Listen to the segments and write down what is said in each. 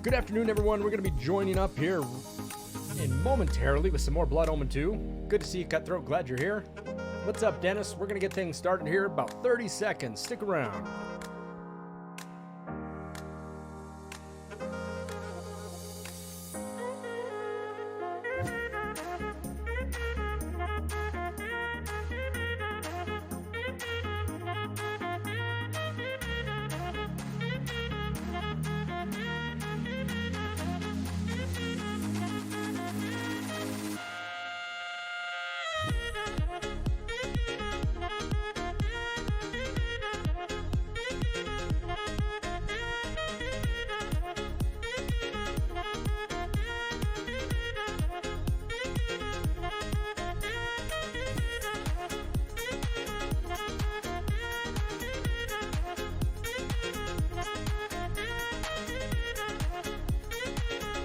Good afternoon, everyone. We're going to be joining up here momentarily with some more Blood Omen 2. Good to see you, Cutthroat. Glad you're here. What's up, Dennis? We're going to get things started here in about 30 seconds. Stick around.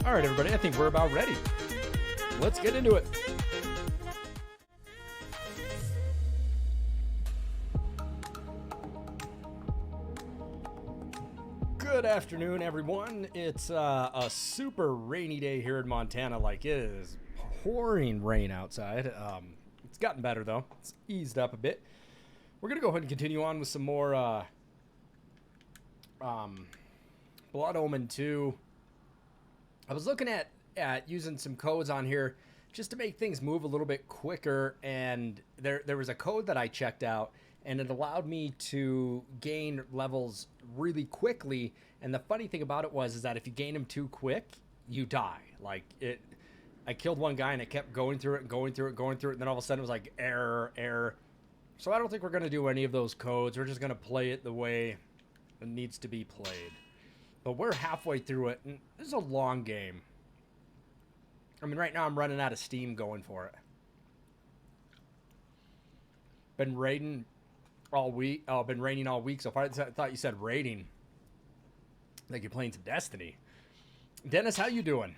All right, everybody, I think we're about ready. Let's get into it. Good afternoon, everyone. It's a super rainy day here in Montana. Like, it is pouring rain outside. It's gotten better, though. It's eased up a bit. We're going to go ahead and continue on with some more Blood Omen 2. I was looking at using some codes on here just to make things move a little bit quicker, and there was a code that I checked out, and it allowed me to gain levels really quickly. And the funny thing about it is that if you gain them too quick, you die. Like, I killed one guy and it kept going through it and going through it, and then all of a sudden it was like error. So I don't think we're going to do any of those codes. We're just going to play it the way it needs to be played. But we're halfway through it, and this is a long game. I mean, right now I'm running out of steam going for it. Been raiding all week. Oh, been raining all week so far. I thought you said raiding. Like you're playing some Destiny. Dennis, how you doing?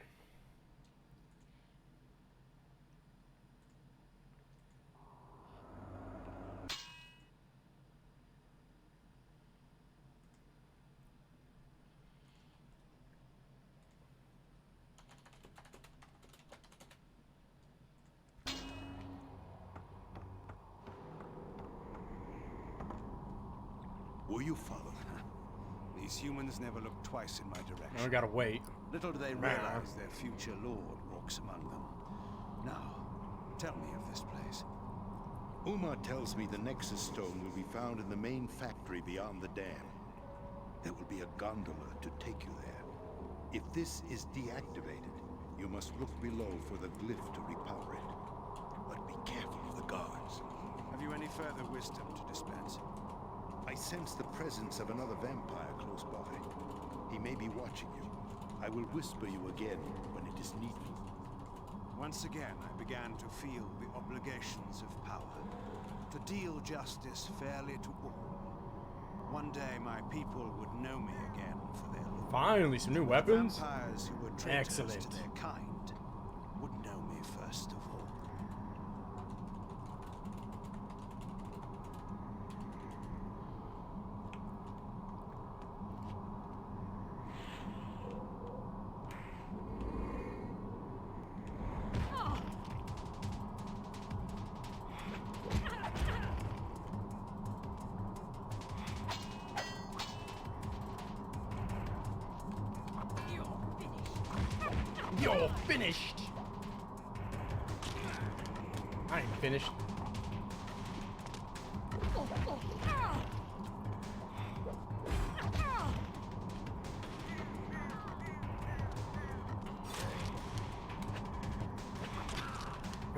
Were you followed? These humans never look twice in my direction. I gotta wait. Little do they realize their future lord walks among them. Now, tell me of this place. Umar tells me the Nexus Stone will be found in the main factory beyond the dam. There will be a gondola to take you there. If this is deactivated, you must look below for the glyph to repower it. But be careful of the guards. Have you any further wisdom to dispense? I sense the presence of another vampire close by. He may be watching you. I will whisper you again when it is needful. Once again, I began to feel the obligations of power. To deal justice fairly to all. One day my people would know me again for their lord. Finally, some new weapons. Vampires who were traitors Excellent. to their kind would know me first of all. You're finished. I ain't finished.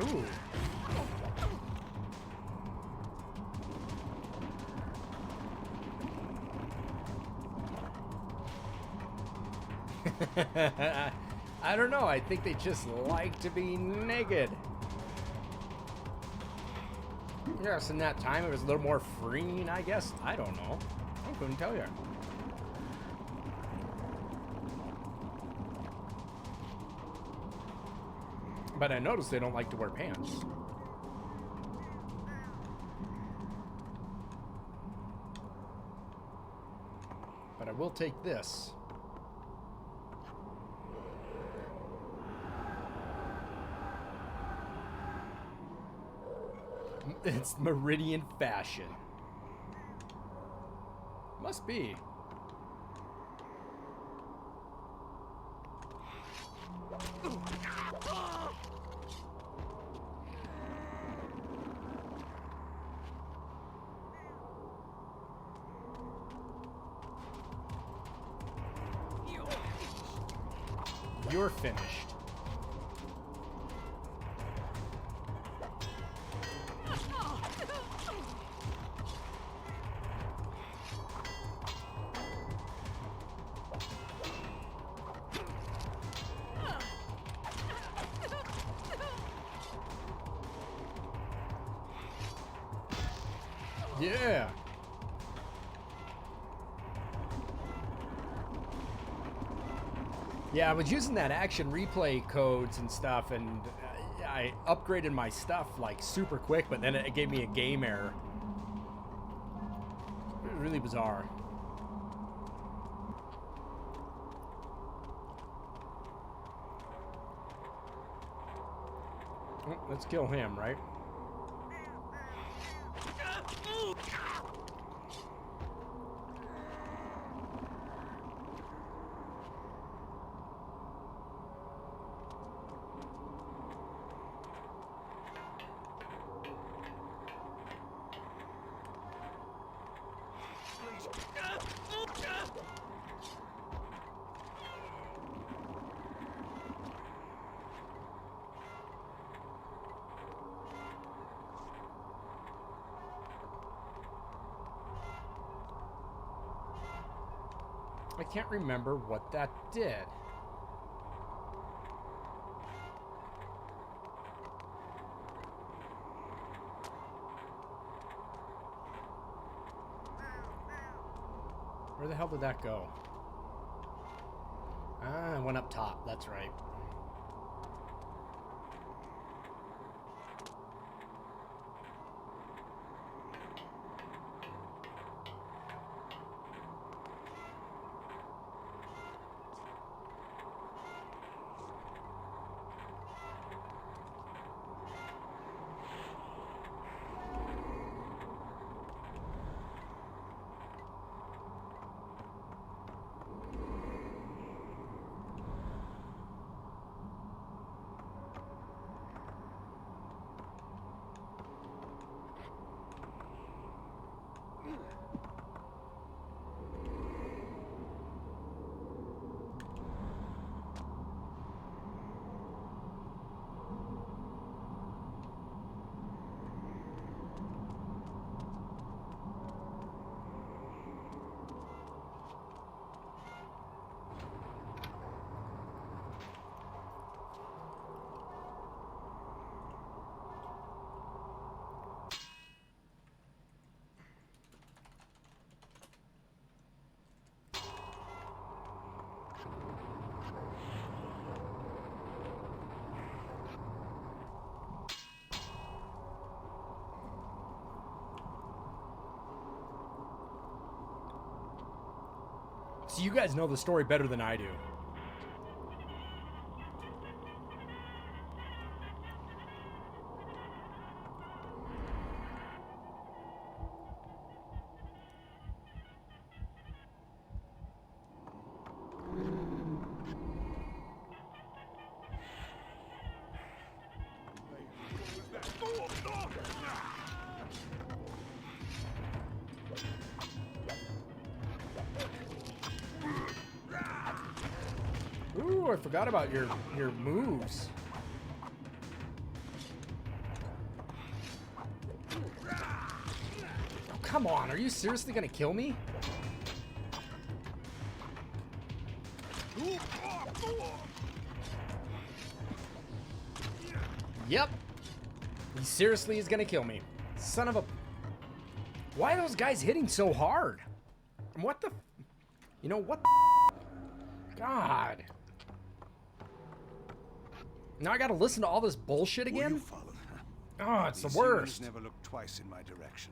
Ooh. I don't know. I think they just like to be naked. Yes, in that time it was a little more freeing, I guess. I don't know. I couldn't tell you. But I noticed they don't like to wear pants. But I will take this. It's Meridian fashion. Must be. You're finished. Yeah. Yeah, I was using that action replay codes and stuff, and I upgraded my stuff like super quick, but then it gave me a game error. It was really bizarre. Oh, let's kill him, right? I can't remember what that did. Where the hell did that go? Ah, it went up top. That's right. So you guys know the story better than I do. Ooh, I forgot about your moves. Oh, come on, are you seriously gonna kill me? Yep. He seriously is gonna kill me. Son of a... Why are those guys hitting so hard? What the... You know, what the... God. Now I gotta listen to all this bullshit again? Oh, it's the worst. These humans never look twice in my direction.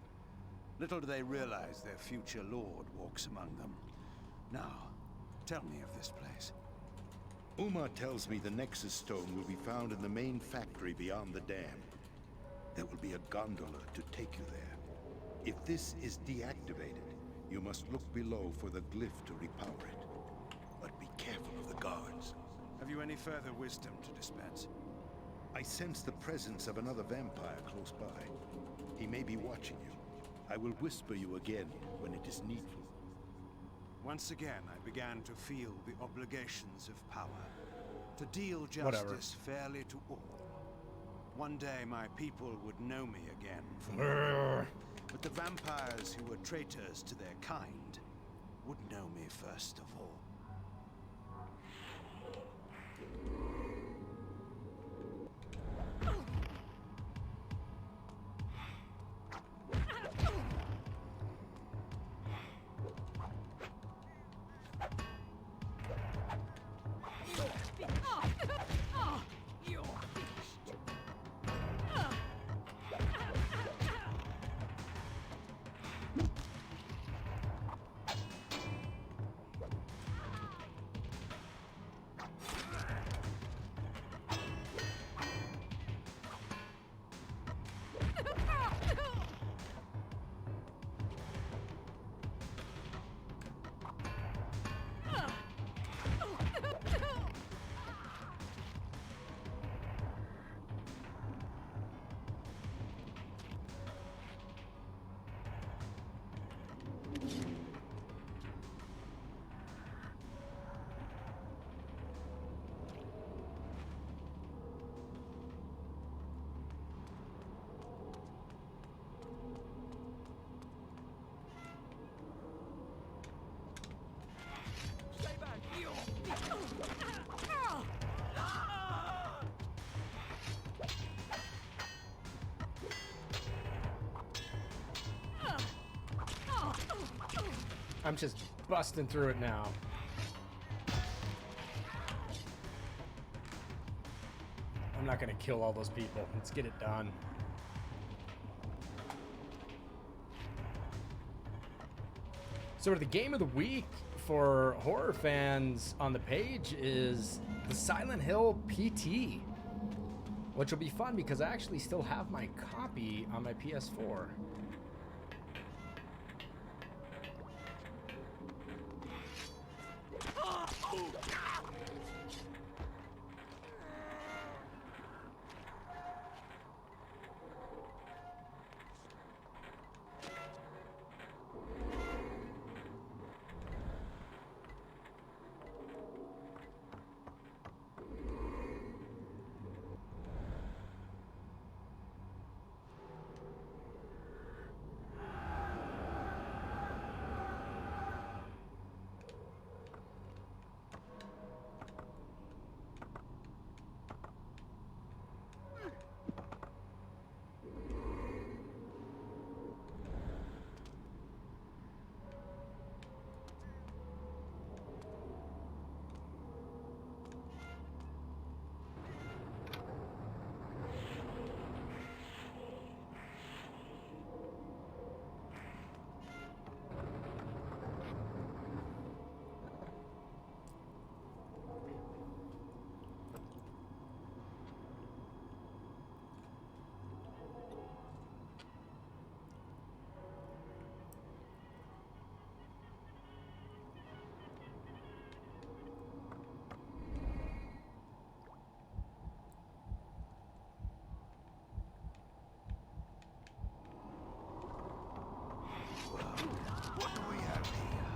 Little do they realize their future lord walks among them. Now, tell me of this place. Uma tells me the Nexus Stone will be found in the main factory beyond the dam. There will be a gondola to take you there. If this is deactivated, you must look below for the glyph to repower it. But be careful of the guards. Have you any further wisdom to dispense? I sense the presence of another vampire close by. He may be watching you. I will whisper you again when it is needful. Once again, I began to feel the obligations of power. To deal justice fairly to all. One day my people would know me again for but the vampires who were traitors to their kind would know me first of all. I'm just busting through it now. I'm not gonna kill all those people. Let's get it done. So the game of the week for horror fans on the page is the Silent Hill PT, which will be fun because I actually still have my copy on my PS4. What do we have here?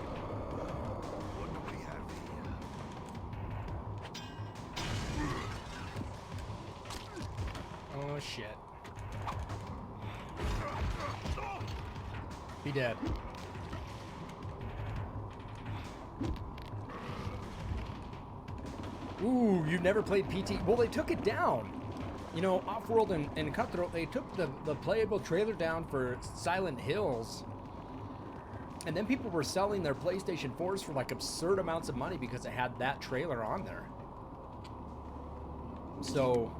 What do we have here? Oh shit. Be dead. Ooh, you've never played PT? Well, they took it down. You know, Off-World and Cutthroat, they took the playable trailer down for Silent Hills. And then people were selling their PlayStation 4s for like absurd amounts of money because it had that trailer on there. So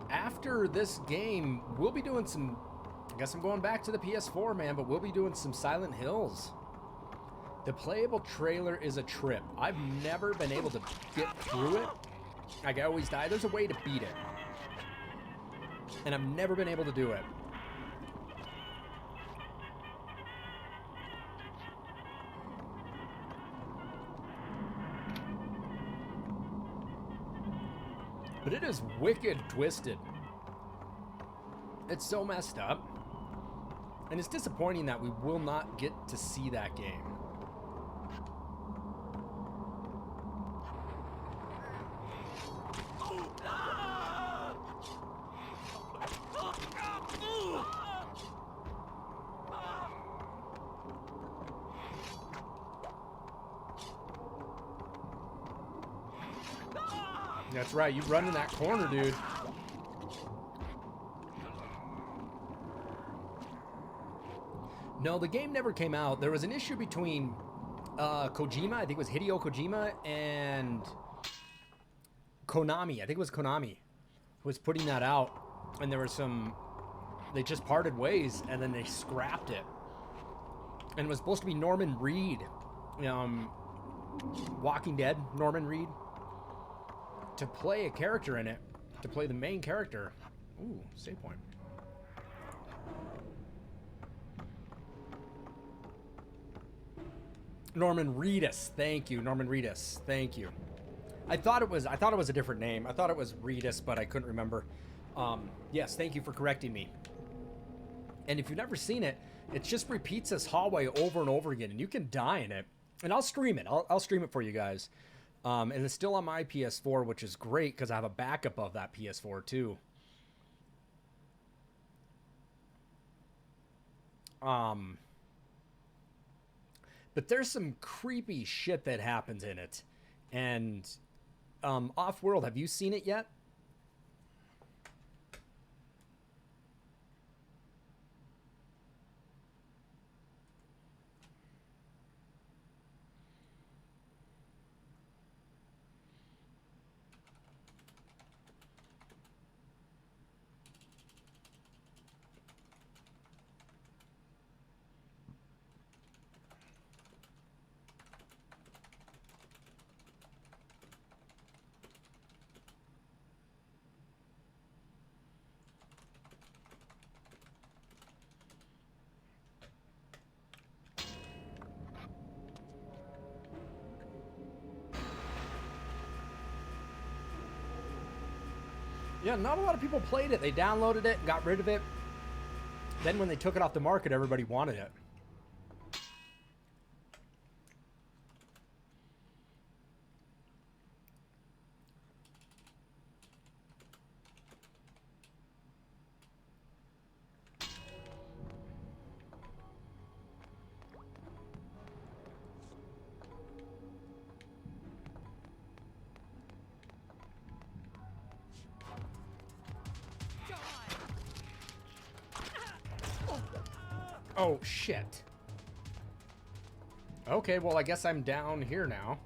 after this game, we'll be doing some, I guess I'm going back to the PS4, man, but we'll be doing some Silent Hills. The playable trailer is a trip. I've never been able to get through it. Like, I always die. There's a way to beat it. And I've never been able to do it. But it is wicked twisted. It's so messed up. And it's disappointing that we will not get to see that game. That's right, you run in that corner, dude. No, the game never came out. There was an issue between Kojima, I think it was Hideo Kojima, and Konami. I think it was Konami who was putting that out. And there was some, they just parted ways and then they scrapped it. And it was supposed to be Norman Reed, Walking Dead, Norman Reed, to play a character in it, to play the main character. Ooh, save point. Norman Reedus, thank you, Norman Reedus, thank you. I thought it was a different name. I thought it was Reedus, but I couldn't remember. Yes, thank you for correcting me. And if you've never seen it, it just repeats this hallway over and over again, and you can die in it. And I'll stream it. I'll stream it for you guys. And it's still on my PS4, which is great because I have a backup of that PS4 too. Um, but there's some creepy shit that happens in it. And Off-World, have you seen it yet? Yeah, not a lot of people played it. They downloaded it, got rid of it. Then when they took it off the market, everybody wanted it. Oh, shit. Okay, well, I guess I'm down here now.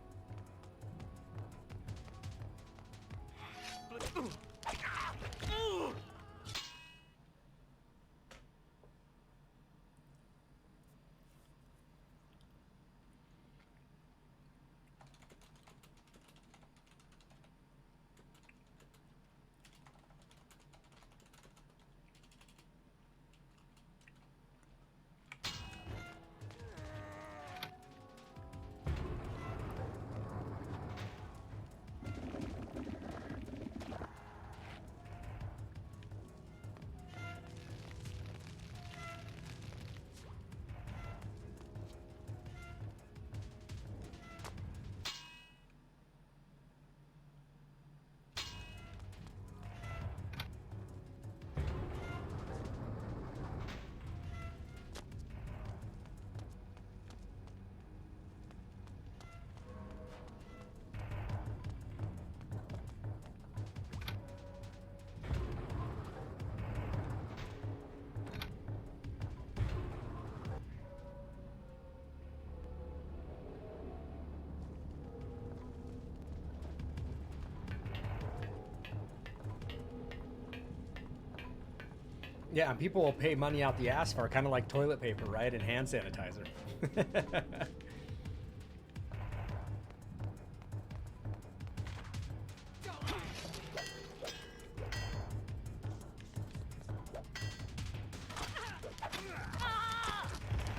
Yeah, and people will pay money out the ass for it, kind of like toilet paper, right? And hand sanitizer.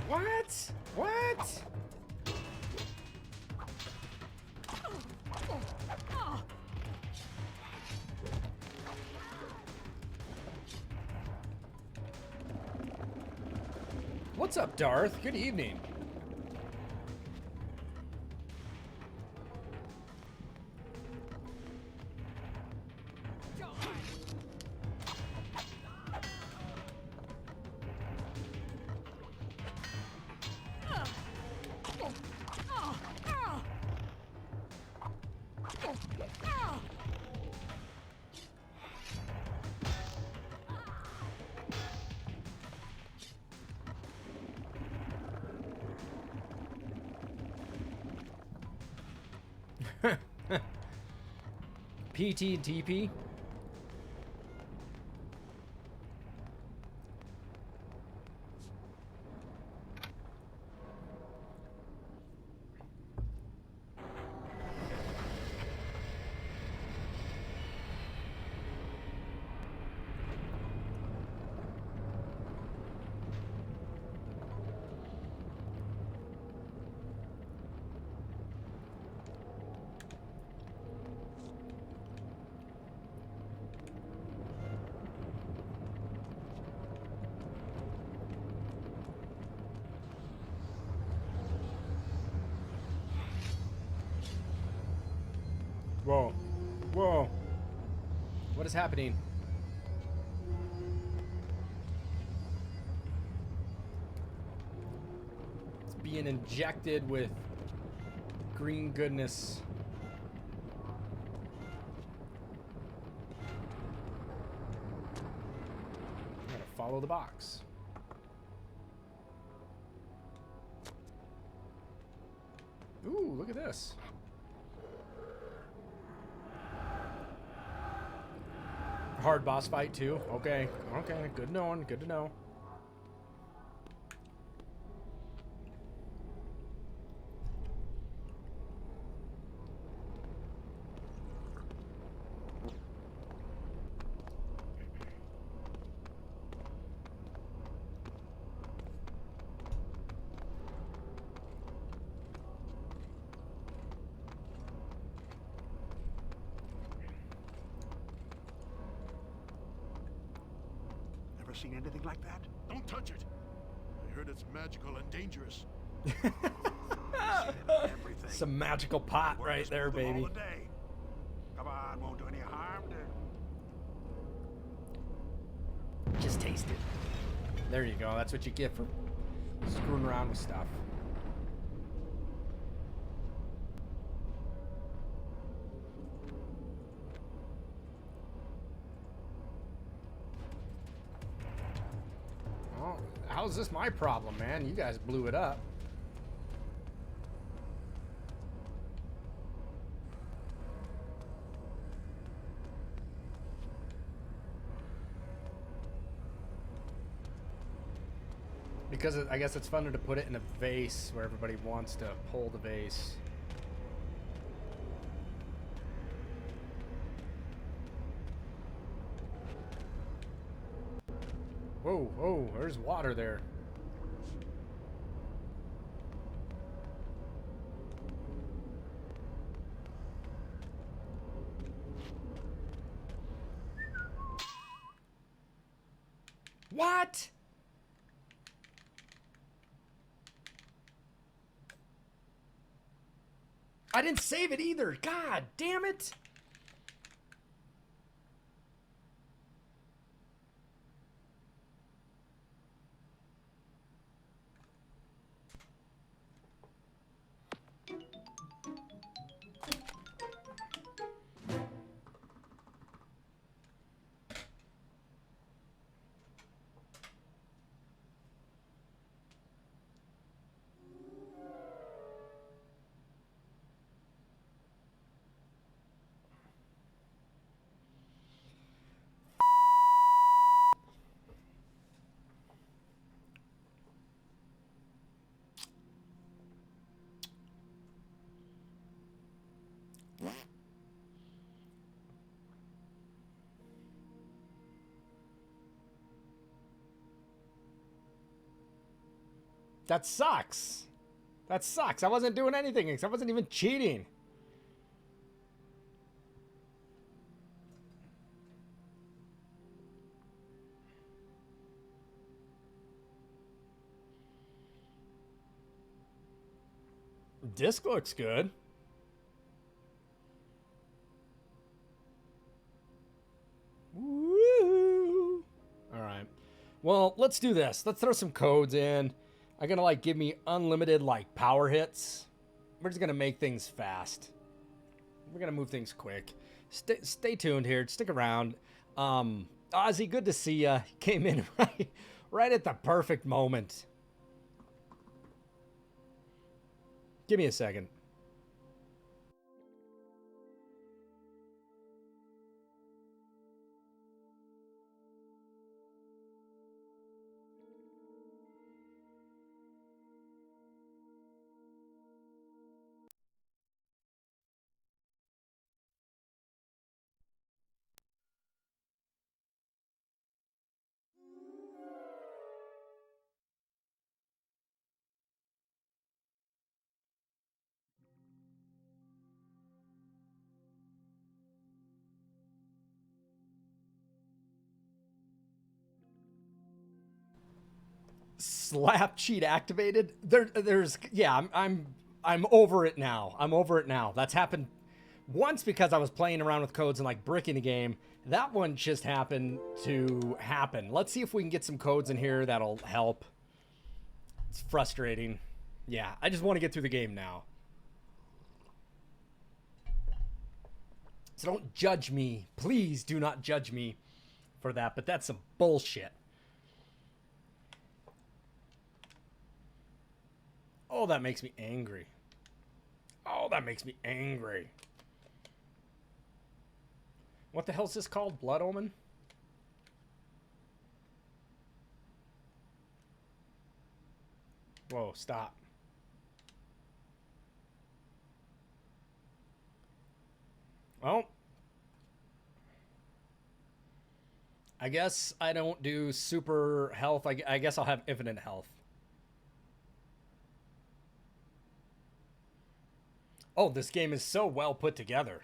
What? What? What's up, Darth? Good evening. PT and TP. Whoa. Whoa. What is happening? being injected with green goodness. Gotta follow the box. Ooh, look at this. Hard boss fight too. Okay, okay, good knowing, good to know. Ever seen anything like that? Don't touch it. I heard it's magical and dangerous. Everything. Some magical pot Work right us there, with them all baby. the day. Come on, won't do any harm to... Just taste it. There you go. That's what you get for screwing around with stuff. Well, how's this my problem, man? You guys blew it up. Because I guess it's funner to put it in a vase where everybody wants to hold the vase. Whoa, whoa, there's water there. What? I didn't save it either. God damn it. That sucks. That sucks. I wasn't doing anything. I wasn't even cheating. Disc looks good. Woo! All right. Well, let's do this. Let's throw some codes in. I'm gonna like give me unlimited like power hits. We're just gonna make things fast. We're gonna move things quick. Stay tuned here. Stick around. Ozzy, good to see you. Came in right at the perfect moment. Give me a second. Slap cheat activated. There's yeah. I'm over it now. I'm over it now. That's happened once because I was playing around with codes and like bricking the game. That one just happened to happen. Let's see if we can get some codes in here that'll help. It's frustrating. Yeah, I just want to get through the game now. So don't judge me. Please do not judge me for that, but that's some bullshit. Oh, that makes me angry. Oh, that makes me angry. What the hell is this called? Blood Omen? Whoa, stop. Well, I guess I don't do super health. I guess I'll have infinite health. Oh, this game is so well put together.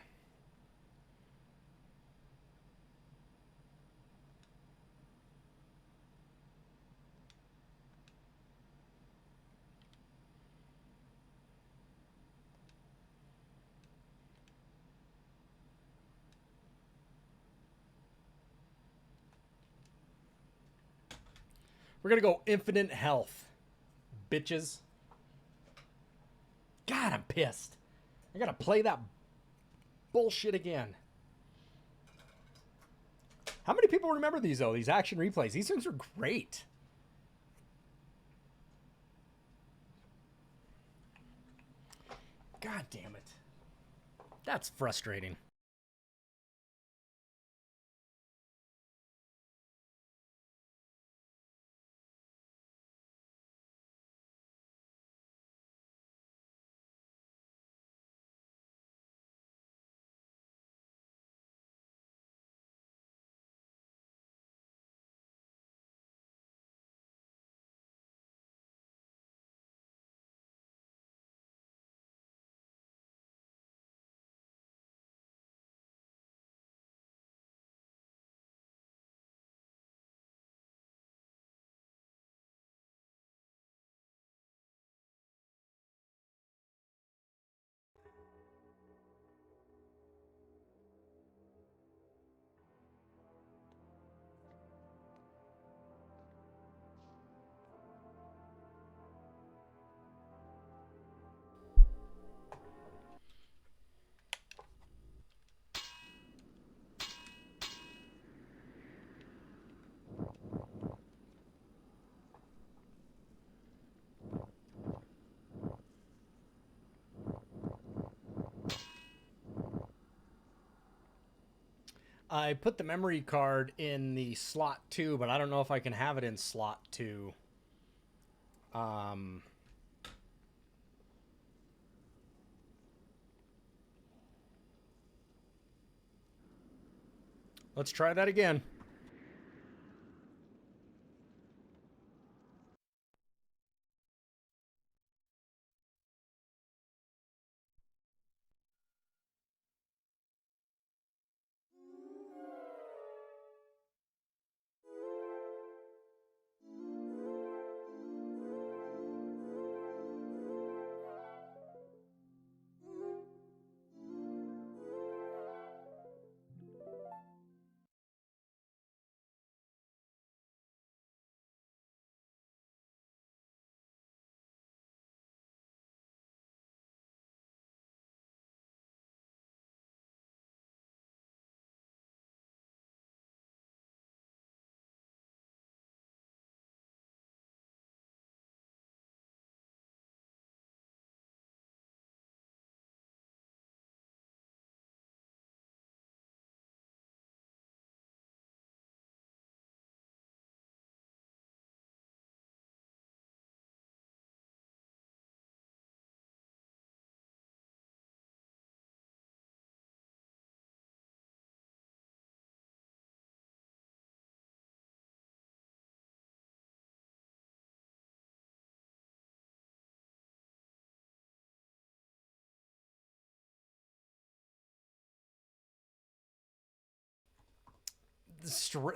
We're gonna go infinite health. Bitches. God, I'm pissed. I gotta play that bullshit again. How many people remember these, though? These action replays. These things are great. God damn it. That's frustrating. I put the memory card in the slot 2, but I don't know if I can have it in slot 2. Let's try that again.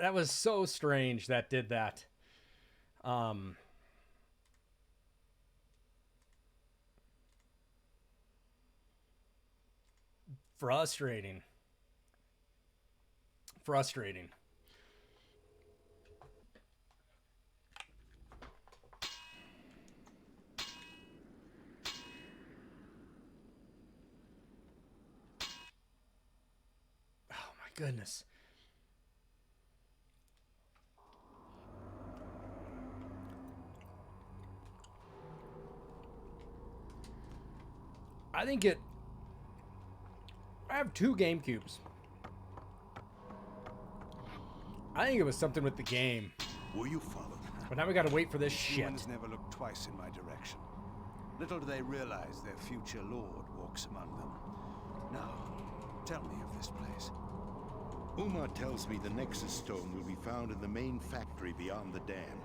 That was so strange that did that. Frustrating. Frustrating. goodness. I have 2 GameCubes. I think it was something with the game. Will you follow? But now we gotta wait for this shit. Humans never look twice in my direction. Little do they realize their future lord walks among them. Now, tell me of this place. Uma tells me the Nexus Stone will be found in the main factory beyond the dam.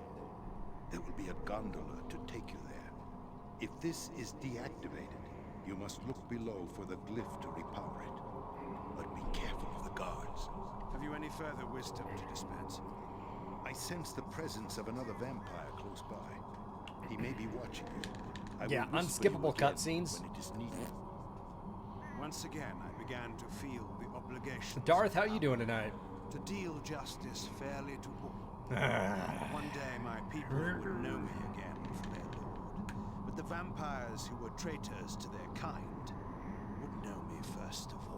There will be a gondola to take you there. If this is deactivated, you must look below for the glyph to repower it. But be careful of the guards. Have you any further wisdom to dispense? I sense the presence of another vampire close by. He may be watching you. I Yeah, will whisper you unskippable again cutscenes. when it is needed. Once again, I began to feel the obligation. Darth, how you doing tonight? To deal justice fairly to all. One day my people would know me again for their lord. But the vampires who were traitors to their kind would know me first of all.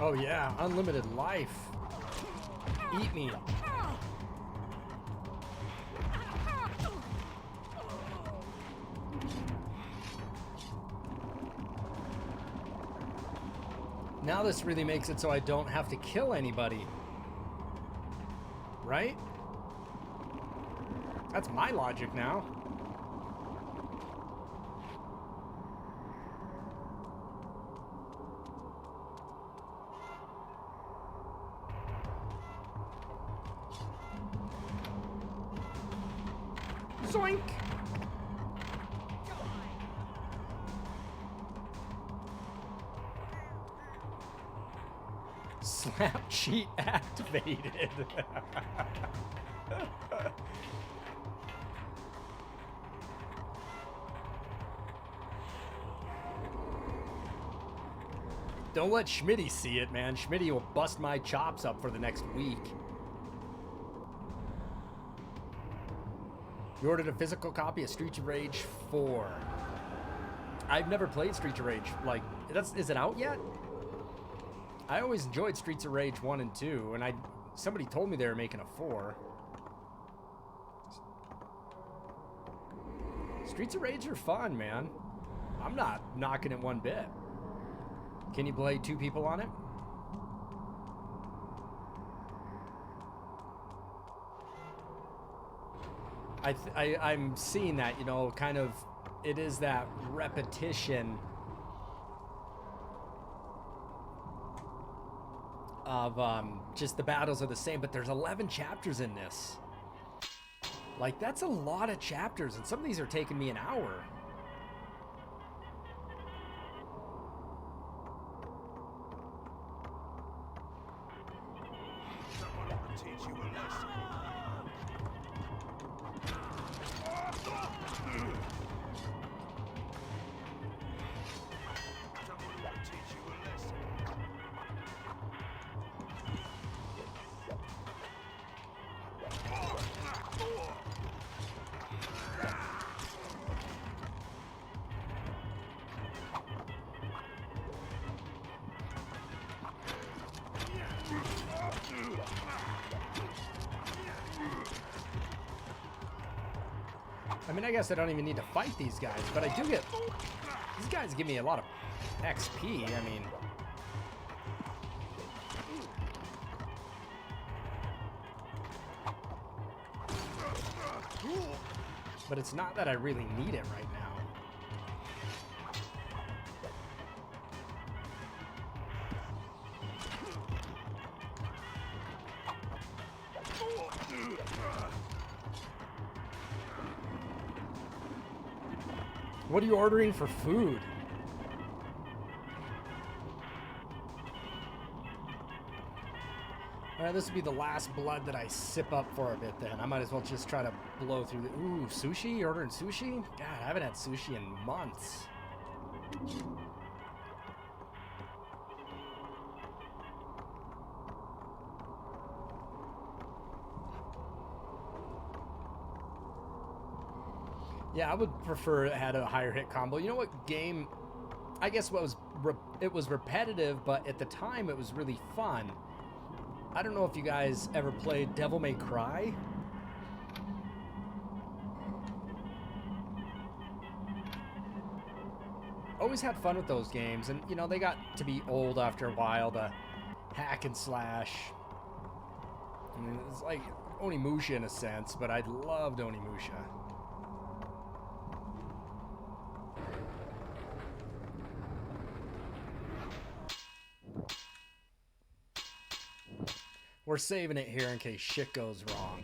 Oh yeah, unlimited life. Eat me. Now this really makes it so I don't have to kill anybody. Right? That's my logic now. Zoink! Slap cheat activated. Don't let Schmitty see it, man. Schmitty will bust my chops up for the next week. You ordered a physical copy of Streets of Rage 4. I've never played Streets of Rage. Like, is it out yet? I always enjoyed Streets of Rage 1 and 2, and somebody told me they were making a 4. Streets of Rage are fun, man. I'm not knocking it one bit. Can you play 2 people on it? I'm seeing that, you know, kind of, it is that repetition of just the battles are the same, but there's 11 chapters in this. Like, that's a lot of chapters, and some of these are taking me an hour. Teach you a lesson. I mean, I guess I don't even need to fight these guys, but I do get... These guys give me a lot of XP, I mean... But it's not that I really need it right now. What are you ordering for food? Alright, this will be the last blood that I sip up for a bit then. I might as well just try to blow through the... Ooh, sushi? You're ordering sushi? God, I haven't had sushi in months. Yeah, I would prefer it had a higher hit combo. You know what game... I guess what was... It was repetitive, but at the time it was really fun. I don't know if you guys ever played Devil May Cry. Always had fun with those games, and you know, they got to be old after a while, the hack and slash. I mean, it's like Onimusha in a sense, but I loved Onimusha. We're saving it here in case shit goes wrong.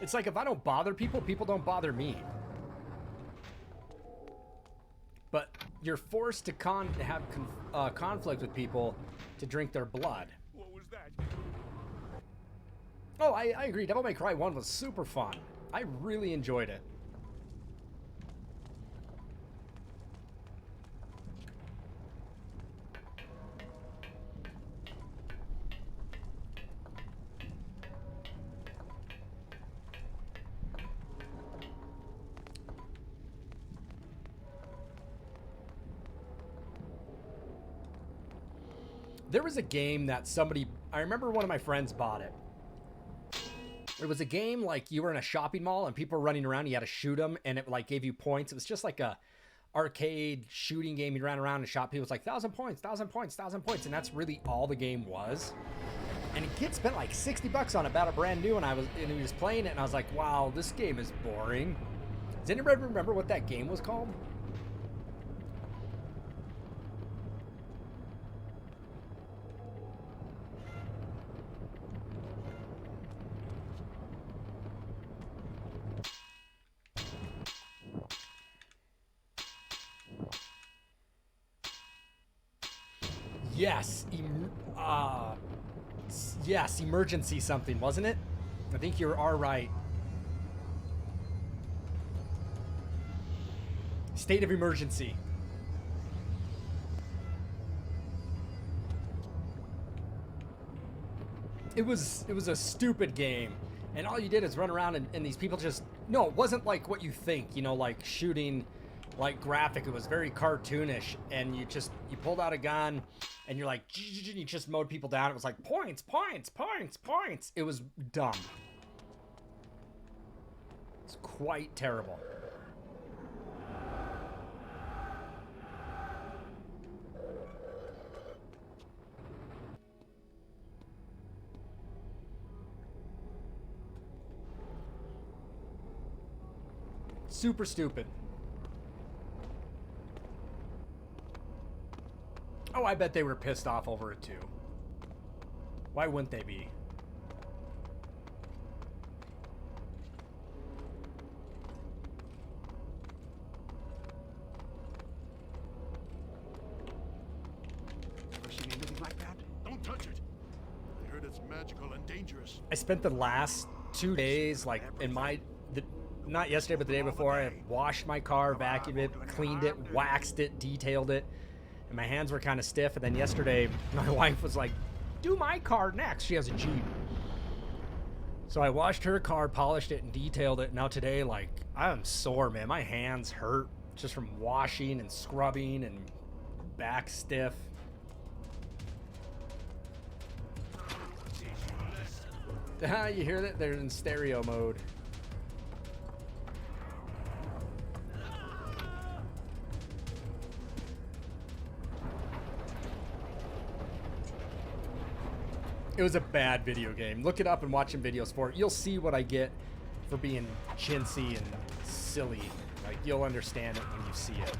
It's like if I don't bother people, people don't bother me. But you're forced to have conflict with people to drink their blood. What was that? Oh, I agree. Devil May Cry 1 was super fun. I really enjoyed it. There was a game that I remember one of my friends bought it. It was a game like you were in a shopping mall and people were running around. You had to shoot them and it like gave you points. It was just like a arcade shooting game. You ran around and shot people. It was like 1,000 points, 1,000 points, 1,000 points. And that's really all the game was. And a kid spent like $60 on it, about a brand new. And he was playing it and I was like, wow, this game is boring. Does anybody remember what that game was called? Yes, yes, emergency something, wasn't it? I think you are right. State of emergency. It was a stupid game, and all you did is run around and these people just... No, it wasn't like what you think, you know, like shooting, like graphic. It was very cartoonish, and you pulled out a gun and you're like, you just mowed people down. It was like points, points, points, points. It was dumb. It's quite terrible. Super stupid. Oh, I bet they were pissed off over it too. Why wouldn't they be? Pushing anything like that? Don't touch it. I heard it's magical and dangerous. I spent the last 2 days, like in not yesterday, but the day before, I washed my car, vacuumed it, cleaned it, waxed it, detailed it. And my hands were kind of stiff. And then yesterday, my wife was like, do my car next. She has a Jeep. So I washed her car, polished it, and detailed it. Now today, like, I'm sore, man. My hands hurt just from washing and scrubbing and back stiff. You hear that? They're in stereo mode. It was a bad video game. Look it up and watch some videos for it. You'll see what I get for being chintzy and silly. Like, you'll understand it when you see it.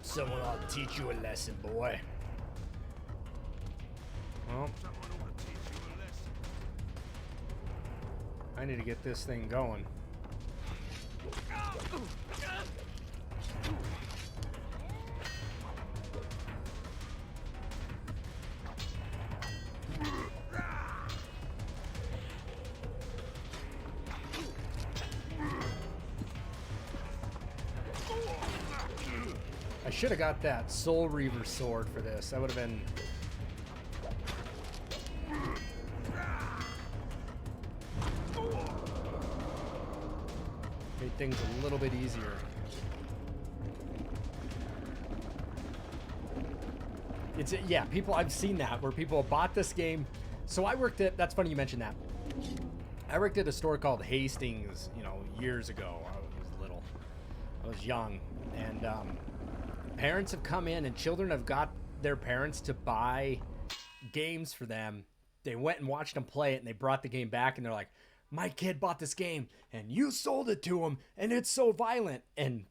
Someone ought to teach you a lesson, boy. Well, I need to get this thing going. I should have got that Soul Reaver sword for this. That would have been... made things a little bit easier. It's, yeah, people, I've seen that where people bought this game. So I worked at, that's funny you mentioned that. I worked at a store called Hastings, you know, years ago. I was little. I was young. And parents have come in and children have got their parents to buy games for them. They went and watched them play it and they brought the game back and they're like, my kid bought this game and you sold it to him and it's so violent. And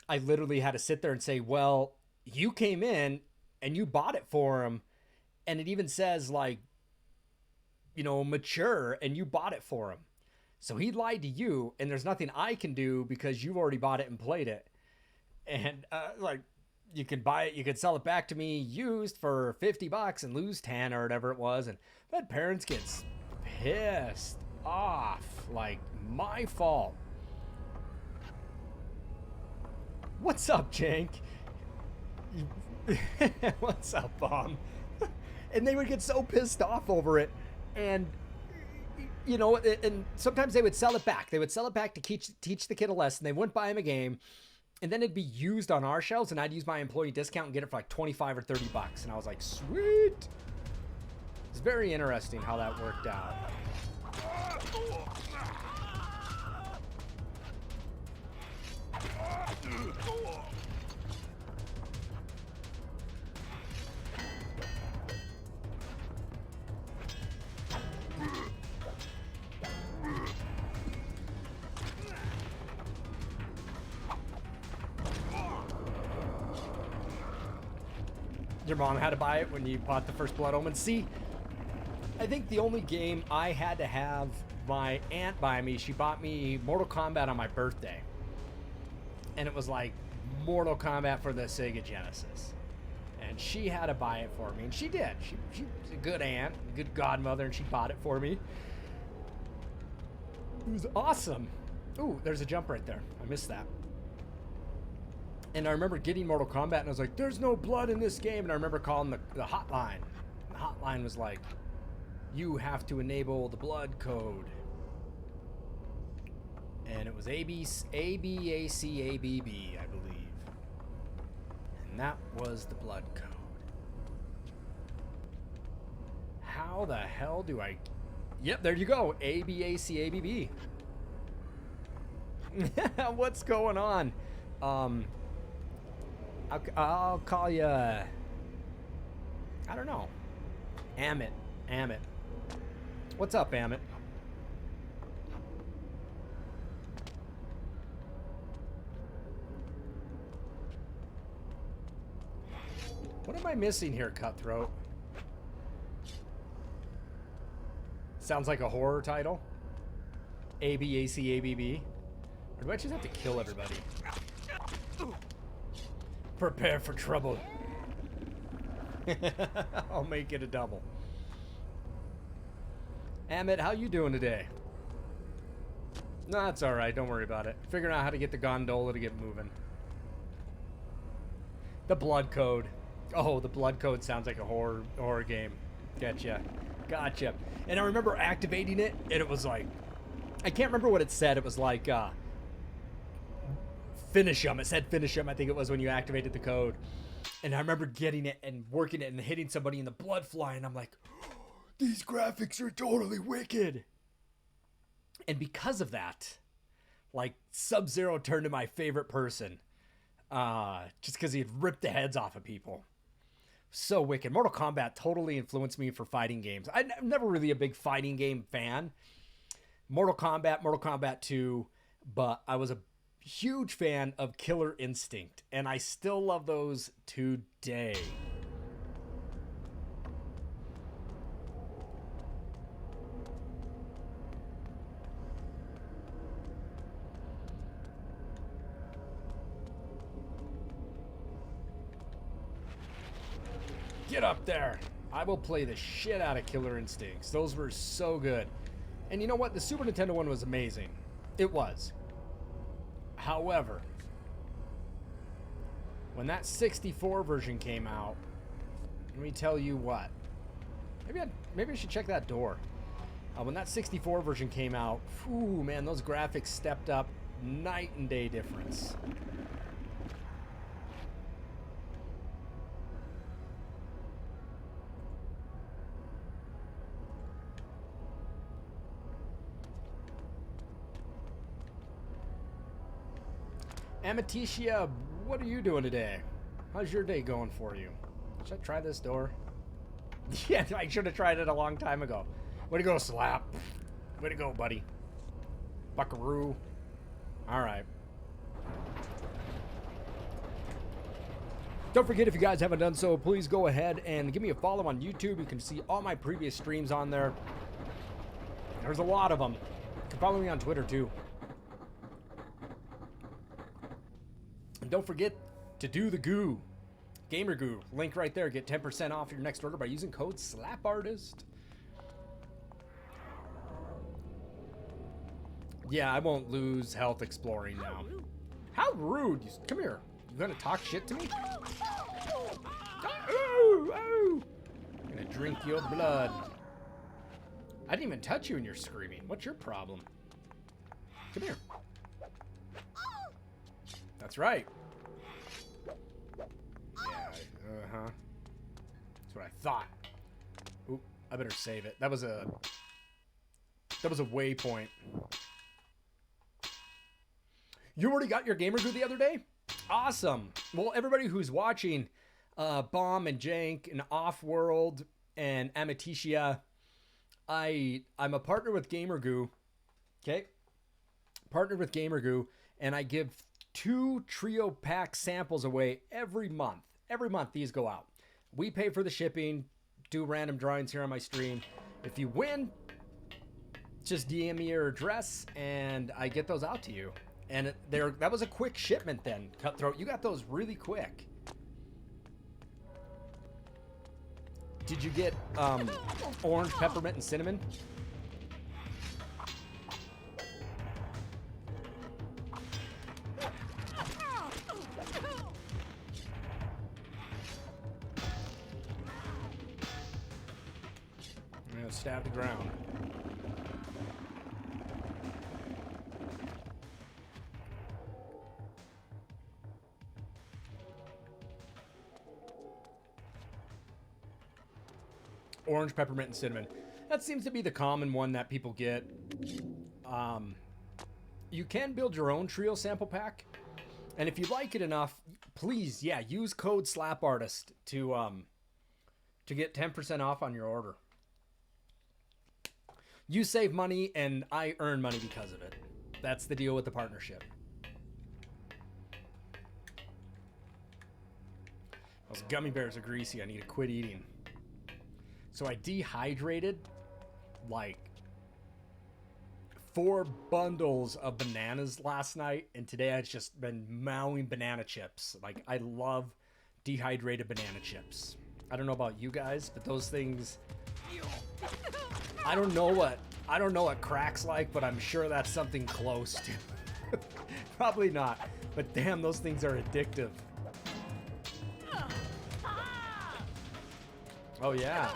I literally had to sit there and say, well, you came in and you bought it for him. And it even says like, you know, mature, and you bought it for him. So he lied to you and there's nothing I can do because you've already bought it and played it. And like, you can buy it, you could sell it back to me used for $50 and lose 10 or whatever it was. And that parents gets pissed off, like my fault. What's up, Jank? What's up, Bomb? And they would get so pissed off over it. And, you know, and sometimes they would sell it back. They would sell it back to teach the kid a lesson. They wouldn't buy him a game. And then it'd be used on our shelves, and I'd use my employee discount and get it for like 25 or 30 bucks. And I was like, sweet. It's very interesting how that worked out. Your mom had to buy it when you bought the first Blood Omen. See, I think the only game I had to have my aunt buy me, she bought me Mortal Kombat on my birthday. And it was like Mortal Kombat for the Sega Genesis. And she had to buy it for me, and she did. She's a good aunt, a good godmother, and she bought it for me. It was awesome. Ooh, there's a jump right there. I missed that. And I remember getting Mortal Kombat, and I was like, there's no blood in this game. And I remember calling the hotline. The hotline was like, you have to enable the blood code. And it was ABACABB, I believe. And that was the blood code. How the hell do I... Yep, there you go. ABACABB. What's going on? I'll call you, I don't know. Amit. What's up, Amit? What am I missing here, Cutthroat? Sounds like a horror title. ABACABB. Or do I just have to kill everybody? Prepare for trouble. I'll make it a double. Amit, how you doing today? No, that's all right. Don't worry about it. Figuring out how to get the gondola to get moving. The blood code. Oh, the blood code sounds like a horror game. Gotcha. And I remember activating it, and it was like, I can't remember what it said. It was like, finish them. It said finish them, I think it was, when you activated the code. And I remember getting it and working it and hitting somebody in the blood flying. I'm like, these graphics are totally wicked. And because of that, like, Sub-Zero turned to my favorite person. Just because he'd ripped the heads off of people. So wicked. Mortal Kombat totally influenced me for fighting games. I'm never really a big fighting game fan. Mortal Kombat 2, but I was a huge fan of Killer Instinct, and I still love those today. Get up there. I will play the shit out of Killer Instincts. Those were so good. And you know what? The Super Nintendo one was amazing. It was. However, when that 64 version came out, let me tell you what. Maybe I should check that door. When that 64 version came out, whew, man, those graphics stepped up night and day difference. Ametitia, what are you doing today? How's your day going for you? Should I try this door? Yeah, I should have tried it a long time ago. Way to go, Slap. Way to go, buddy. Buckaroo. Alright. Don't forget, if you guys haven't done so, please go ahead and give me a follow on YouTube. You can see all my previous streams on there. There's a lot of them. You can follow me on Twitter, too. And don't forget to do the goo. Gamer Goo. Link right there. Get 10% off your next order by using code SLAPARTIST. Yeah, I won't lose health exploring now. How rude. Come here. You gonna talk shit to me? I'm gonna drink your blood. I didn't even touch you and you're screaming. What's your problem? Come here. That's right. Yeah, that's what I thought. Oop, I better save it. That was a waypoint. You already got your Gamer Goo the other day? Awesome. Well, everybody who's watching, Bomb and Jank and Offworld and Ametitia, I'm a partner with Gamer Goo. Okay? Partnered with Gamer Goo, and I give 2 trio pack samples away every month. Every month these go out. We pay for the shipping, do random drawings here on my stream. If you win, just DM me your address and I get those out to you. And that was a quick shipment then, Cutthroat. You got those really quick. Did you get orange, peppermint, and cinnamon? I'm gonna stab the ground. Orange, peppermint, and cinnamon. That seems to be the common one that people get. You can build your own trio sample pack, and if you like it enough, please, yeah, use code SLAPARTIST to get 10% off on your order. You save money, and I earn money because of it. That's the deal with the partnership. Those gummy bears are greasy. I need to quit eating. So I dehydrated like 4 bundles of bananas last night, and today I've just been mowing banana chips. Like, I love dehydrated banana chips. I don't know about you guys, but those things, I don't know what crack's like, but I'm sure that's something close to. Probably not, but damn, those things are addictive. Oh yeah.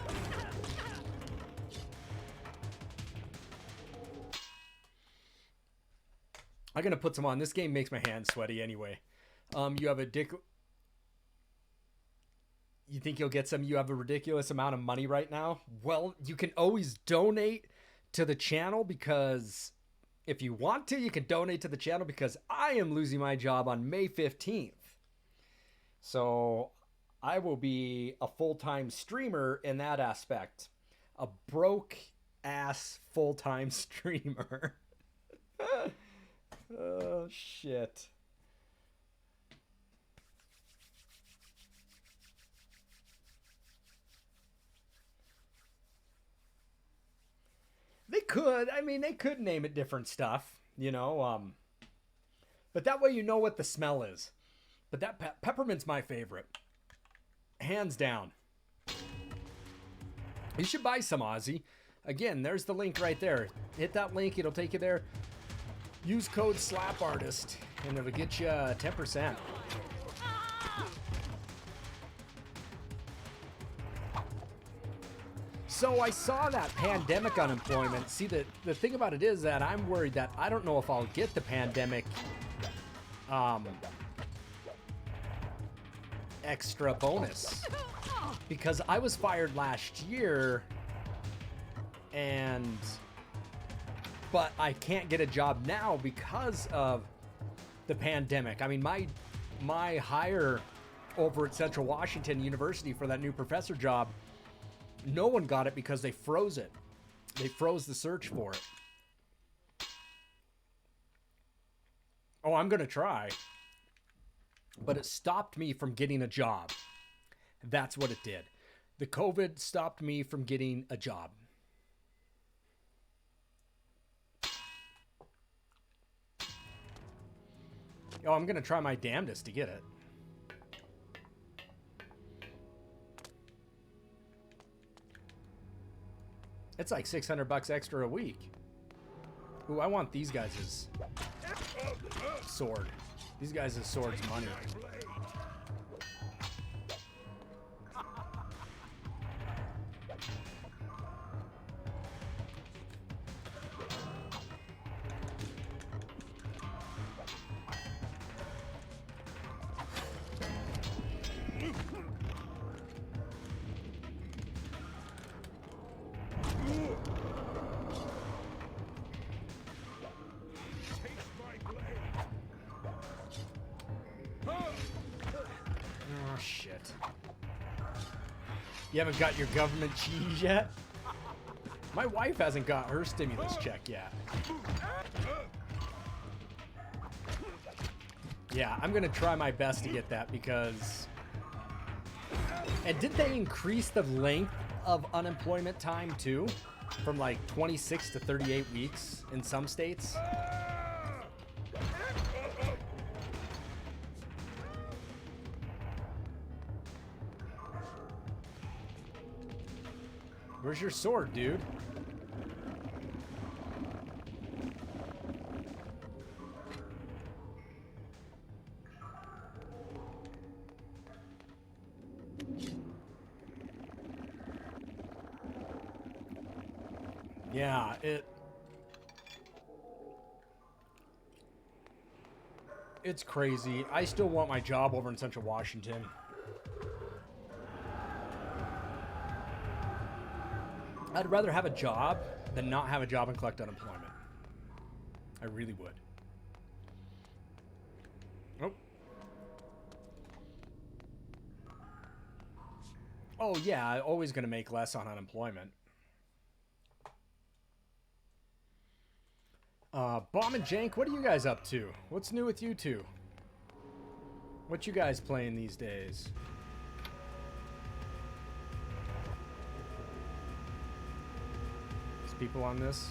I'm gonna put some on. This game makes my hands sweaty anyway. You have a dick. You think you'll get some? You have a ridiculous amount of money right now. Well, you can always donate to the channel, because if you want to, you can donate to the channel, because I am losing my job on May 15th. So I will be a full-time streamer in that aspect. A broke ass full-time streamer. Oh, shit. They could. I mean, they could name it different stuff, you know. But that way you know what the smell is. But that peppermint's my favorite. Hands down. You should buy some, Ozzy. Again, there's the link right there. Hit that link. It'll take you there. Use code slapartist, and it'll get you 10%. So I saw that pandemic unemployment. See, the thing about it is that I'm worried that I don't know if I'll get the pandemic extra bonus, because I was fired last year, but I can't get a job now because of the pandemic. I mean, my hire over at Central Washington University for that new professor job, no one got it because they froze it. They froze the search for it. Oh, I'm going to try. But it stopped me from getting a job. That's what it did. The COVID stopped me from getting a job. Oh, I'm going to try my damnedest to get it. It's like $600 extra a week. Ooh, I want these guys' sword. These guys' sword's money. Oh, shit. You haven't got your government cheese yet? My wife hasn't got her stimulus check yet. Yeah, I'm gonna try my best to get that, because... And did they increase the length of unemployment time too? From like 26 to 38 weeks in some states? Where's your sword, dude? Yeah, it's crazy. I still want my job over in Central Washington. I'd rather have a job than not have a job and collect unemployment. I really would. Oh. Oh, yeah, always going to make less on unemployment. Bomb and Jank, what are you guys up to? What's new with you two? What you guys playing these days? There's people on this.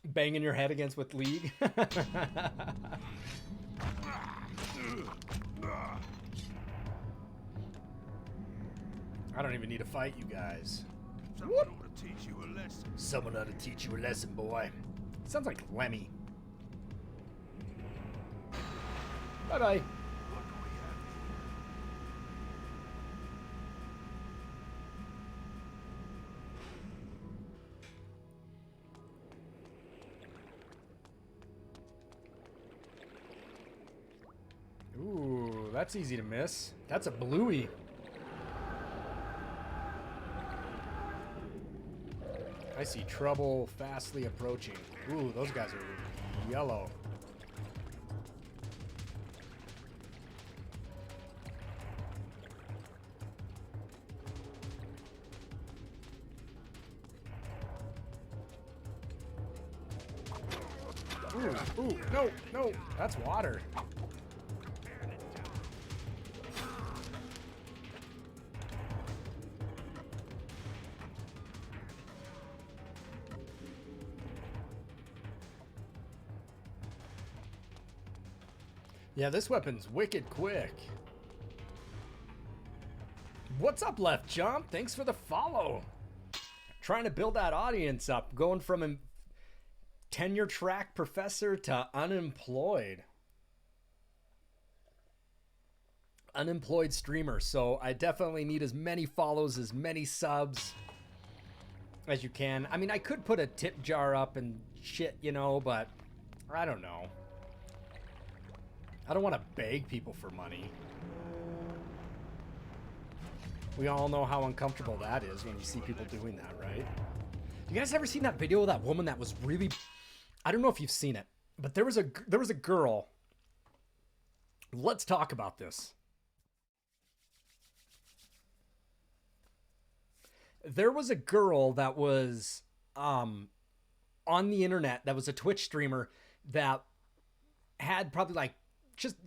Banging your head against with League. I don't even need to fight you guys. Someone ought to teach you a lesson. Someone ought to teach you a lesson, boy. Sounds like Lemmy. Bye-bye. What do we have Ooh, that's easy to miss. That's a bluey. I see trouble fastly approaching. Ooh, those guys are yellow. Ooh, no, no, that's water. Yeah, this weapon's wicked quick. What's up, Left Jump? Thanks for the follow. Trying to build that audience up, going from a tenure track professor to unemployed. Unemployed streamer. So I definitely need as many follows, as many subs as you can. I mean, I could put a tip jar up and shit, you know, but I don't know. I don't want to beg people for money. We all know how uncomfortable that is when you see people doing that, right? You guys ever seen that video of that woman that was really... I don't know if you've seen it, but there was a girl... Let's talk about this. There was a girl that was on the internet, that was a Twitch streamer that had probably like just,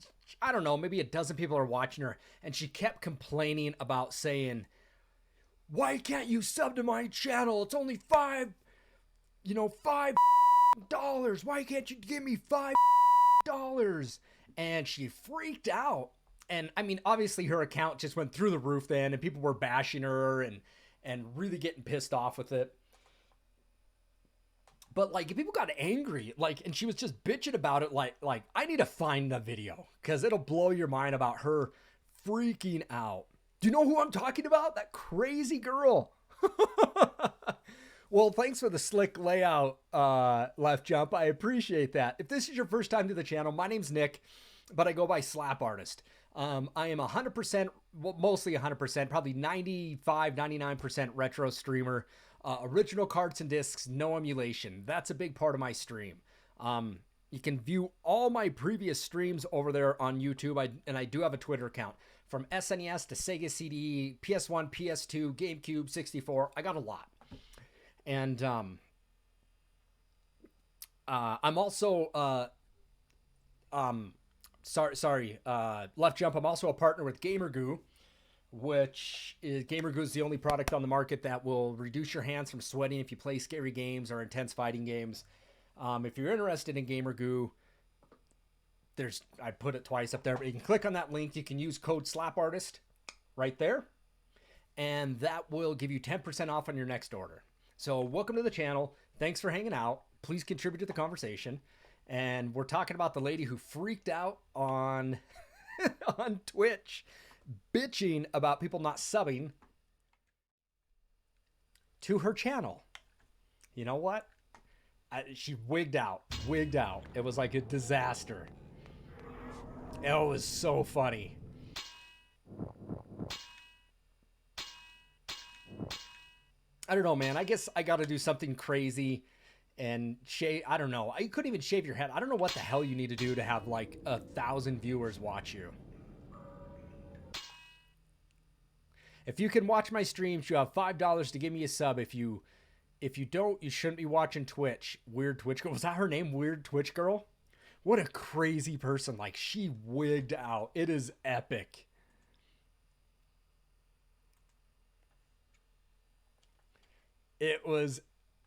I don't know, maybe a dozen people are watching her, and she kept complaining about saying, why can't you sub to my channel? It's only $5. Why can't you give me $5? And she freaked out. And I mean, obviously her account just went through the roof then, and people were bashing her and really getting pissed off with it. But like, people got angry, like, and she was just bitching about it. Like I need to find the video because it'll blow your mind about her freaking out. Do you know who I'm talking about? That crazy girl. Well, thanks for the slick layout, Left Jump. I appreciate that. If this is your first time to the channel, my name's Nick, but I go by slapartist. I am 100%, well, mostly 100%, probably 95, 99% retro streamer. Original carts and discs, no emulation. That's a big part of my stream. You can view all my previous streams over there on YouTube, and I do have a Twitter account. From SNES to Sega CD, PS1, PS2, GameCube, 64, I got a lot. And I'm also, Left Jump, I'm also a partner with GamerGoo, which is, GamerGoo is the only product on the market that will reduce your hands from sweating if you play scary games or intense fighting games. If you're interested in GamerGoo, I put it twice up there, but you can click on that link. You can use code slapartist right there, and that will give you 10% off on your next order. So welcome to the channel. Thanks for hanging out. Please contribute to the conversation. And we're talking about the lady who freaked out on on Twitch, bitching about people not subbing to her channel. You know what? She wigged out. It was like a disaster. It was so funny. I don't know, man. I guess I got to do something crazy and shave. I don't know. You couldn't even shave your head. I don't know what the hell you need to do to have like 1,000 viewers watch you. If you can watch my streams, you have $5 to give me a sub if you If you don't, you shouldn't be watching Twitch. Weird Twitch Girl. Was that her name? Weird Twitch Girl? What a crazy person. Like, she wigged out. It is epic. It was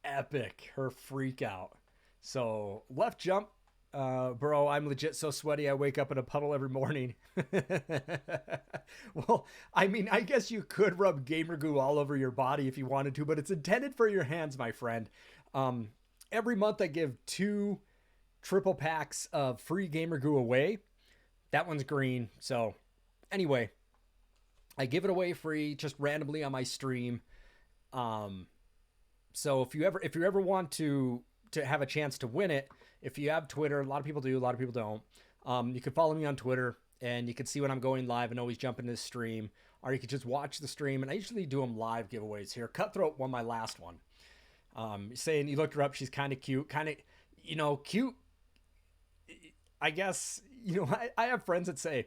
epic. Her freak out. So, left jump. Bro, I'm legit so sweaty I wake up in a puddle every morning. Well, I mean, I guess you could rub gamer goo all over your body if you wanted to, but it's intended for your hands, my friend. Every month I give 2 triple packs of free gamer goo away. That one's green. So anyway, I give it away free just randomly on my stream. So if you ever want to have a chance to win it, if you have Twitter, a lot of people do, a lot of people don't. You can follow me on Twitter and you can see when I'm going live and always jump into the stream, or you could just watch the stream. And I usually do them live giveaways here. Cutthroat won my last one. Saying you looked her up. She's kind of cute, cute. I guess, I have friends that say,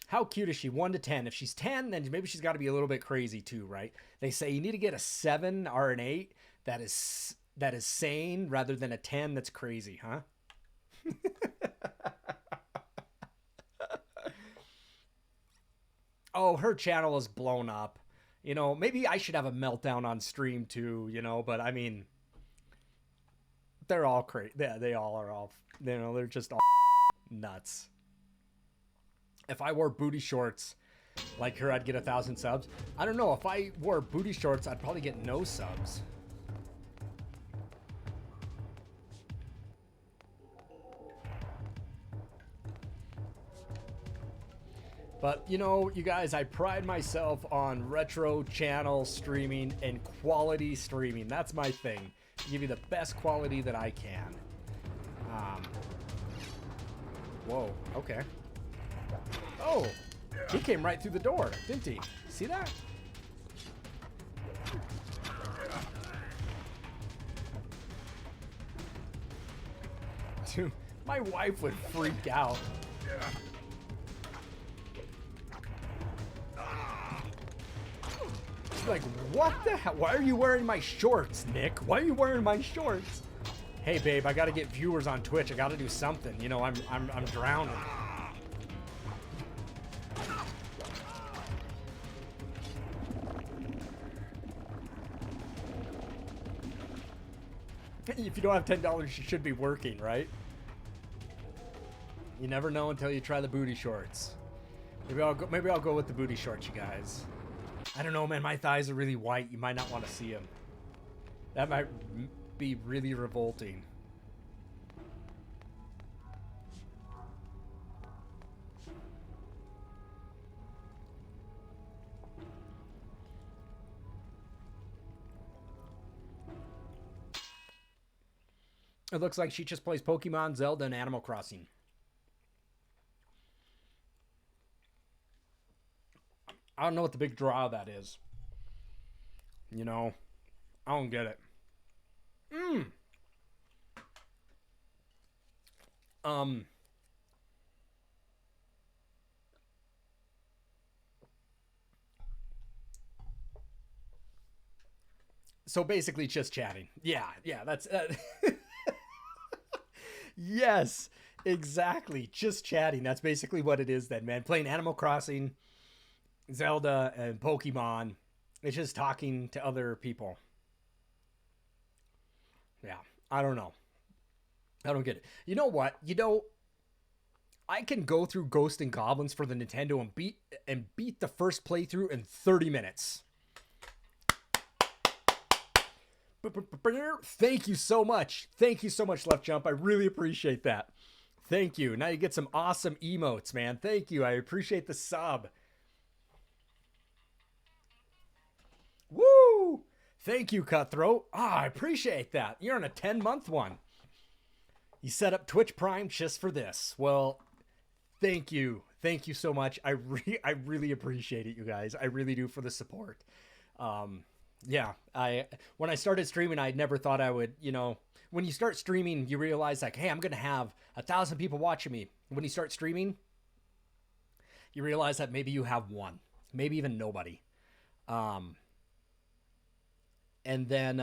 how cute is she? 1 to 10. If she's 10, then maybe she's got to be a little bit crazy too, right? They say you need to get a 7 or an 8 that is sane rather than a 10 that's crazy, huh? Oh, her channel is blown up. Maybe I should have a meltdown on stream too, but I mean, they're all crazy. Yeah, they all are all, they're just all nuts. If I wore booty shorts like her, I'd get 1,000 subs. I don't know. If I wore booty shorts, I'd probably get no subs. But, you guys, I pride myself on retro channel streaming and quality streaming. That's my thing. Give you the best quality that I can. Whoa, okay. Oh, he came right through the door, didn't he? See that? Dude, my wife would freak out. Like, what the hell? Why are you wearing my shorts, Nick? Why are you wearing my shorts? Hey, babe, I gotta get viewers on Twitch. I gotta do something. I'm drowning. If you don't have $10, you should be working, right? You never know until you try the booty shorts. Maybe I'll go with the booty shorts, you guys. I don't know, man. My thighs are really white. You might not want to see them. That might be really revolting. It looks like she just plays Pokemon, Zelda, and Animal Crossing. I don't know what the big draw of that is. I don't get it. So basically just chatting. Yeah, that's... Yes, exactly. Just chatting. That's basically what it is then, man. Playing Animal Crossing, Zelda, and Pokemon. It's just talking to other people. Yeah, I don't know. I don't get it. You know what? I can go through Ghosts and Goblins for the Nintendo and beat the first playthrough in 30 minutes. Thank you so much. Thank you so much, Left Jump. I really appreciate that. Thank you. Now you get some awesome emotes, man. Thank you. I appreciate the sub. Woo! Thank you, Cutthroat. I appreciate that. You're on a 10-month one. You set up Twitch Prime just for this. Well, thank you. Thank you so much. I really appreciate it, you guys. I really do, for the support. Yeah, when I started streaming, I never thought I would, when you start streaming, you realize like, hey, I'm going to have 1,000 people watching me. When you start streaming, you realize that maybe you have one, maybe even nobody. And then,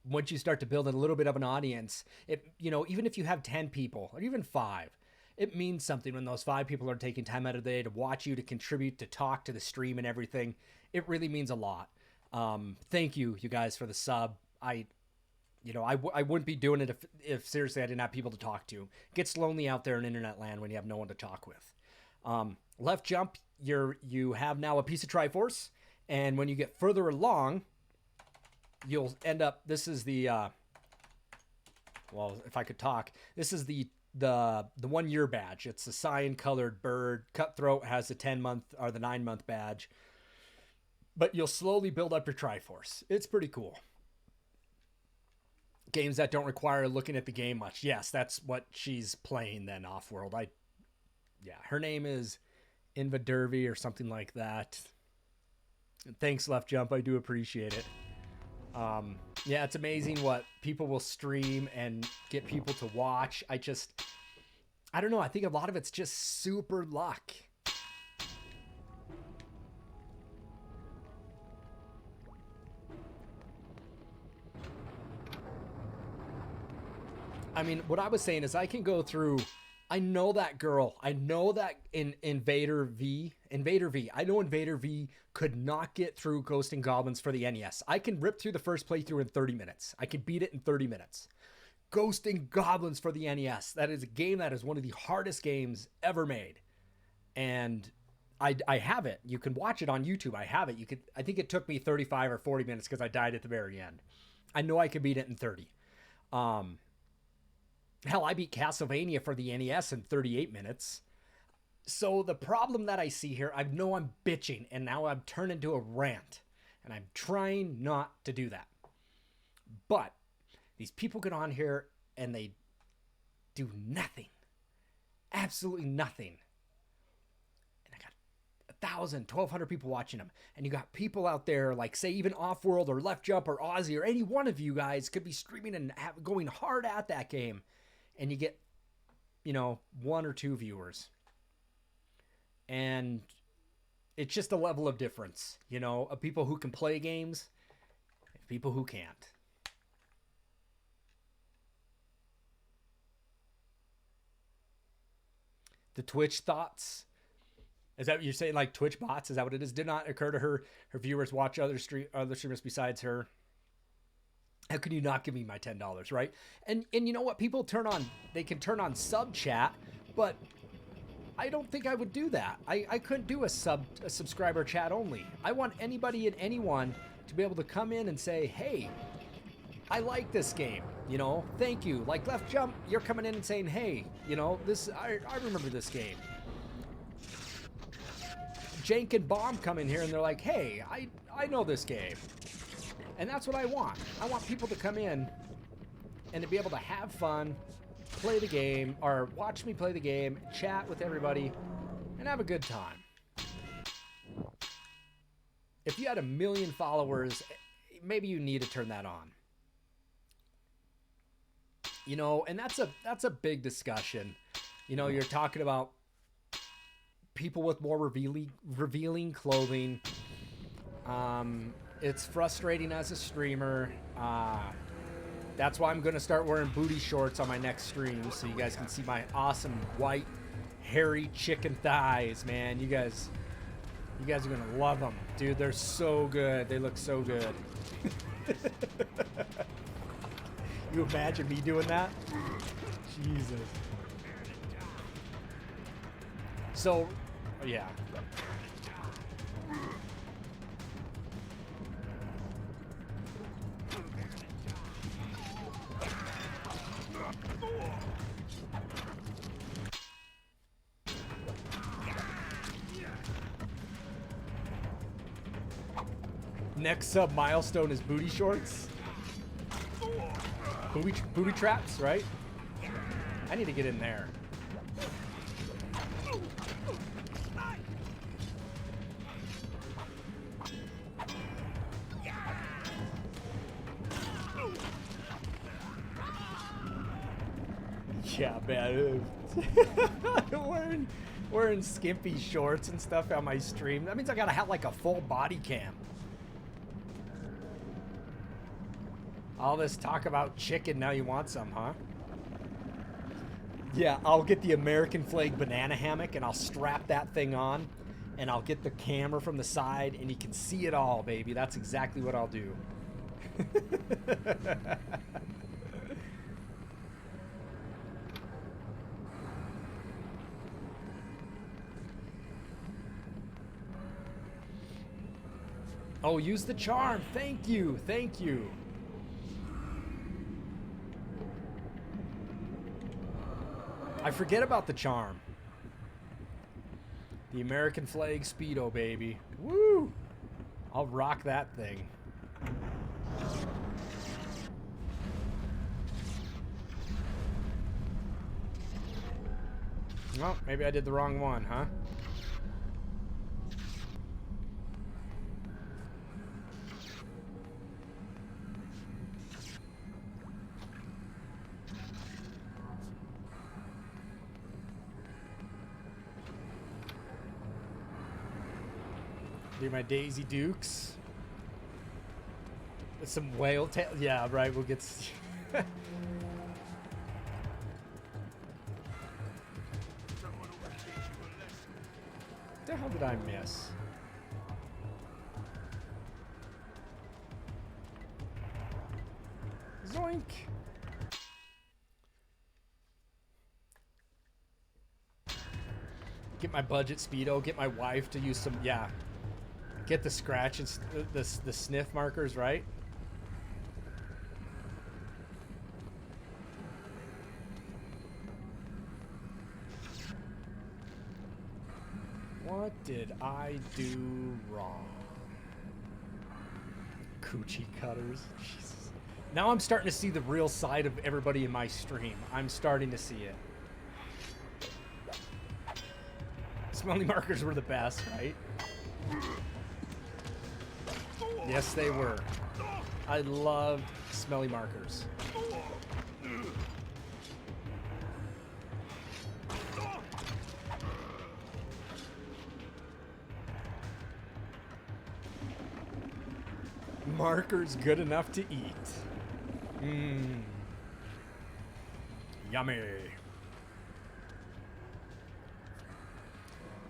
once you start to build a little bit of an audience, even if you have 10 people or even 5, it means something when those 5 people are taking time out of the day to watch you, to contribute, to talk to the stream and everything. It really means a lot. Thank you guys for the sub. I wouldn't be doing it if seriously I didn't have people to talk to. It gets lonely out there in internet land when you have no one to talk with. Left jump, you have now a piece of Triforce, and when you get further along, you'll end up, this is the, well, if I could talk, this is the 1 year badge. It's a cyan colored bird. Cutthroat has the 10-month or the 9-month badge, but you'll slowly build up your Triforce. It's pretty cool. Games that don't require looking at the game much. Yes, that's what she's playing then, Offworld. Her name is Invadervy or something like that. And thanks, Left Jump. I do appreciate it. It's amazing what people will stream and get people to watch. I don't know. I think a lot of it's just super luck. I mean, what I was saying is I can go through, I know that girl. I know that Invader V. I know Invader V could not get through Ghosts and Goblins for the NES. I can rip through the first playthrough in 30 minutes. I can beat it in 30 minutes. Ghosts and Goblins for the NES. That is a game that is one of the hardest games ever made. And I have it. You can watch it on YouTube. I have it. I think it took me 35 or 40 minutes because I died at the very end. I know I can beat it in 30. Hell, I beat Castlevania for the NES in 38 minutes. So the problem that I see here, I know I'm bitching, and now I'm turned into a rant. And I'm trying not to do that. But these people get on here, and they do nothing. Absolutely nothing. And I got 1,000, 1,200 people watching them. And you got people out there, like, say, even Offworld or Left Jump or Ozzy or any one of you guys could be streaming and going hard at that game. And you get, 1 or 2 viewers. And it's just a level of difference, of people who can play games and people who can't. The Twitch thoughts. Is that what you're saying? Like Twitch bots? Is that what it is? Did not occur to her viewers watch other streamers besides her. How can you not give me my $10, right? And you know what? People they can turn on sub chat, but I don't think I would do that. I couldn't do a subscriber chat only. I want anybody and anyone to be able to come in and say, hey, I like this game, thank you. Like Left Jump, you're coming in and saying, hey, I remember this game. Jank and Bomb come in here and they're like, hey, I know this game. And that's what I want. I want people to come in and to be able to have fun, play the game, or watch me play the game, chat with everybody, and have a good time. If you had 1 million followers, maybe you need to turn that on. And that's a big discussion. You're talking about people with more revealing clothing. It's frustrating as a streamer. That's why I'm going to start wearing booty shorts on my next stream so you guys can see my awesome white, hairy chicken thighs, man. You guys are going to love them. Dude, they're so good. They look so good. You imagine me doing that? Jesus. So, yeah. Next sub milestone is booty shorts. Booty traps, right? I need to get in there. Yeah, man. wearing skimpy shorts and stuff on my stream. That means I gotta have like a full body cam. All this talk about chicken, now you want some, huh? Yeah, I'll get the American flag banana hammock and I'll strap that thing on and I'll get the camera from the side and you can see it all, baby. That's exactly what I'll do. Oh, use the charm. Thank you. Thank you. I forget about the charm. The American flag Speedo, baby. Woo! I'll rock that thing. Well, maybe I did the wrong one, huh? Do my Daisy Dukes. With some whale tail. Yeah, right. We'll get. What the hell did I miss? Zoink. Get my budget Speedo. Get my wife to use some. Yeah. Get the scratch and the sniff markers, right? What did I do wrong? Coochie cutters. Jesus. Now I'm starting to see the real side of everybody in my stream. I'm starting to see it. Smelly markers were the best, right? Yes, they were. I loved smelly markers. Markers good enough to eat. Mmm. Yummy.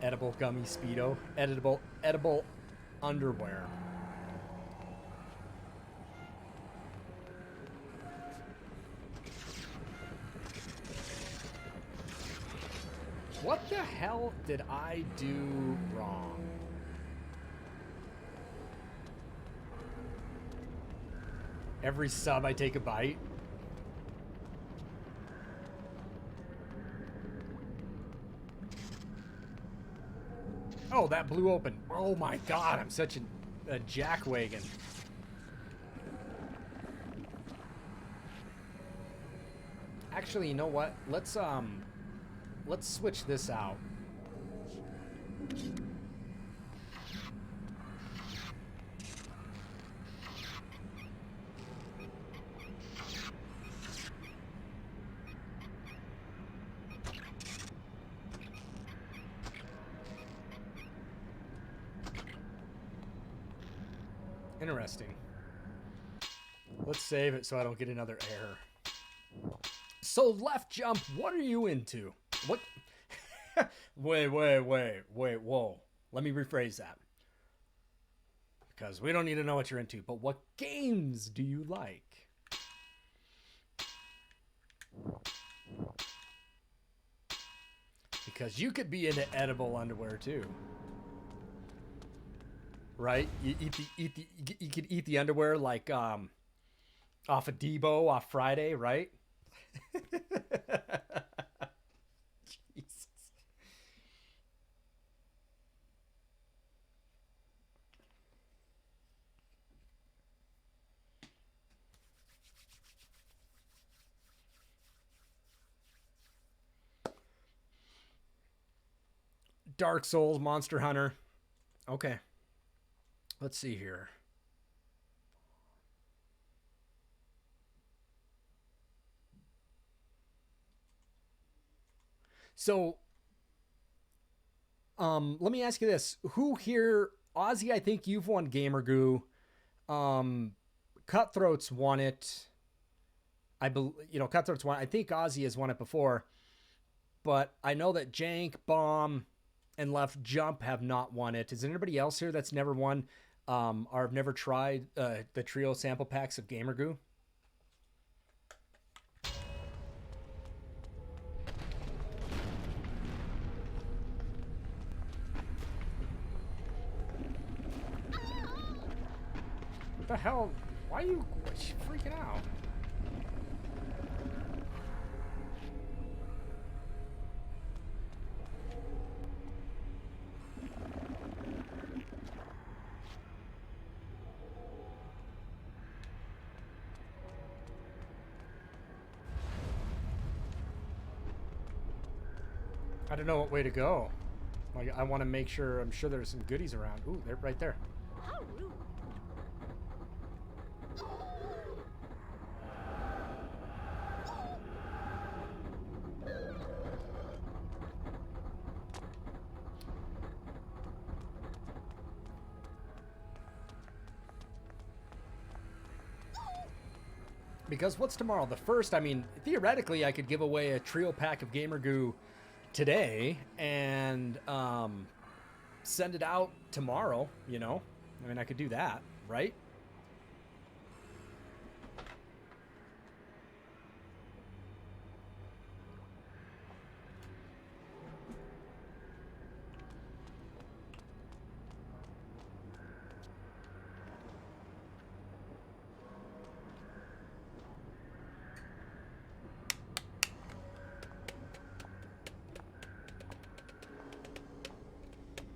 Edible gummy Speedo. Edible underwear. What the hell did I do wrong? Every sub I take a bite. Oh, that blew open. Oh my god, I'm such a jackwagon. Actually, you know what? Let's switch this out. Interesting. Let's save it so I don't get another error. So left jump, what are you into? What? Wait, whoa. Let me rephrase that. Because we don't need to know what you're into, but what games do you like? Because you could be into edible underwear too. Right? You could eat the underwear like off of Debo off Friday, right? Jesus. Dark Souls, Monster Hunter. Okay. Let's see here. So, let me ask you this. Who here, Ozzy, I think you've won Gamer Goo. Cutthroats won it. Cutthroats won. I think Ozzy has won it before, but I know that Jank, Bomb, and Left Jump have not won it. Is there anybody else here that's never won or have never tried the trio sample packs of Gamer Goo? What the hell? Why are you freaking out? I don't know what way to go. Like, I want to make sure, I'm sure there's some goodies around. Ooh, they're right there. How rude. Because what's tomorrow? The 1st? I mean, theoretically, I could give away a trio pack of Gamer Goo today and send it out tomorrow, you know? I mean, I could do that, right?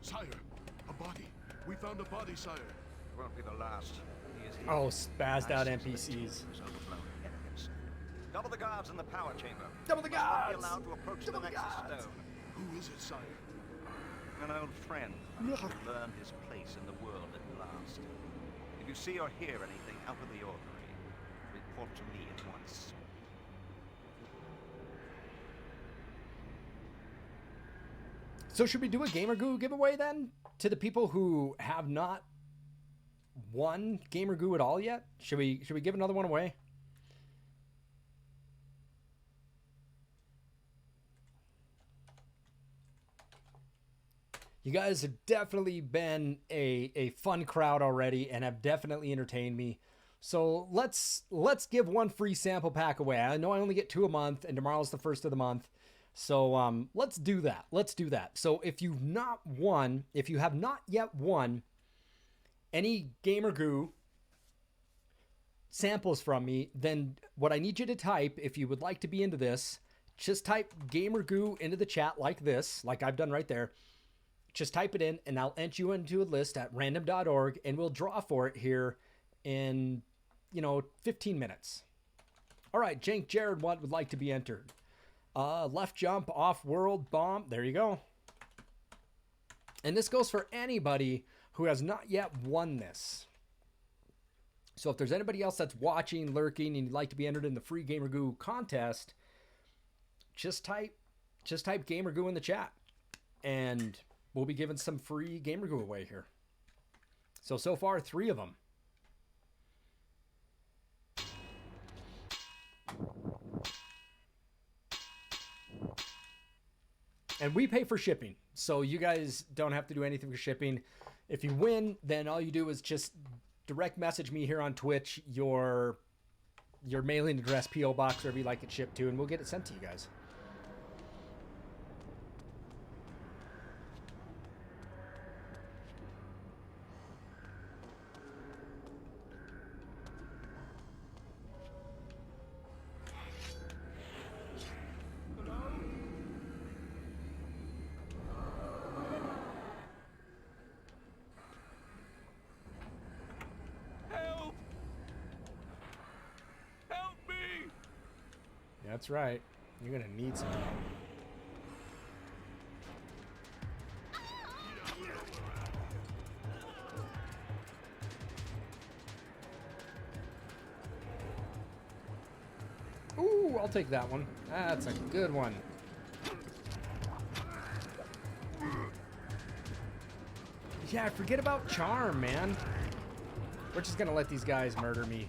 Sire, a body. We found a body, sire. Won't be the last. He is here. Oh, spazzed out NPCs. His overblown enemies. Double the guards in the power chamber. Double the Must not be guards! allowed to approach Double the the Nexus guards! Stone. Who is it, sire? An old friend who learned his place in the world at last. If you see or hear anything out of the ordinary, report to me at once. So should we do a Gamer Goo giveaway then? To the people who have not won Gamer Goo at all yet? Should we give another one away? You guys have definitely been a fun crowd already and have definitely entertained me. So let's give one free sample pack away. I know I only get 2 a month and tomorrow's the 1st of the month. So let's do that. Let's do that. So if you have not yet won any Gamer Goo samples from me, then what I need you to type, if you would like to be into this, just type Gamer Goo into the chat like this, like I've done right there. Just type it in and I'll enter you into a list at random.org and we'll draw for it here in, 15 minutes. All right, Jank Jared would like to be entered. Left Jump, Off-World, Bomb. There you go. And this goes for anybody who has not yet won this. So if there's anybody else that's watching, lurking, and you'd like to be entered in the free Gamer Goo contest, just type Gamer Goo in the chat. And we'll be giving some free Gamer Goo away here. So far, 3 of them. And we pay for shipping, so you guys don't have to do anything for shipping. If you win, then all you do is just direct message me here on Twitch your mailing address, P.O. Box, wherever you like it shipped to, and we'll get it sent to you guys. That's right. You're gonna need some help. Ooh, I'll take that one. That's a good one. Yeah, forget about charm, man. We're just gonna let these guys murder me.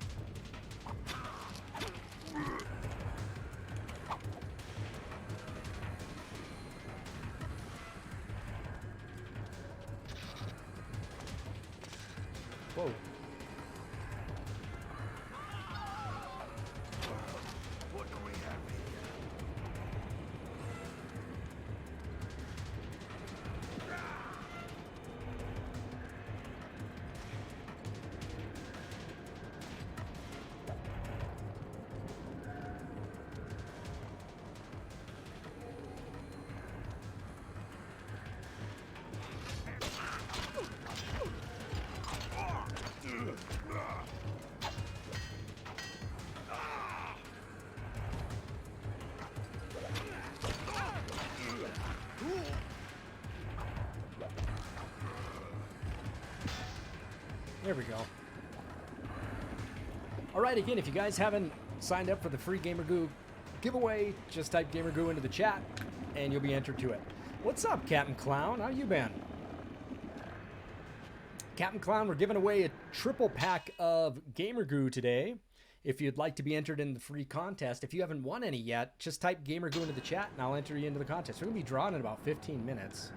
Whoa. What do we have here? There we go. All right, again, if you guys haven't signed up for the free GamerGoo giveaway, just type GamerGoo into the chat, and you'll be entered to it. What's up, Captain Clown? How you been? Captain Clown, we're giving away a triple pack of GamerGoo today. If you'd like to be entered in the free contest, if you haven't won any yet, just type GamerGoo into the chat, and I'll enter you into the contest. We're going to be drawing in about 15 minutes.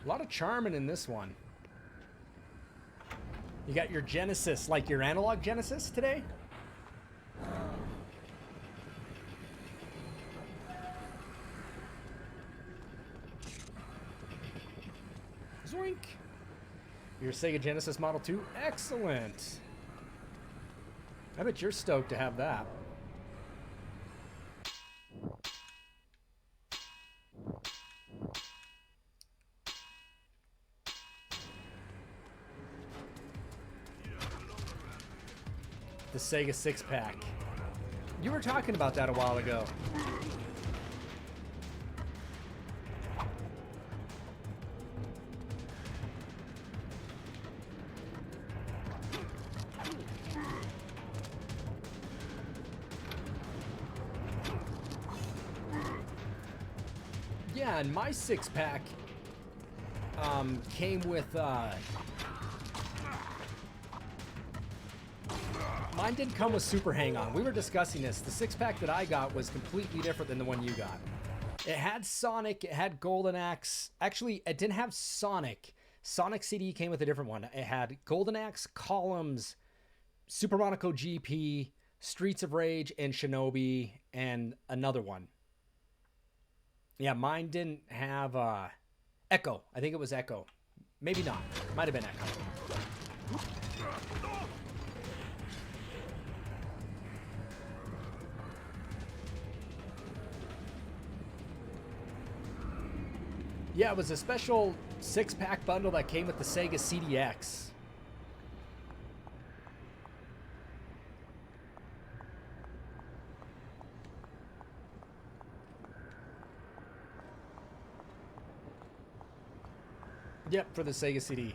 A lot of charming in this one. You got your Genesis, like your analog Genesis today? Zoink! Your Sega Genesis Model 2? Excellent! I bet you're stoked to have that. The Sega 6-pack. You were talking about that a while ago. Yeah, and my 6-pack came with mine didn't come with Super Hang-On. We were discussing this. The 6-pack that I got was completely different than the one you got. It had Sonic, it had Golden Axe. Actually, it didn't have Sonic. Sonic CD came with a different one. It had Golden Axe, Columns, Super Monaco GP, Streets of Rage, and Shinobi, and another one. Yeah, mine didn't have Echo. I think it was Echo. Maybe not. Might have been Echo. Yeah, it was a special 6-pack bundle that came with the Sega CDX. Yep, for the Sega CD.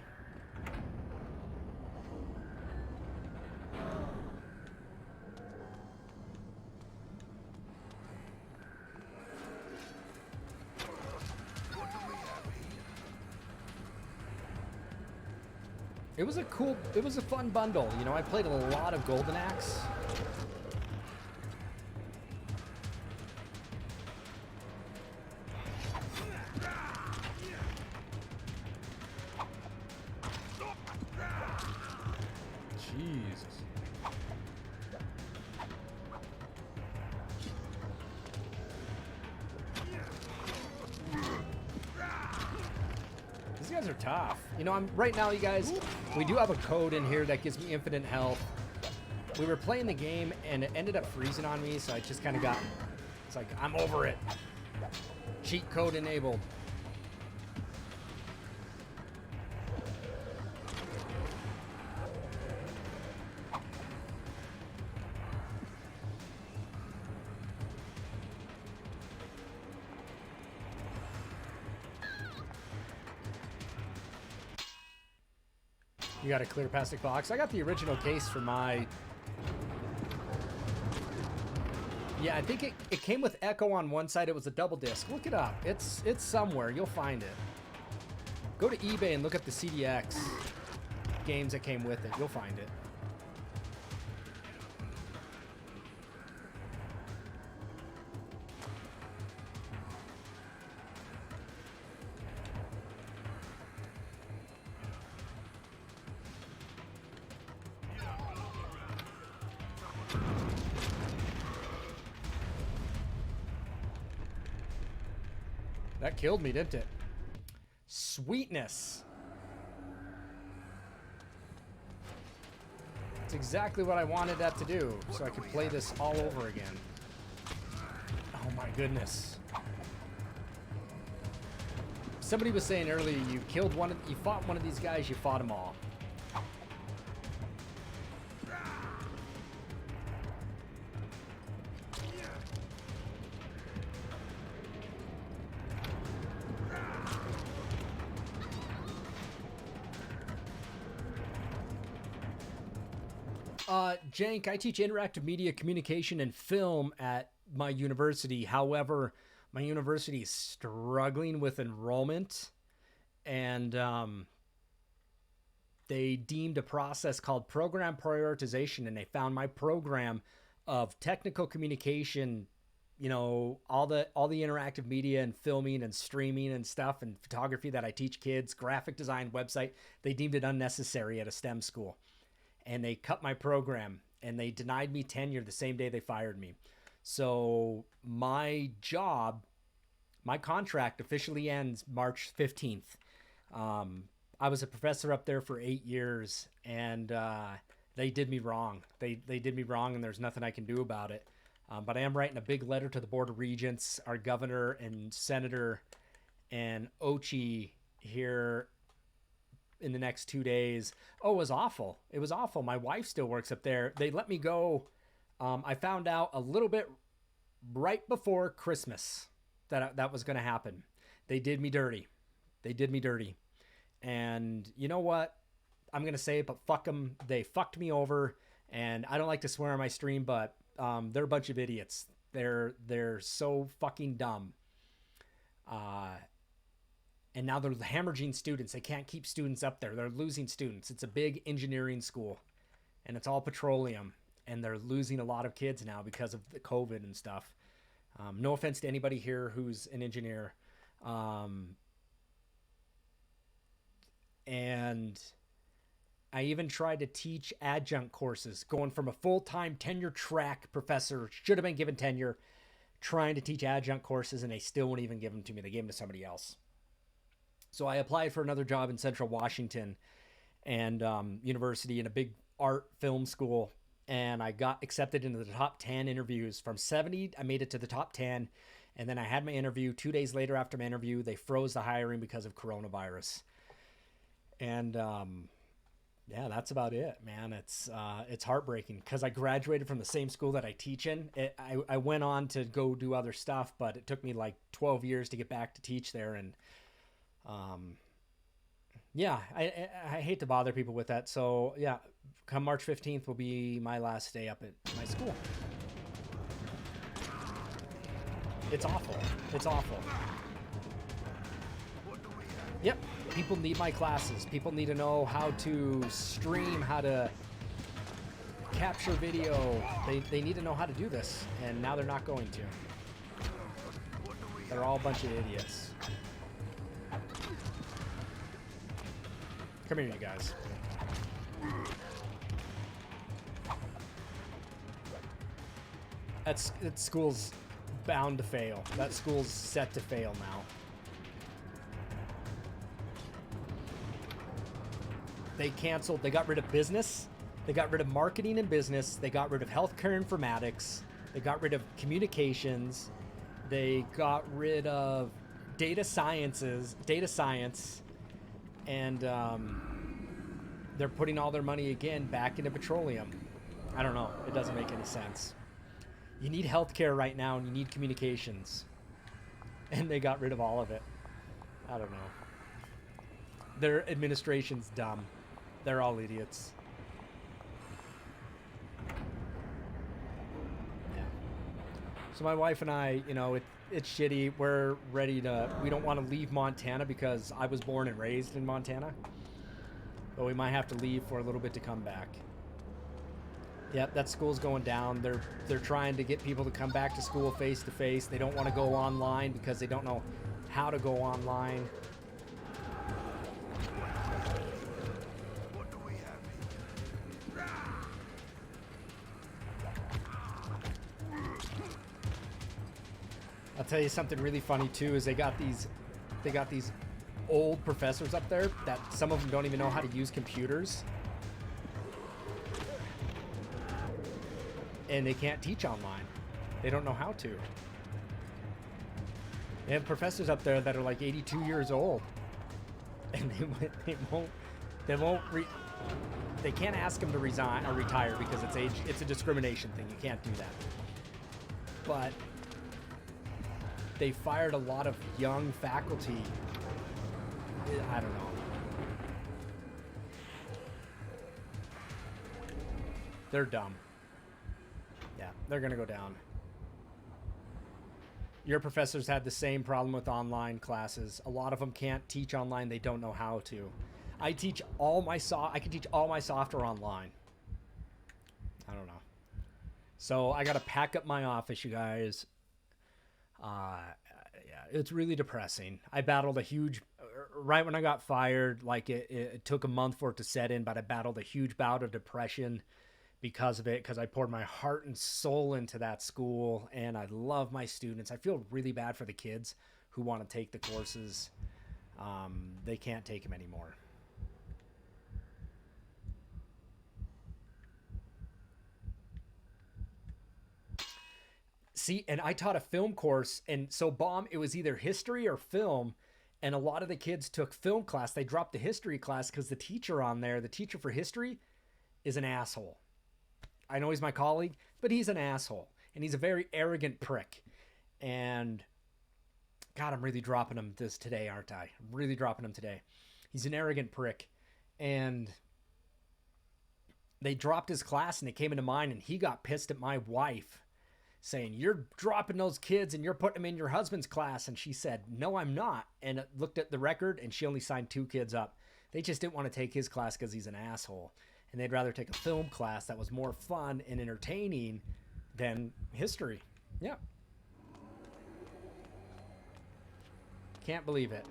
It was a fun bundle. You know, I played a lot of Golden Axe. Jesus. These guys are tough. You know, right now, you guys, we do have a code in here that gives me infinite health. We were playing the game and it ended up freezing on me, so I just kind of got, it's like, I'm over it. Cheat code enabled. You got a clear plastic box. I got the original case for my Yeah, I think it came with Echo on one side. It was a double disc. Look it up. It's somewhere. You'll find it. Go to eBay and look up the CDX games that came with it. You'll find it. That killed me, didn't it? Sweetness. It's exactly what I wanted that to do, so I could play this all over again. Oh my goodness. Somebody was saying earlier, you fought one of these guys, you fought them all. Jank, I teach interactive media communication and film at my university. However, my university is struggling with enrollment, and they deemed a process called program prioritization, and they found my program of technical communication, you know, all the interactive media and filming and streaming and stuff and photography that I teach kids, graphic design, website, they deemed it unnecessary at a STEM school. And they cut my program, and they denied me tenure the same day they fired me. So my job, my contract officially ends March 15th. I was a professor up there for 8 years, and they did me wrong. They did me wrong, and there's nothing I can do about it. But I am writing a big letter to the Board of Regents, our governor and senator, and Ochi here in the next 2 days. Oh, it was awful. It was awful. My wife still works up there. They let me go. I found out a little bit right before Christmas that was going to happen. They did me dirty. They did me dirty. And you know what? I'm going to say it, but fuck them. They fucked me over. And I don't like to swear on my stream, but they're a bunch of idiots. They're so fucking dumb. And now they're hemorrhaging students. They can't keep students up there. They're losing students. It's a big engineering school, and it's all petroleum, and they're losing a lot of kids now because of the COVID and stuff. No offense to anybody here who's an engineer. And I even tried to teach adjunct courses, going from a full-time tenure track professor, should have been given tenure, trying to teach adjunct courses, and they still won't even give them to me. They gave them to somebody else. So I applied for another job in Central Washington and university in a big art film school, and I got accepted into the top 10 interviews. From 70, I made it to the top 10, and then I had my interview. 2 days later after my interview, they froze the hiring because of coronavirus. And yeah, that's about it, man. It's heartbreaking because I graduated from the same school that I teach in. I went on to go do other stuff, but it took me like 12 years to get back to teach there, and yeah, I hate to bother people with that. So yeah, come March 15th will be my last day up at my school. It's awful. It's awful. Yep. People need my classes. People need to know how to stream, how to capture video. They need to know how to do this, and now they're not going to. They're all a bunch of idiots. Come here, you guys. That school's bound to fail. That school's set to fail now. They canceled. They got rid of business. They got rid of marketing and business. They got rid of healthcare informatics. They got rid of communications. They got rid of data science. And they're putting all their money again back into petroleum. I don't know. It doesn't make any sense. You need healthcare right now, and you need communications. And they got rid of all of it. I don't know. Their administration's dumb. They're all idiots. Yeah. So my wife and I, you know, it's shitty. We're ready to, we don't want to leave Montana because I was born and raised in Montana. But we might have to leave for a little bit to come back. Yep, that school's going down. They're trying to get people to come back to school face to face. They don't want to go online because they don't know how to go online. What do we have here? I'll tell you something really funny too is they got these old professors up there that some of them don't even know how to use computers. And they can't teach online. They don't know how to. They have professors up there that are like 82 years old. And they can't ask them to resign or retire because it's a discrimination thing. You can't do that. But they fired a lot of young faculty. I don't know. They're dumb. Yeah, they're gonna go down. Your professors had the same problem with online classes. A lot of them can't teach online. They don't know how to. I can teach all my software online. I don't know. So I gotta pack up my office, you guys. Yeah, it's really depressing. I battled a huge, right when I got fired, like it took a month for it to set in, but I battled a huge bout of depression because of it, because I poured my heart and soul into that school, and I love my students. I feel really bad for the kids who want to take the courses. They can't take them anymore. See, and I taught a film course, and so it was either history or film, and a lot of the kids took film class. They dropped the history class because the teacher on there, the teacher for history, is an asshole. I know he's my colleague, but he's an asshole, and he's a very arrogant prick. And God, I'm really dropping him today, aren't I? I'm really dropping him today. He's an arrogant prick, and they dropped his class, and they came into mine, and he got pissed at my wife, saying, "You're dropping those kids, and you're putting them in your husband's class." And she said, "No, I'm not." And looked at the record, and she only signed 2 kids up. They just didn't want to take his class because he's an asshole. And they'd rather take a film class that was more fun and entertaining than history. Yeah. Can't believe it.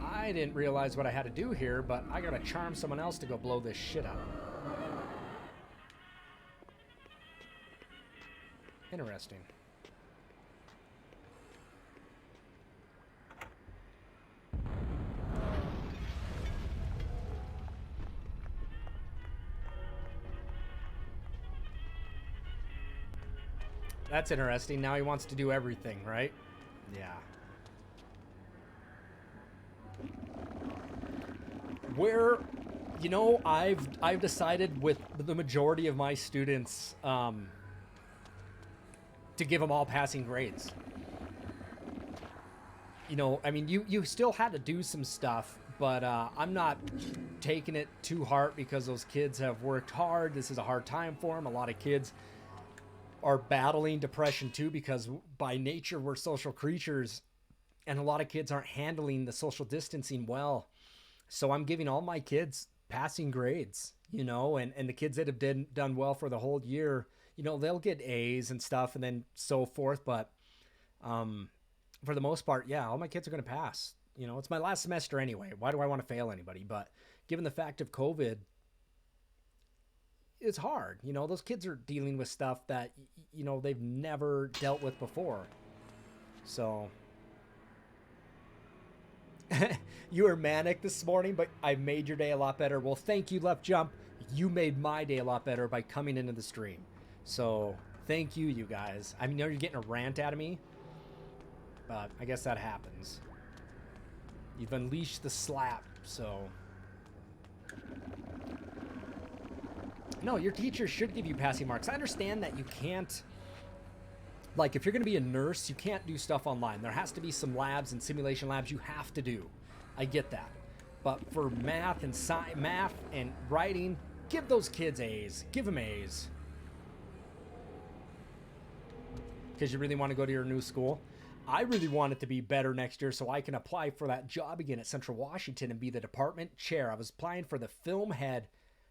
I didn't realize what I had to do here, but I gotta charm someone else to go blow this shit up. Interesting. That's interesting. Now he wants to do everything, right? Yeah. Where, you know, I've decided with the majority of my students to give them all passing grades. You know, I mean, you still had to do some stuff, but I'm not taking it too hard because those kids have worked hard. This is a hard time for them. A lot of kids are battling depression too because by nature we're social creatures, and a lot of kids aren't handling the social distancing well. So I'm giving all my kids passing grades, you know, and the kids that have done well for the whole year, you know, they'll get A's and stuff and then so forth. But for the most part, yeah, all my kids are going to pass. You know, it's my last semester anyway. Why do I want to fail anybody? But given the fact of COVID, it's hard. You know, those kids are dealing with stuff that, you know, they've never dealt with before. So you were manic this morning, but I made your day a lot better. Well, thank you, Left Jump. You made my day a lot better by coming into the stream. So thank you, you guys. I know you're getting a rant out of me, but I guess that happens. You've unleashed the slap, so. No, your teacher should give you passing marks. I understand that you can't. like if you're going to be a nurse, you can't do stuff online. There has to be some labs and simulation labs you have to do. I get that. But for math and writing, give those kids A's. Give them A's. Because you really want to go to your new school. I really want it to be better next year so I can apply for that job again at Central Washington and be the department chair. I was applying for the film head,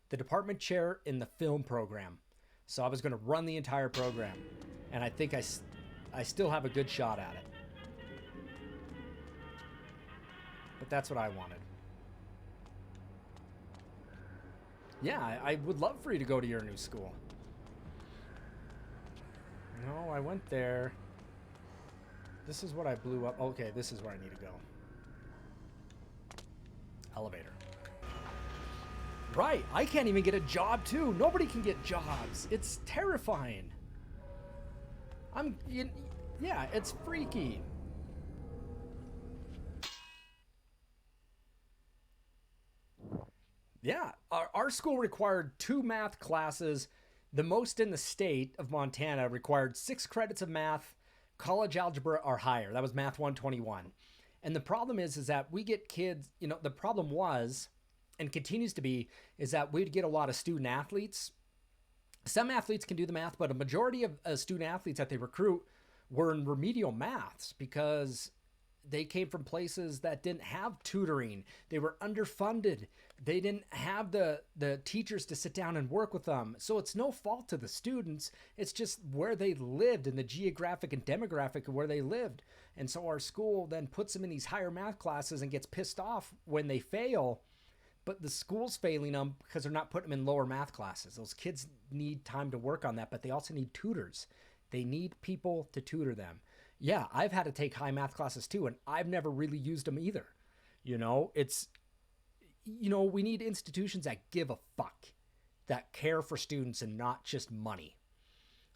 the department chair in the film program. So I was going to run the entire program. And I think I still have a good shot at it. But that's what I wanted. Yeah, I would love for you to go to your new school. No, I went there. This is what I blew up. Okay, this is where I need to go. Elevator. Right, I can't even get a job too. Nobody can get jobs. It's terrifying. Yeah, it's freaky. Yeah, our school required 2 math classes. The most in the state of Montana required 6 credits of math, college algebra or higher. That was Math 121. And the problem is that we get kids, the problem was and continues to be is that we'd get a lot of student athletes. Some athletes can do the math, but a majority of student athletes that they recruit were in remedial maths because they came from places that didn't have tutoring. They were underfunded. They didn't have the teachers to sit down and work with them. So it's no fault to the students. It's just where they lived and the geographic and demographic of where they lived. And so our school then puts them in these higher math classes and gets pissed off when they fail. But the school's failing them because they're not putting them in lower math classes. Those kids need time to work on that, but they also need tutors. They need people to tutor them. Yeah, I've had to take high math classes too, and I've never really used them either. We need institutions that give a fuck, that care for students and not just money.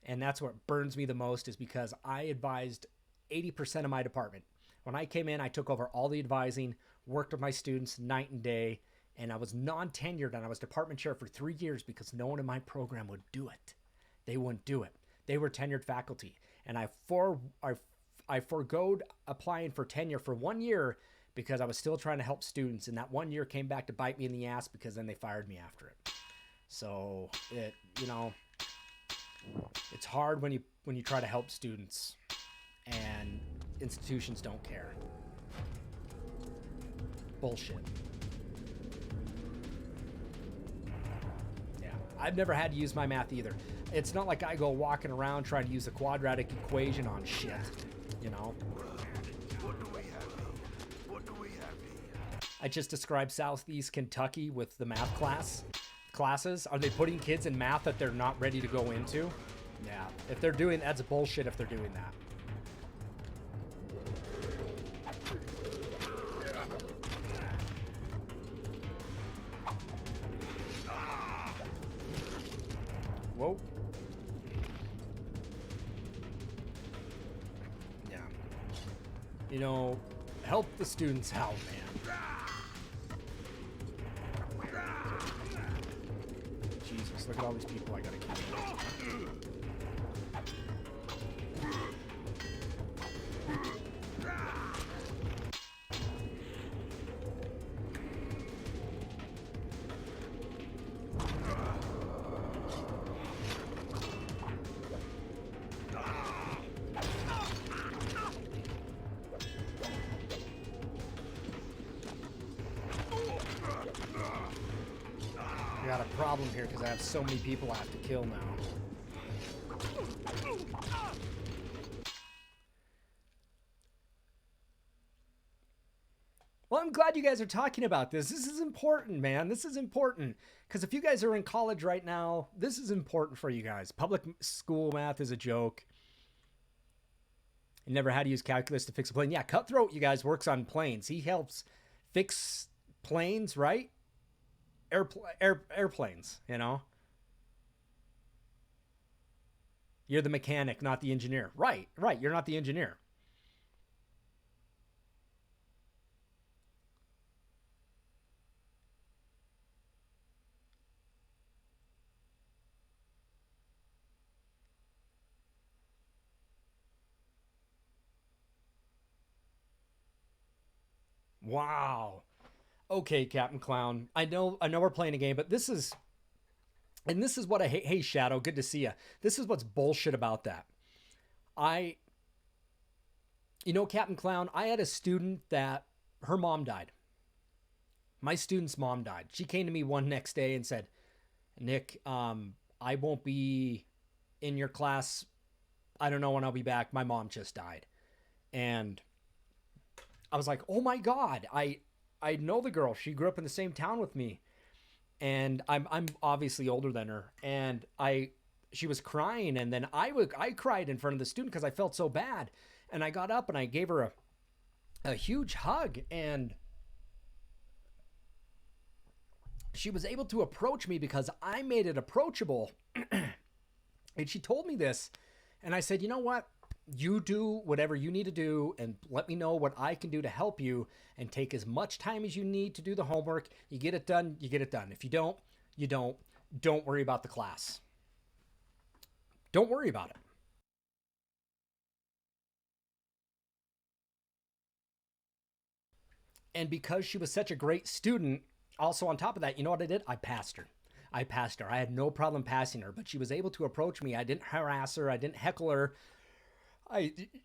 And that's what burns me the most is because I advised 80% of my department. When I came in, I took over all the advising, worked with my students night and day, and I was non-tenured and I was department chair for 3 years because no one in my program would do it. They wouldn't do it. They were tenured faculty. And I forgoed applying for tenure for 1 year because I was still trying to help students. And that 1 year came back to bite me in the ass because then they fired me after it. So it's hard when you try to help students and institutions don't care. Bullshit. Yeah, I've never had to use my math either. It's not like I go walking around trying to use the quadratic equation on shit, What do we have here? What do we have here? I just described Southeast Kentucky with the math classes. Are they putting kids in math that they're not ready to go into? Yeah, if they're doing that's bullshit if they're doing that. Whoa. Yeah. Help the students out, man. Jesus, look at all these people I gotta kill. I got a problem here because I have so many people I have to kill now. Well, I'm glad you guys are talking about this. This is important, man. This is important. Because if you guys are in college right now, this is important for you guys. Public school math is a joke. You never had to use calculus to fix a plane. Yeah, Cutthroat, you guys, works on planes. He helps fix planes, right? Airplanes, You're the mechanic, not the engineer. Right. You're not the engineer. Wow. Okay, Captain Clown. I know we're playing a game, but this is what I hate. Hey, Shadow, good to see you. This is what's bullshit about that. Captain Clown, I had a student that her mom died. My student's mom died. She came to me one next day and said, Nick, I won't be in your class. I don't know when I'll be back. My mom just died. And I was like, oh my God, I know the girl. She grew up in the same town with me. And I'm obviously older than her. And she was crying. And then I cried in front of the student because I felt so bad. And I got up and I gave her a huge hug. And she was able to approach me because I made it approachable. And she told me this. And I said, you know what? You do whatever you need to do and let me know what I can do to help you, and take as much time as you need to do the homework. You get it done, you get it done. If you don't, you don't. Don't worry about the class. Don't worry about it. And because she was such a great student, also on top of that, you know what I did? I passed her. I had no problem passing her, but she was able to approach me. I didn't harass her. I didn't heckle her.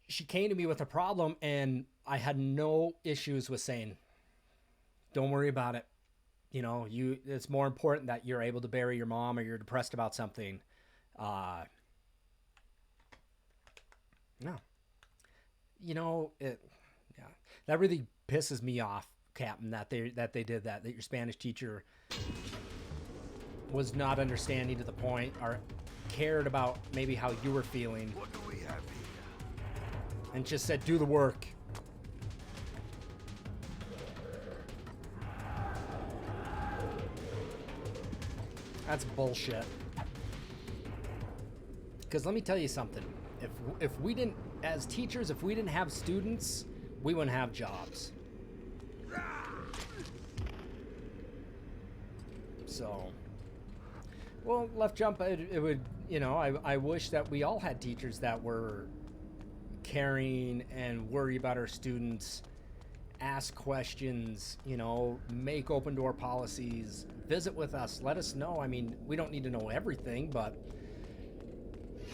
She came to me with a problem, and I had no issues with saying, don't worry about it. It's more important that you're able to bury your mom, or you're depressed about something. No. That really pisses me off, Captain, that they did that your Spanish teacher was not understanding to the point, or cared about maybe how you were feeling. What do we have here? And just said, do the work. That's bullshit. Because let me tell you something. If we didn't, as teachers, if we didn't have students, we wouldn't have jobs. So, well, left jump, it would, I wish that we all had teachers that were caring and worry about our students, ask questions, make open door policies, visit with us, let us know. I mean, we don't need to know everything, but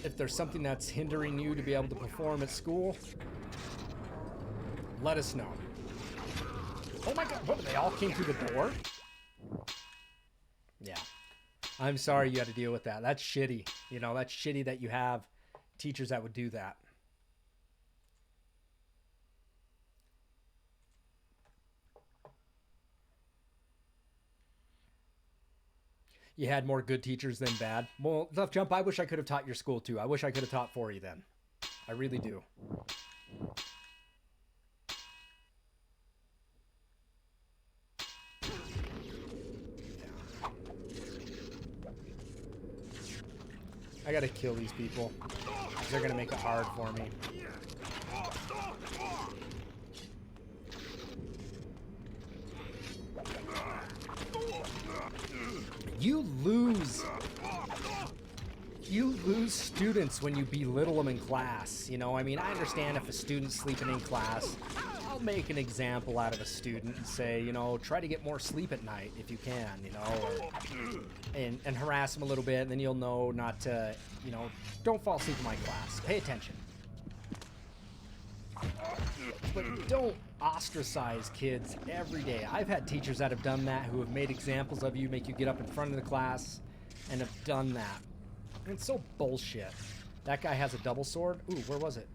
if there's something that's hindering you to be able to perform at school, let us know. Oh my God, what, they all came through the door? Yeah. I'm sorry you had to deal with that. That's shitty. That's shitty that you have teachers that would do that. You had more good teachers than bad. Well, Left Jump, I wish I could have taught your school too. I wish I could have taught for you then. I really do. I gotta kill these people. They're gonna make it hard for me. You lose students when you belittle them in class. I mean, I understand if a student's sleeping in class, I'll make an example out of a student and say, try to get more sleep at night if you can, and harass them a little bit, and then you'll know not to, don't fall asleep in my class. Pay attention. But don't ostracize kids every day. I've had teachers that have done that, who have made examples of you, make you get up in front of the class, and have done that. And it's so bullshit. That guy has a double sword. Ooh, where was it?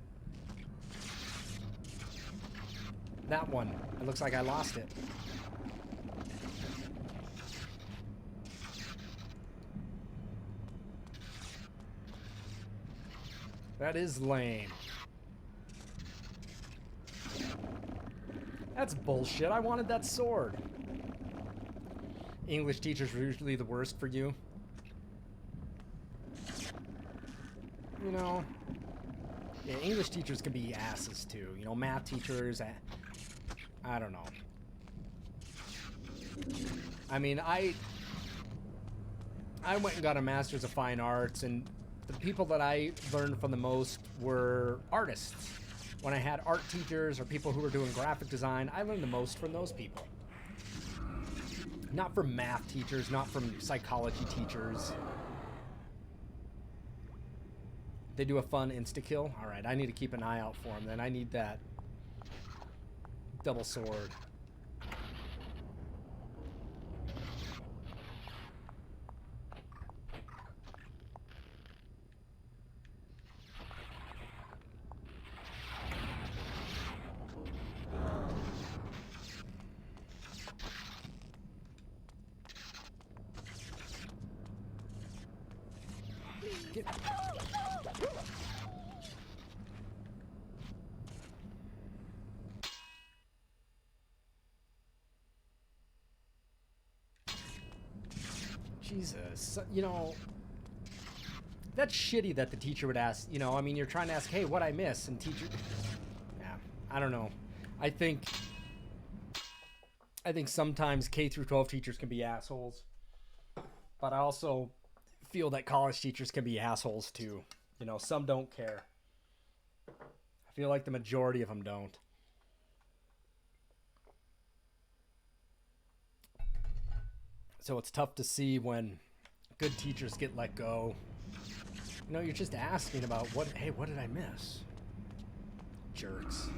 That one. It looks like I lost it. That is lame. That's bullshit. I wanted that sword. English teachers are usually the worst for you. Yeah, English teachers can be asses too. Math teachers, I don't know. I mean, I went and got a master's of fine arts, and the people that I learned from the most were artists. when I had art teachers or people who were doing graphic design, I learned the most from those people. Not from math teachers, not from psychology teachers. They do a fun insta-kill? Alright, I need to keep an eye out for them then. I need that double sword. Get... Jesus, you know, that's shitty that the teacher would ask, you know, I mean, you're trying to ask, hey, what'd I miss? And teacher, yeah, I don't know. I think sometimes K through 12 teachers can be assholes, but I also feel that college teachers can be assholes too. You know, some don't care. I feel like the majority of them don't. So it's tough to see when good teachers get let go. You know, you're just asking about hey, what did I miss? Jerks.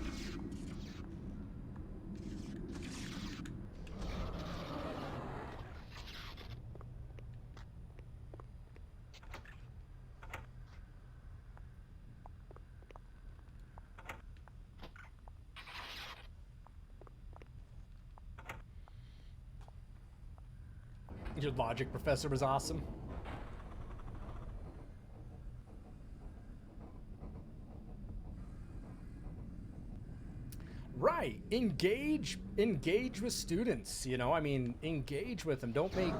Your logic professor was awesome. Right. Engage with students, you know? I mean, engage with them. Don't make...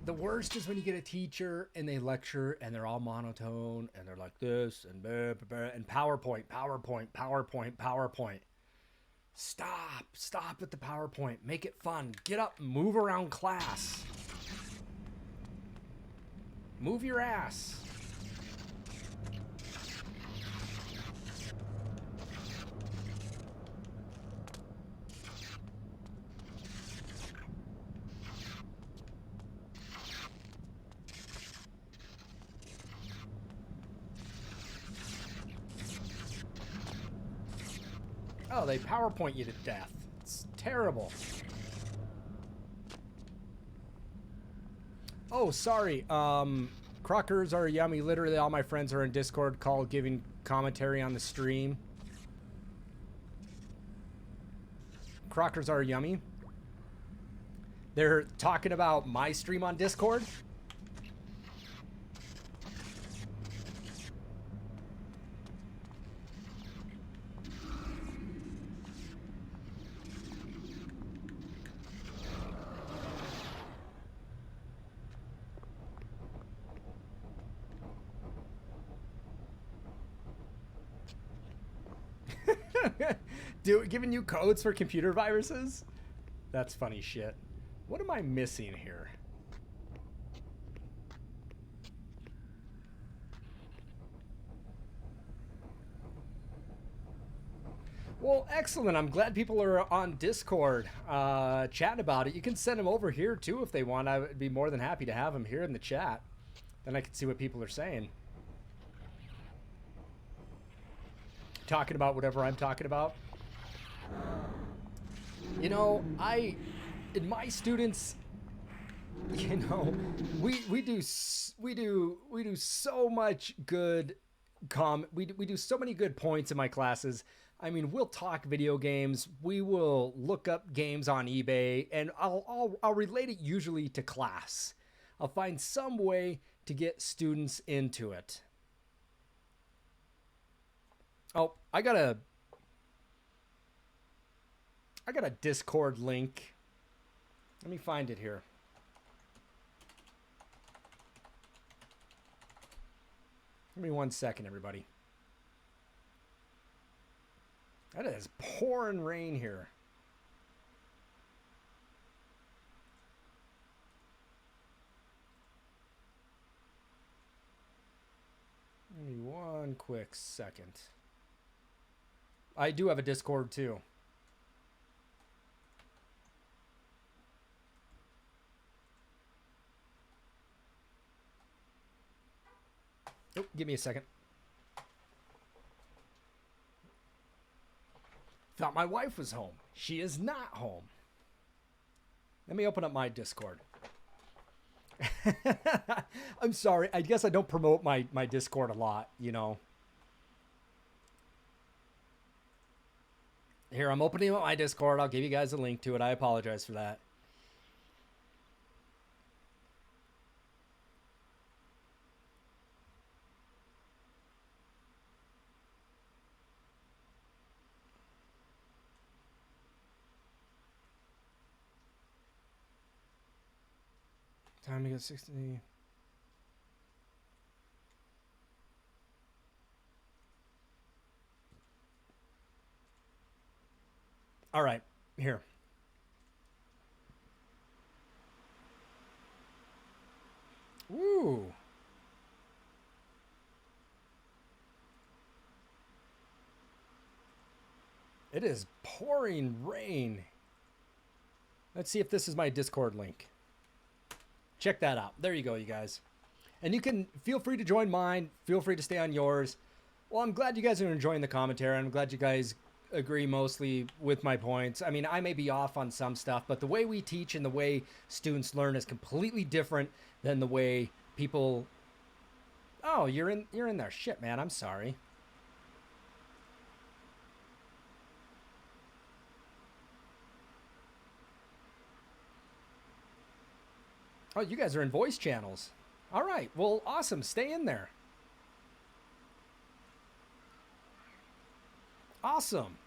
The worst is when you get a teacher and they lecture and they're all monotone and they're like this and blah, blah, blah, and PowerPoint. Stop with the PowerPoint. Make it fun. Get up, move around class. Move your ass. Oh, they PowerPoint you to death. It's terrible. Oh, sorry. Crockers are yummy. Literally all my friends are in Discord call giving commentary on the stream. Crockers are yummy. They're talking about my stream on Discord. Giving you codes for computer viruses? That's funny shit. What am I missing here? Well, excellent. I'm glad people are on Discord chatting about it. You can send them over here too if they want. I would be more than happy to have them here in the chat. Then I can see what people are saying. Talking about whatever I'm talking about. You know, in my students, you know, we do so much good we do so many good points in my classes. I mean, we'll talk video games, we will look up games on eBay, and I'll relate it usually to class. I'll find some way to get students into it. Oh, I got a Discord link. Let me find it here. Give me 1 second, everybody. That is pouring rain here. Give me 1 quick second. I do have a Discord too. Oh, give me a second. Thought my wife was home. She is not home. Let me open up my Discord. I'm sorry. I guess I don't promote my Discord a lot, you know. Here, I'm opening up my Discord. I'll give you guys a link to it. I apologize for that. Time to get 60. All right, here. Woo. It is pouring rain. Let's see if this is my Discord link. Check that out. There you go, you guys. And you can feel free to join mine. Feel free to stay on yours. Well, I'm glad you guys are enjoying the commentary. I'm glad you guys agree mostly with my points. I mean, I may be off on some stuff, but the way we teach and the way students learn is completely different than the way people... Oh, you're in there. Shit, man. I'm sorry. Oh, you guys are in voice channels. All right. Well, awesome. Stay in there. Awesome.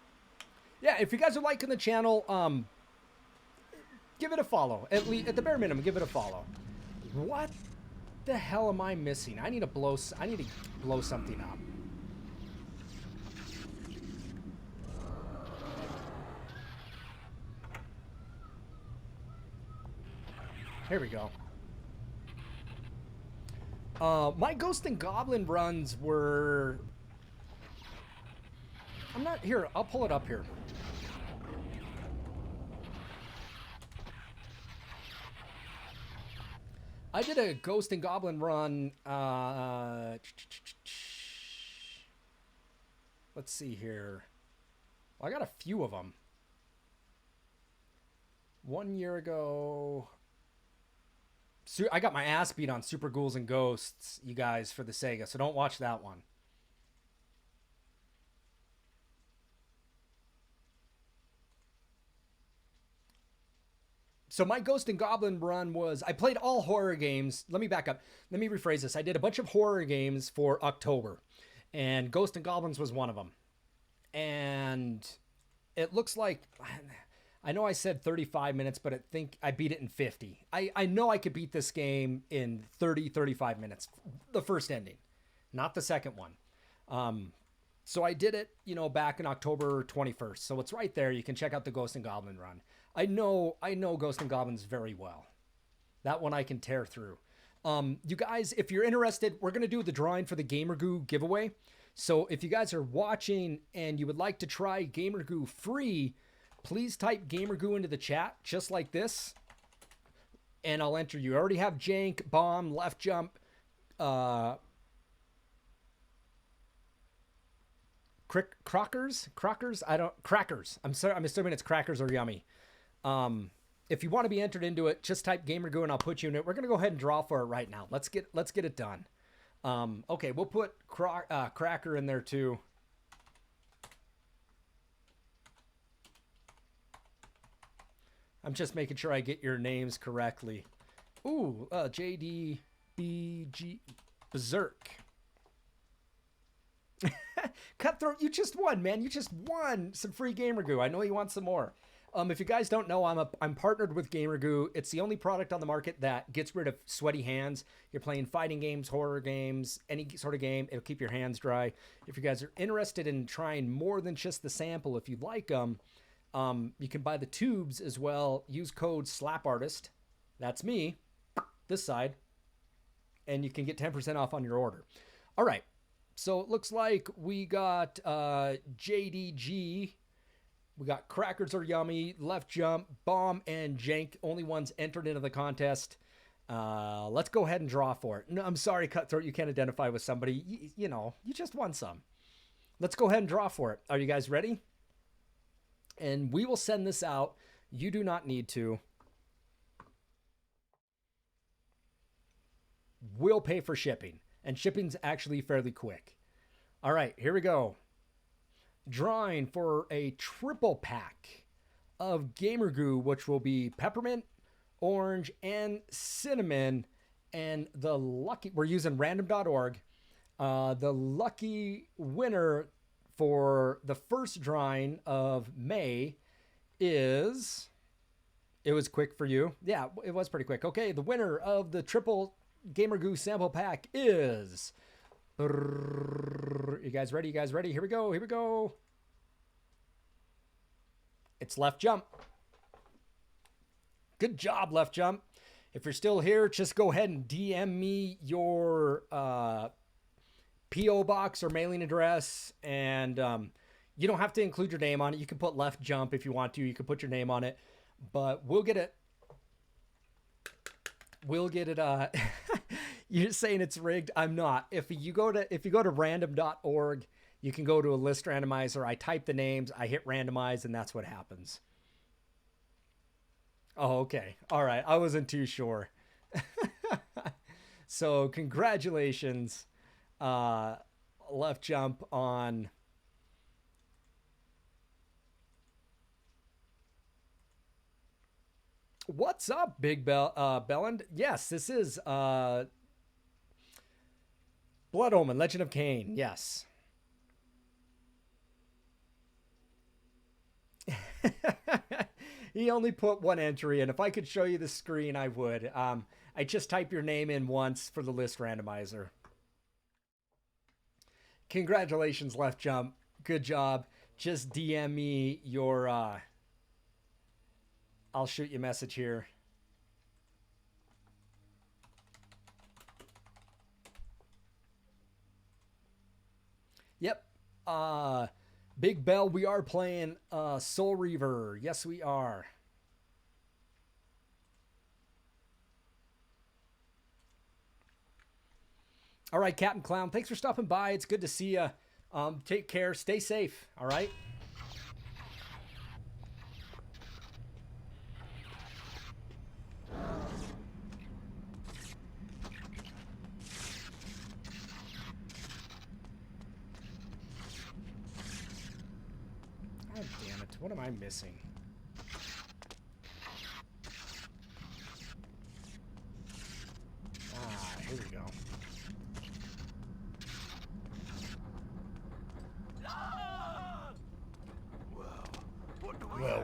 Yeah, if you guys are liking the channel, give it a follow. At the bare minimum, give it a follow. What the hell am I missing? I need to blow something up. Here we go. My Ghost and Goblin runs were... I'm not... Here, I'll pull it up here. I did a Ghost and Goblin run... let's see here. Well, I got a few of them. 1 year ago... I got my ass beat on Super Ghouls and Ghosts, you guys, for the Sega, so don't watch that one. So my Ghost and Goblin run was, I played all horror games. Let me back up. Let me rephrase this. I did a bunch of horror games for October, and Ghost and Goblins was one of them. And it looks like... I know I said 35 minutes, but I think I beat it in 50. I know I could beat this game in 30, 35 minutes. The first ending, not the second one. So I did it, you know, back in October 21st. So it's right there. You can check out the Ghost and Goblin run. I know Ghost and Goblins very well. That one I can tear through. You guys, if you're interested, we're going to do the drawing for the GamerGoo giveaway. So if you guys are watching and you would like to try GamerGoo free, please type GamerGoo into the chat, just like this, and I'll enter you. I already have Jank, Bomb, Left Jump, Crockers? Crackers. I'm sorry, I'm assuming it's Crackers or Yummy. If you want to be entered into it, just type GamerGoo and I'll put you in it. We're going to go ahead and draw for it right now. Let's get it done. Okay, we'll put Cracker in there too. I'm just making sure I get your names correctly. Ooh, JDBG Berserk. Cutthroat, you just won, man. You just won some free GamerGoo. I know you want some more. If you guys don't know, I'm partnered with GamerGoo. It's the only product on the market that gets rid of sweaty hands. You're playing fighting games, horror games, any sort of game. It'll keep your hands dry. If you guys are interested in trying more than just the sample, if you like them, you can buy the tubes as well. Use code slapartist. That's me, this side. And you can get 10% off on your order. All right. So it looks like we got JDG. We got Crackers Are Yummy, Left Jump, Bomb, and Jank. Only ones entered into the contest. Let's go ahead and draw for it. No, I'm sorry, Cutthroat, you can't identify with somebody. You know, you just won some. Let's go ahead and draw for it. Are you guys ready? And we will send this out. You do not need to. We'll pay for shipping. And shipping's actually fairly quick. All right, here we go. Drawing for a triple pack of Gamer Goo, which will be peppermint, orange, and cinnamon. And the lucky, we're using random.org. The lucky winner for the first drawing of May is, it was quick for you. Yeah, it was pretty quick. Okay, the winner of the triple Gamer Goo sample pack is, you guys ready? You guys ready? Here we go. Here we go. It's Left Jump. Good job, Left Jump. If you're still here, just go ahead and DM me your P.O. box or mailing address. And you don't have to include your name on it. You can put Left Jump if you want to. You can put your name on it. But we'll get it. We'll get it. You're saying it's rigged. I'm not. If you go to random.org, you can go to a list randomizer. I type the names, I hit randomize, and that's what happens. Oh, okay. All right. I wasn't too sure. So congratulations, Left Jump, on what's up, Big Belland? Yes, this is Blood Omen, Legend of Cain. Yes. He only put one entry, and if I could show you the screen, I would. I just type your name in once for the list randomizer. Congratulations, Left Jump. Good job. Just DM me your... I'll shoot you a message here. Yep. Big Bell, we are playing Soul Reaver. Yes, we are. All right, Captain Clown, thanks for stopping by. It's good to see you. Take care. Stay safe. All right. God damn it. What am I missing? Ah, here we go.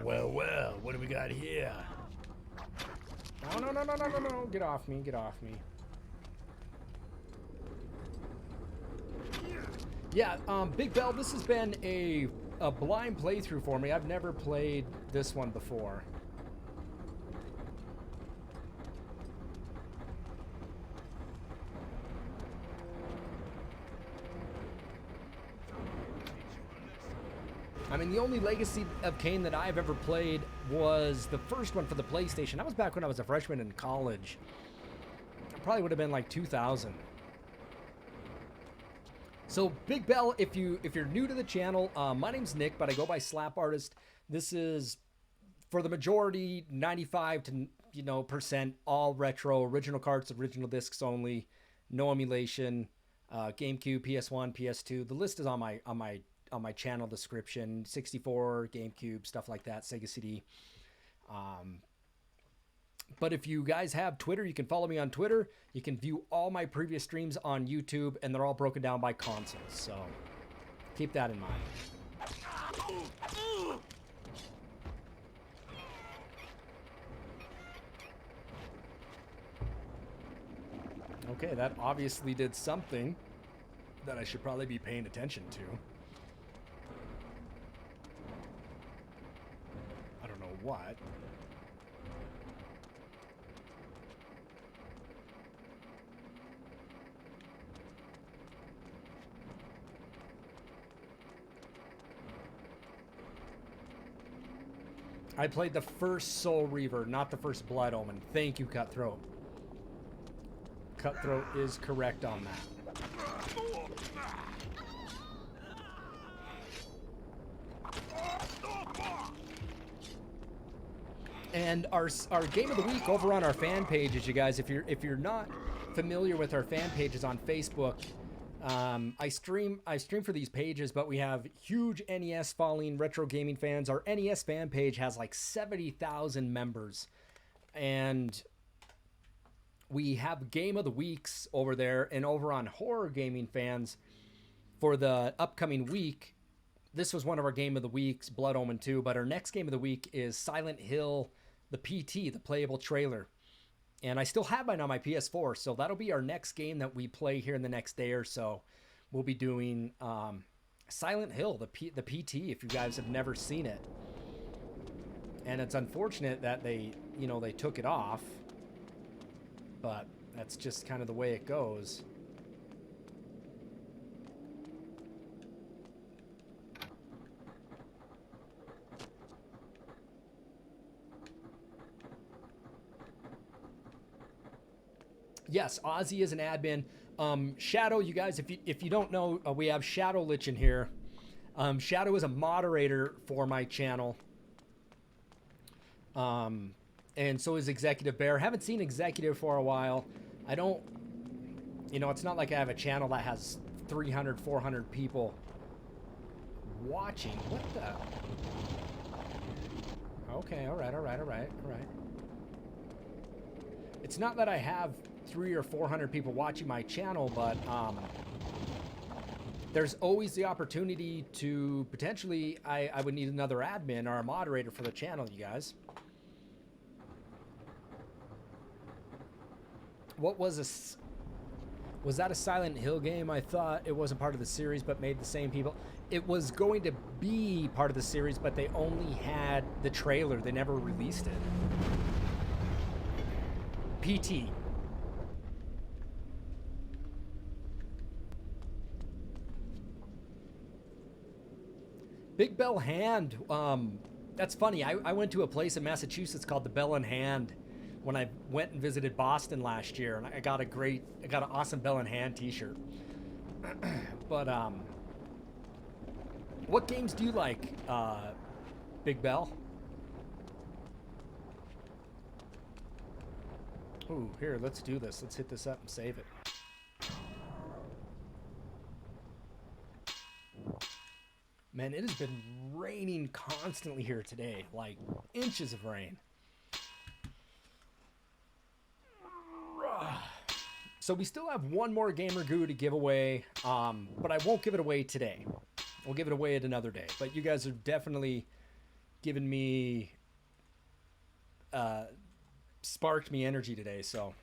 Well, what do we got here? No, get off me, get off me. Yeah, Big Bell, this has been a blind playthrough for me. I've never played this one before. I mean, the only Legacy of Cain that I've ever played was the first one for the PlayStation. That was back when I was a freshman in college. It probably would have been like 2000. So, Big Bell, if you're new to the channel, my name's Nick, but I go by slapartist. This is, for the majority, 95 to percent all retro, original carts, original discs only, no emulation, GameCube, PS1, PS2. The list is on my channel description. 64, GameCube, stuff like that, Sega CD. But if you guys have Twitter, you can follow me on Twitter. You can view all my previous streams on YouTube, and they're all broken down by consoles. So keep that in mind. Okay, that obviously did something that I should probably be paying attention to. I don't know what. I played the first Soul Reaver, not the first Blood Omen. Thank you, Cutthroat. Cutthroat is correct on that. And our game of the week over on our fan pages, you guys. If you're not familiar with our fan pages on Facebook, I stream for these pages, but we have huge NES following, retro gaming fans. Our NES fan page has like 70,000 members, and we have game of the weeks over there. And over on horror gaming fans, for the upcoming week, this was one of our game of the weeks, Blood Omen 2. But our next game of the week is Silent Hill, the PT, the playable trailer. And I still have mine on my PS4, so that'll be our next game that we play here in the next day or so. We'll be doing Silent Hill, the PT, if you guys have never seen it. And it's unfortunate that they took it off, but that's just kind of the way it goes. Yes, Ozzy is an admin. Shadow, you guys, if you don't know, we have Shadow Lich in here. Shadow is a moderator for my channel. And so is Executive Bear. Haven't seen Executive for a while. I don't, it's not like I have a channel that has 300, 400 people watching. What the? Okay, all right. It's not that I have 300 or 400 people watching my channel, but there's always the opportunity to potentially, I would need another admin or a moderator for the channel, you guys. What was that a Silent Hill game? I thought it wasn't part of the series, but made the same people. It was going to be part of the series, but they only had the trailer. They never released it. PT. Big Bell Hand. That's funny. I went to a place in Massachusetts called the Bell in Hand when I went and visited Boston last year, and I got an awesome Bell in Hand t-shirt. But what games do you like, Big Bell? Ooh, here, let's do this. Let's hit this up and save it. Man, it has been raining constantly here today, like inches of rain. So we still have one more Gamer Goo to give away, but I won't give it away today. We'll give it away at another day. But you guys have definitely given me, sparked me energy today, so.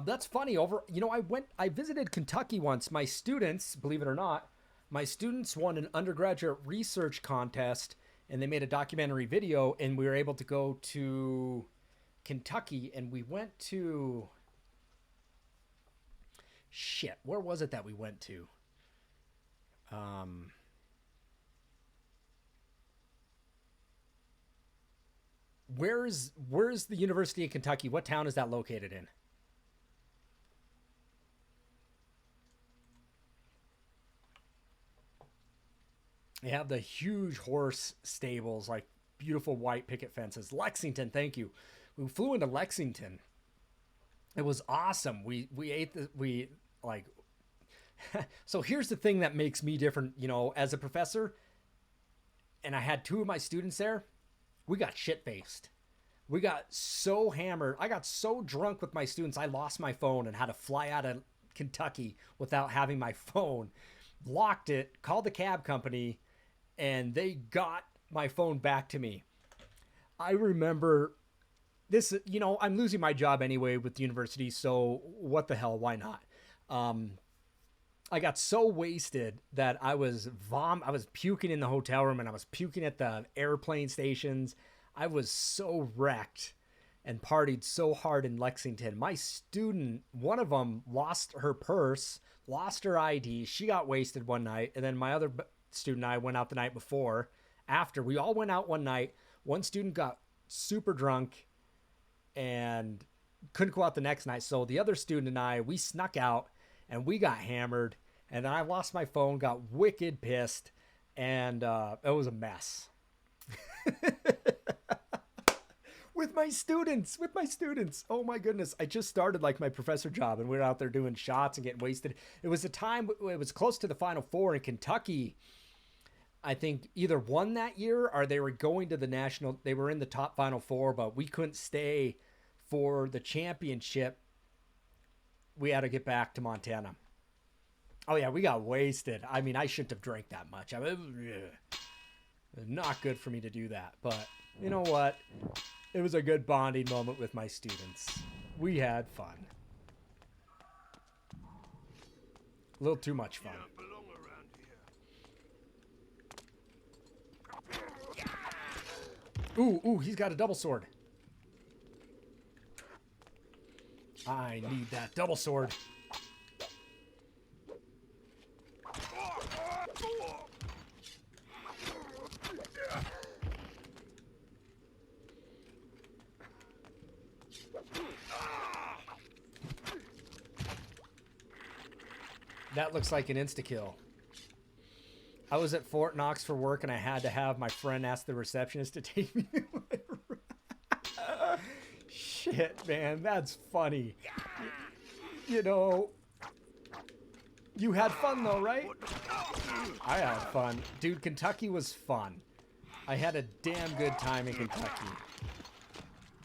That's funny. I visited Kentucky once. My students, believe it or not, my students won an undergraduate research contest, and they made a documentary video, and we were able to go to Kentucky, and we went to, shit, where was it that we went to? Where's the University of Kentucky? What town is that located in? They have the huge horse stables, like beautiful white picket fences. Lexington, thank you. We flew into Lexington. It was awesome. We ate so here's the thing that makes me different, as a professor, and I had two of my students there, we got shit-faced. We got so hammered. I got so drunk with my students, I lost my phone and had to fly out of Kentucky without having my phone. Locked it, called the cab company, and they got my phone back to me. I remember this, I'm losing my job anyway with the university, so what the hell, why not? I got so wasted that I was puking in the hotel room, and I was puking at the airplane stations. I was so wrecked and partied so hard in Lexington. My student, one of them lost her purse, lost her ID. She got wasted one night. And then my other student and I went out the night before. After, we all went out one night. One student got super drunk and couldn't go out the next night. So the other student and I, we snuck out and we got hammered. And then I lost my phone, got wicked pissed, and it was a mess. With my students. Oh my goodness. I just started like my professor job and we were out there doing shots and getting wasted. It was a time, it was close to the Final Four in Kentucky. I think either won that year or they were going to the national, they were in the top Final Four, but we couldn't stay for the championship. We had to get back to Montana. Oh yeah, we got wasted. I mean, I shouldn't have drank that much. I mean, not good for me to do that, but you know what? It was a good bonding moment with my students. We had fun. A little too much fun. Ooh, he's got a double sword. I need that double sword. That looks like an insta-kill. I was at Fort Knox for work and I had to have my friend ask the receptionist to take me to my room. Shit, man, that's funny. You know, you had fun though, right? I had fun. Dude, Kentucky was fun. I had a damn good time in Kentucky.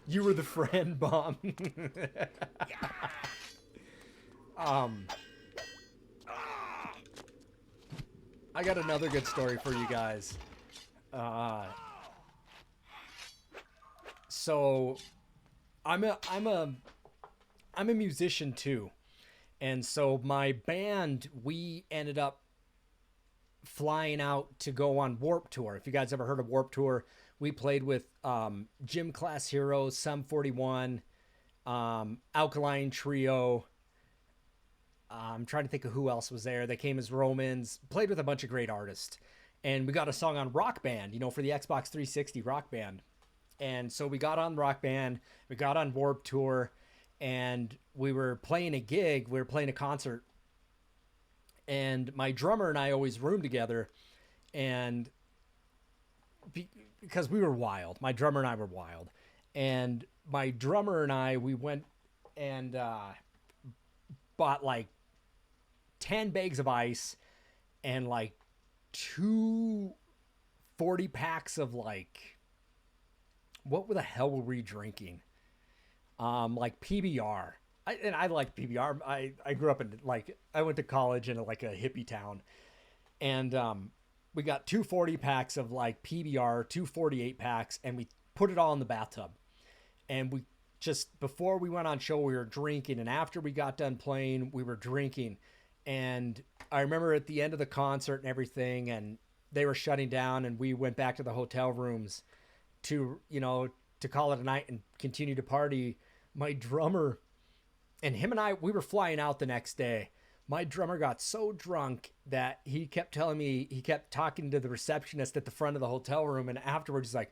You were the friend, Bomb. I got another good story for you guys. So I'm a musician too. And so my band, we ended up flying out to go on Warped Tour. If you guys ever heard of Warped Tour, we played with Gym Class Heroes, Sum 41, Alkaline Trio. I'm trying to think of who else was there. They came as Romans, played with a bunch of great artists. And we got a song on Rock Band, you know, for the Xbox 360 Rock Band. And so we got on Rock Band, we got on Warped Tour, and we were playing a gig, we were playing a concert. And my drummer and I always roomed together. And because we were wild, my drummer and I were wild. And my drummer and I, we went and bought like 10 bags of ice and like 2 40 packs of like, what the hell were we drinking? Like PBR. I like PBR. I grew up in like, I went to college in like a hippie town, and we got 2 40 packs of like PBR, 2 48 packs, and we put it all in the bathtub. And we just, before we went on show, we were drinking, and after we got done playing, we were drinking. And I remember at the end of the concert and everything, and they were shutting down, and we went back to the hotel rooms to, you know, to call it a night and continue to party. My drummer and him and I, we were flying out the next day. My drummer got so drunk that he kept telling me, he kept talking to the receptionist at the front of the hotel room, and afterwards he's like,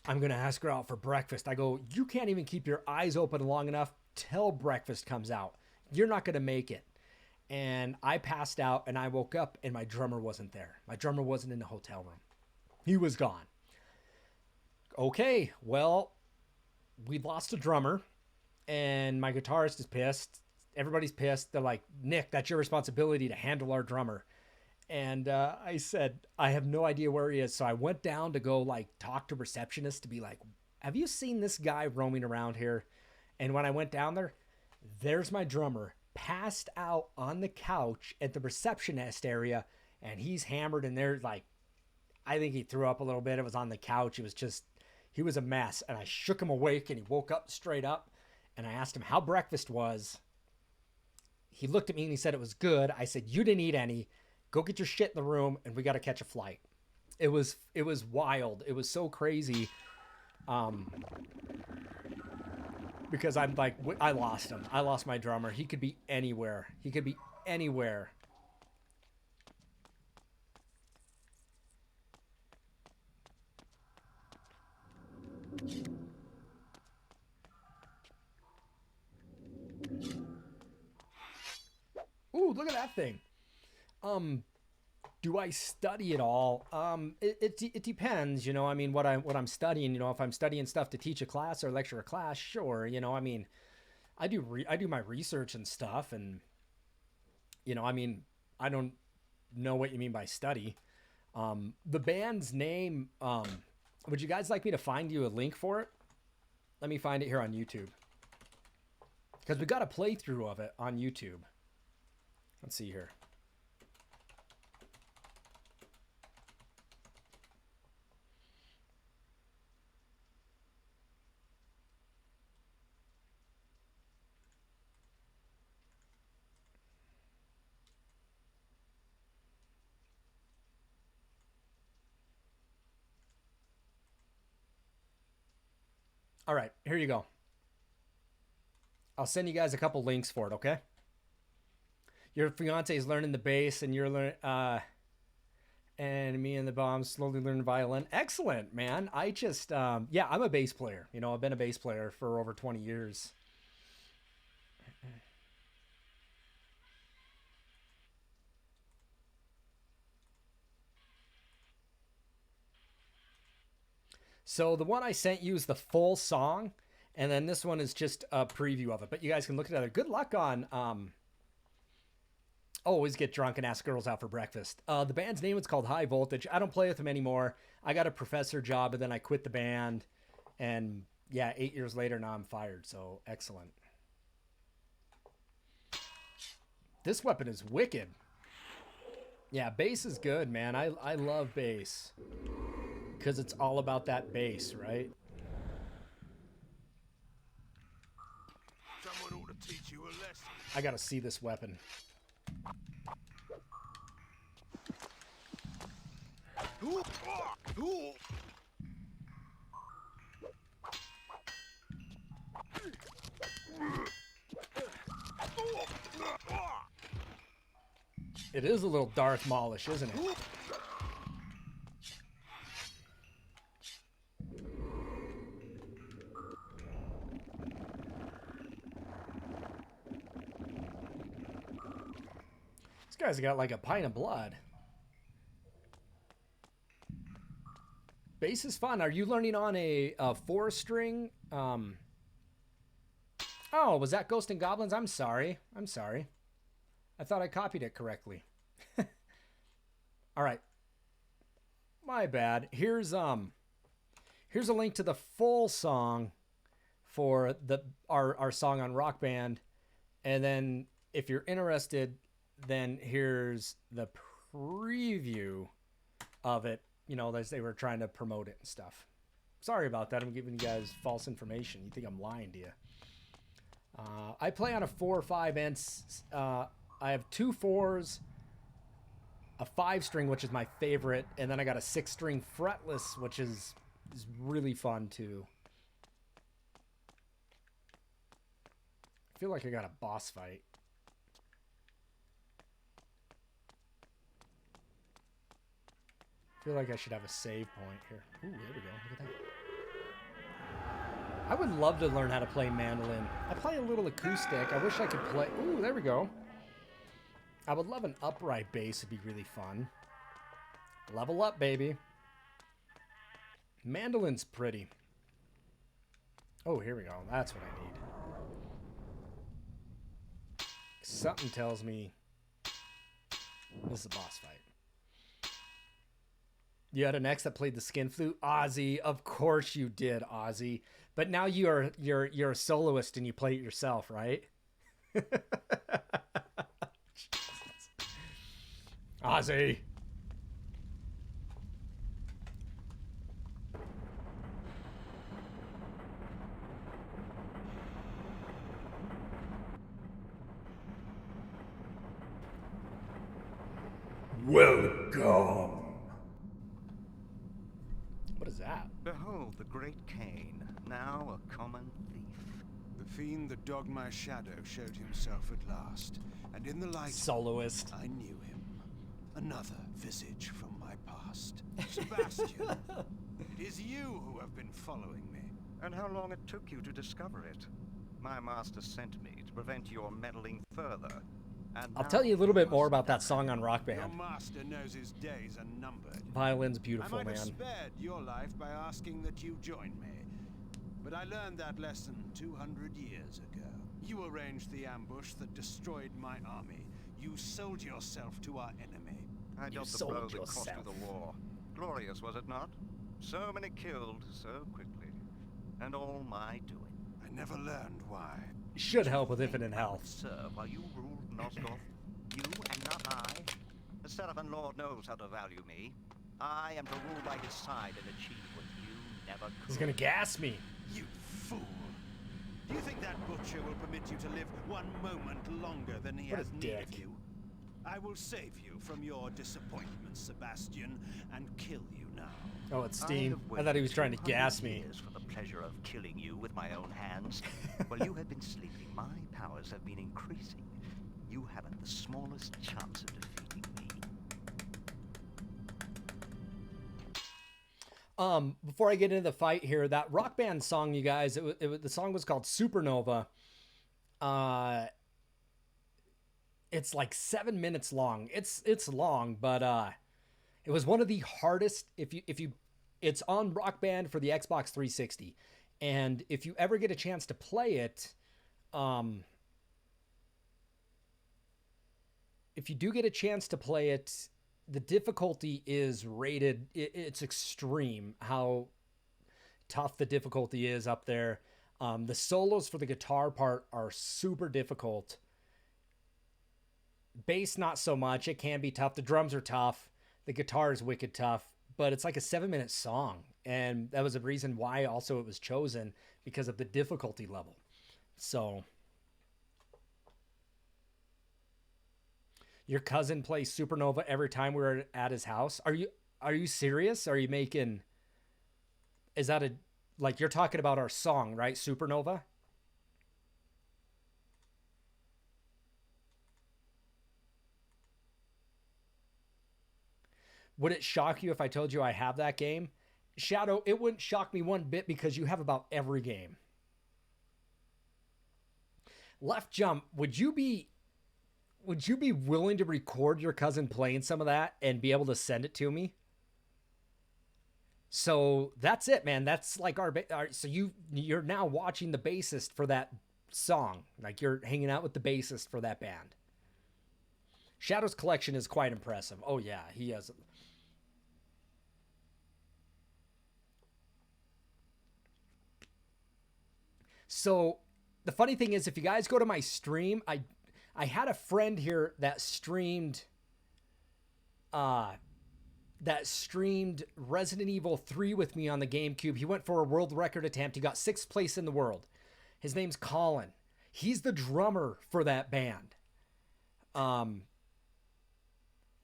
I'm going to ask her out for breakfast. I go, you can't even keep your eyes open long enough till breakfast comes out. You're not going to make it. And I passed out, and I woke up, and my drummer wasn't there. My drummer wasn't in the hotel room. He was gone. Okay, well, we lost a drummer, and my guitarist is pissed. Everybody's pissed. They're like, Nick, that's your responsibility to handle our drummer. And I said, I have no idea where he is. So I went down to go like talk to receptionist to be like, have you seen this guy roaming around here? And when I went down there, there's my drummer passed out on the couch at the receptionist area, and he's hammered, and they're like, I think he threw up a little bit. It was on the couch. It was just, he was a mess. And I shook him awake, and he woke up straight up, and I asked him how breakfast was. He looked at me and he said it was good. I said, you didn't eat any. Go get your shit in the room, and we got to catch a flight. It was wild. It was so crazy. Because I'm like, I lost him. I lost my drummer. He could be anywhere. He could be anywhere. look at that thing. Do I study it all? It depends, you know. I mean, what I'm studying, you know, if I'm studying stuff to teach a class or lecture a class, sure, you know. I mean, I do my research and stuff, and you know, I mean, I don't know what you mean by study. The band's name, would you guys like me to find you a link for it? Let me find it here on YouTube. Because we got a playthrough of it on YouTube. Let's see here. All right, here you go. I'll send you guys a couple links for it, okay? Your fiance is learning the bass, and you're learning, and me and the bomb slowly learn violin. Excellent, man. I just, yeah, I'm a bass player. You know, I've been a bass player for over 20 years. So the one I sent you is the full song, and then this one is just a preview of it. But you guys can look at it. Good luck on always get drunk and ask girls out for breakfast. The band's name is called High Voltage. I don't play with them anymore. I got a professor job, and then I quit the band. And yeah, 8 years later, now I'm fired. So excellent. This weapon is wicked. Yeah, bass is good, man. I love bass. Because it's all about that bass, right? Someone ought to teach you a lesson. I gotta see this weapon. It is a little Darth Maulish, isn't it? This guy's got like a pint of blood. Bass is fun. Are you learning on a 4-string? Oh, was that Ghost and Goblins? I'm sorry. I'm sorry. I thought I copied it correctly. All right. My bad. Here's a link to the full song for our song on Rock Band. And then if you're interested, then here's the preview of it, you know, as they were trying to promote it and stuff. Sorry about that. I'm giving you guys false information. You think I'm lying to you. I play on a 4 or 5 and I have 2 4s, a 5-string, which is my favorite, and then I got a 6-string fretless, which is really fun too. I feel like I got a boss fight. I feel like I should have a save point here. Ooh, there we go. Look at that. I would love to learn how to play mandolin. I play a little acoustic. I wish I could play... Ooh, there we go. I would love an upright bass. It'd be really fun. Level up, baby. Mandolin's pretty. Oh, here we go. That's what I need. Something tells me this is a boss fight. You had an ex that played the skin flute? Ozzy, of course you did, Ozzy. But now you're a soloist and you play it yourself, right? Ozzy. Welcome. What is that? Behold the great Cain, now a common thief. The fiend that dogged my shadow showed himself at last, and in the light Soloist. I knew him. Another visage from my past. Sebastian, it is you who have been following me. And how long it took you to discover it? My master sent me to prevent your meddling further. And I'll now tell you a little bit must more about know that song on Rock Your Band. master knows his days are numbered. Violin's I beautiful, might have man. spared your life by asking that you join me, but I learned that lesson 200 years ago. You arranged the ambush that destroyed my army. You sold yourself to our enemy. I You dealt the sold blow that cost you yourself. the war. Glorious, was it not? So many killed so quickly. And all my doing. I never learned why. Should help with infinite I health. would serve while you ruled Nostov. You and not I. The Seraphim Lord knows how to value me. I am to rule by his side and achieve what you never could. He's gonna gas me. You fool! Do you think that butcher will permit you to live one moment longer than he What a has need of dick. you? I will save you from your disappointment, Sebastian, and kill you now. Oh, it's I Steam. have I thought he was trying to 200 gas me. years for the pleasure of killing you with my own hands. While you have been sleeping, my powers have been increasing. You haven't the smallest chance of defeating me. Before I get into the fight here, that Rock Band song, you guys, the song was called Supernova. It's like 7 minutes long. It's long, but it was one of the hardest. It's on Rock Band for the Xbox 360, and if you ever get a chance to play it, if you do get a chance to play it, the difficulty is rated. It's extreme how tough the difficulty is up there. The solos for the guitar part are super difficult. Bass, not so much. It can be tough. The drums are tough. The guitar is wicked tough. But it's like a 7-minute song. And that was a reason why also it was chosen, because of the difficulty level. So your cousin plays Supernova every time we're at his house. Are you serious? Are you making... Is that a... Like, you're talking about our song, right? Supernova? Would it shock you if I told you I have that game? Shadow, it wouldn't shock me one bit because you have about every game. Left Jump, would you be willing to record your cousin playing some of that and be able to send it to me? So that's it, man. That's like our so you're now watching the bassist for that song. Like, you're hanging out with the bassist for that band. Shadow's collection is quite impressive. Oh yeah, he has. So the funny thing is, if you guys go to my stream, I had a friend here that streamed Resident Evil 3 with me on the GameCube. He went for a world record attempt. He got 6th place in the world. His name's Colin. He's the drummer for that band.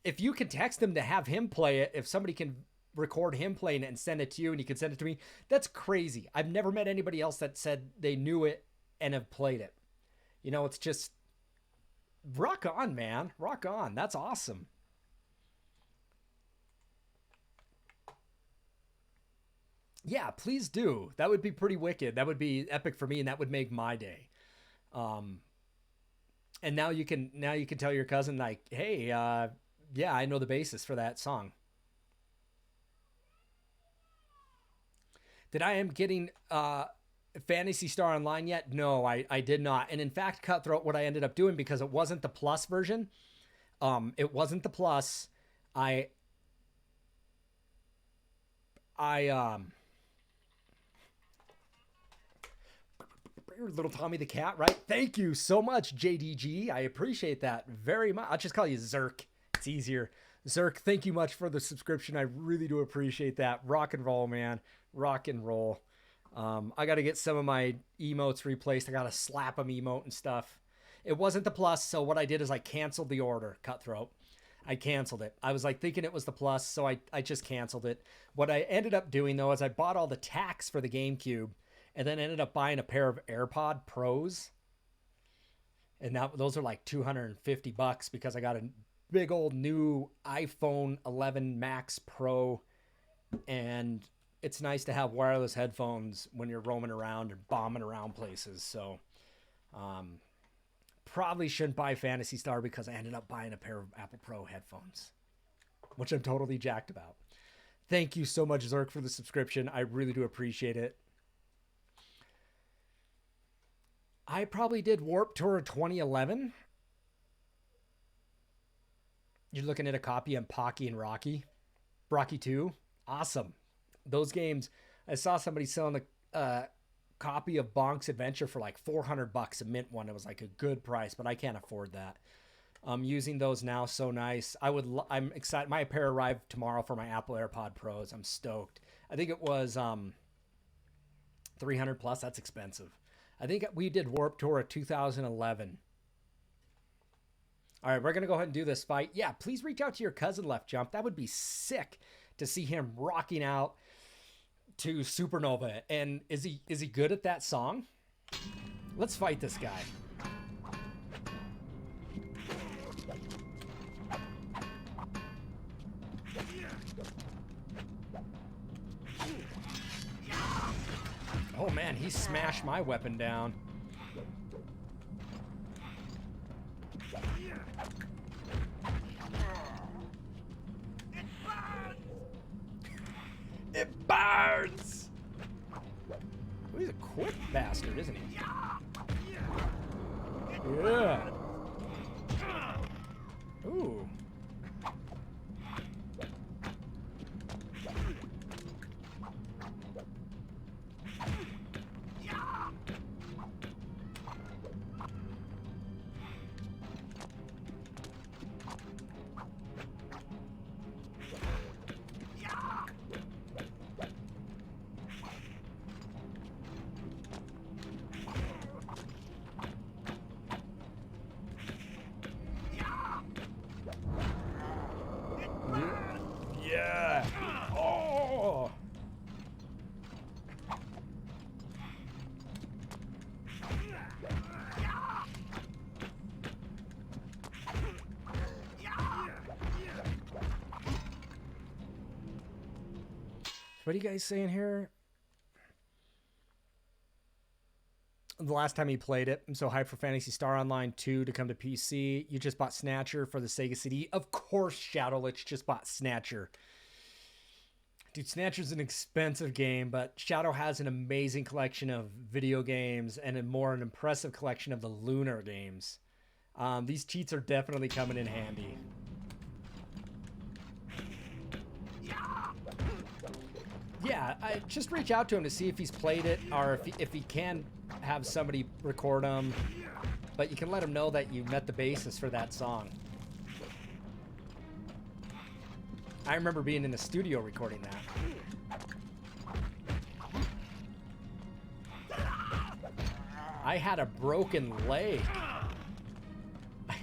If you can text him to have him play it, if somebody can record him playing it and send it to you and you can send it to me, that's crazy. I've never met anybody else that said they knew it and have played it. You know, it's just rock on, man. Rock on. That's awesome. Yeah, please do. That would be pretty wicked. That would be epic for me, and that would make my day. And now you can tell your cousin, like, hey, yeah, I know the basis for that song. Did I am getting Phantasy Star Online yet? No, I did not. And in fact, Cutthroat, what I ended up doing, because it wasn't the plus version, it wasn't the plus, little Tommy the Cat, right? Thank you so much, JDG. I appreciate that very much. I'll just call you Zerk. It's easier. Zerk, thank you much for the subscription. I really do appreciate that. Rock and roll, man. Rock and roll. I got to get some of my emotes replaced. I got to slap them emote and stuff. It wasn't the plus, so what I did is I canceled the order, Cutthroat. I canceled it. I was like thinking it was the plus, so I just canceled it. What I ended up doing, though, is I bought all the tax for the GameCube and then ended up buying a pair of AirPod Pros. And now those are like $250 because I got a big old new iPhone 11 Max Pro, and it's nice to have wireless headphones when you're roaming around and bombing around places. So probably shouldn't buy Phantasy Star because I ended up buying a pair of Apple Pro headphones, which I'm totally jacked about. Thank you so much, Zerk, for the subscription. I really do appreciate it. I probably did Warp Tour 2011. You're looking at a copy of Pocky and Rocky. Rocky 2. Awesome. Those games, I saw somebody selling a copy of Bonk's Adventure for like $400, a mint one. It was like a good price, but I can't afford that. I'm using those now. So nice. I'm excited. My pair arrived tomorrow for my Apple AirPod Pros. I'm stoked. I think it was 300 plus. That's expensive. I think we did Warp Tour of 2011. All right, we're going to go ahead and do this fight. Yeah, please reach out to your cousin, Left Jump. That would be sick to see him rocking out to Supernova. And is he good at that song? Let's fight this guy. Oh man, he smashed my weapon down. It burns! Oh, he's a quick bastard, isn't he? Yeah. Ooh. Yeah. Oh. What are you guys saying here? The last time he played it, I'm so hyped for Phantasy Star Online 2 to come to PC. You just bought Snatcher for the Sega CD. Of course, Shadowlich just bought Snatcher. Dude, Snatcher's an expensive game, but Shadow has an amazing collection of video games and an impressive collection of the Lunar games. These cheats are definitely coming in handy. Yeah, just reach out to him to see if he's played it or if he can have somebody record him. But you can let him know that you met the basis for that song. I remember being in the studio recording that. I had a broken leg.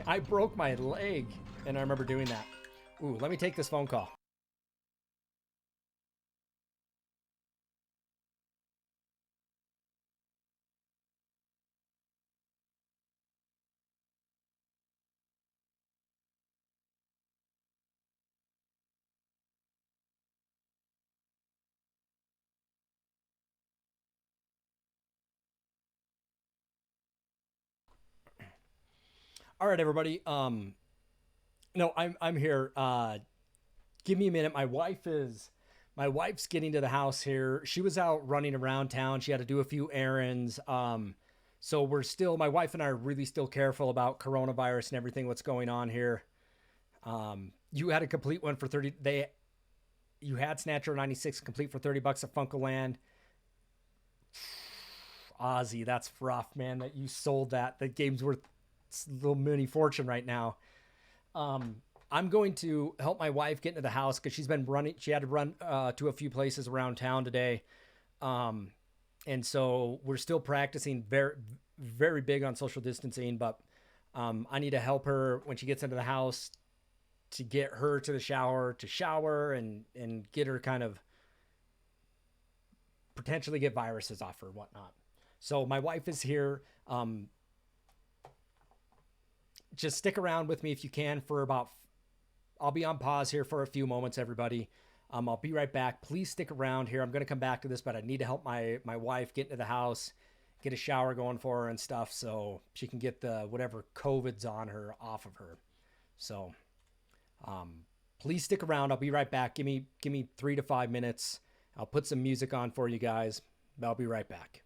I broke my leg, and I remember doing that. Ooh, let me take this phone call. All right, everybody. No, I'm here. Give me a minute. My wife's getting to the house here. She was out running around town. She had to do a few errands. So my wife and I are really still careful about coronavirus and everything, what's going on here. You had a complete one for 30. You had Snatcher 96 complete for $30 at Funkoland. Ozzy, that's rough, man, that you sold that. The game's worth a little mini fortune right now. I'm going to help my wife get into the house because she's been running. She had to run to a few places around town today. And so we're still practicing very, very big on social distancing, but I need to help her when she gets into the house to get her to the shower, and get her kind of potentially get viruses off her, whatnot. So my wife is here. Just stick around with me if you can I'll be on pause here for a few moments, everybody. I'll be right back. Please stick around here. I'm going to come back to this, but I need to help my wife get into the house, get a shower going for her and stuff so she can get the whatever COVID's on her off of her. So please stick around. I'll be right back. Give me 3 to 5 minutes. I'll put some music on for you guys. I'll be right back.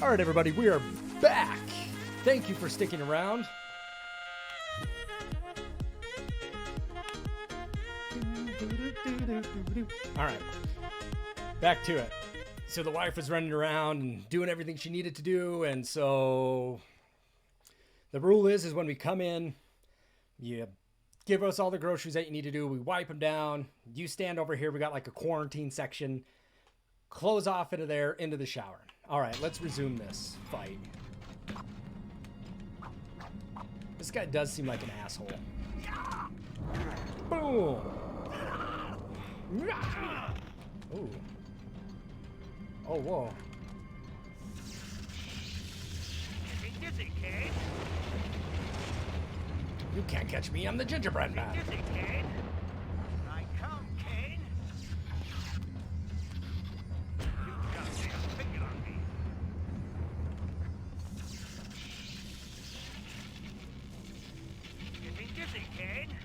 All right, everybody, we are back. Thank you for sticking around. All right, back to it. So the wife was running around and doing everything she needed to do, and so the rule is when we come in, you give us all the groceries that you need to do. We wipe them down. You stand over here. We got like a quarantine section. Close off into there, into the shower. All right, let's resume this fight. This guy does seem like an asshole. Boom. Ooh. Oh, whoa. Dizzy, kid. You can't catch me. I'm the gingerbread man. Dizzy, kid. I come, Kane. You got a finger on me. Getting dizzy, Kane.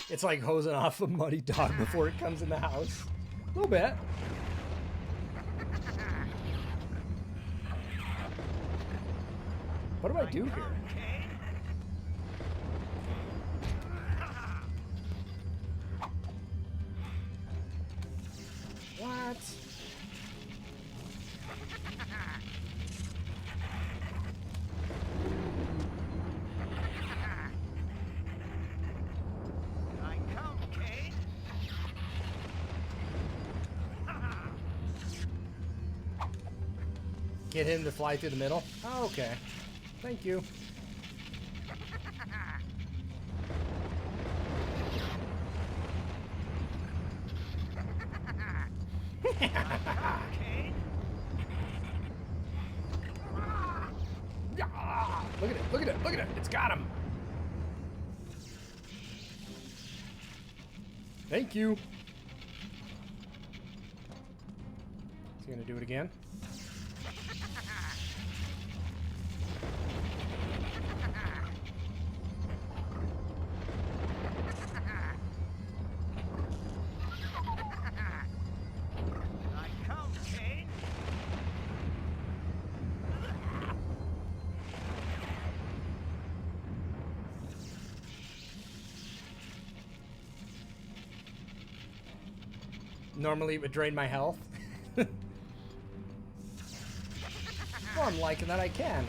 It's like hosing off a muddy dog before it comes in the house. A little bit. What do I do here? What? I come, Kane. Get him to fly through the middle? Oh, okay. Thank you. Kane. Look at it, look at it, look at it. It's got him. Thank you. Is he gonna do it again? I come, Kane. Normally it would drain my health. Well, I'm liking that I can.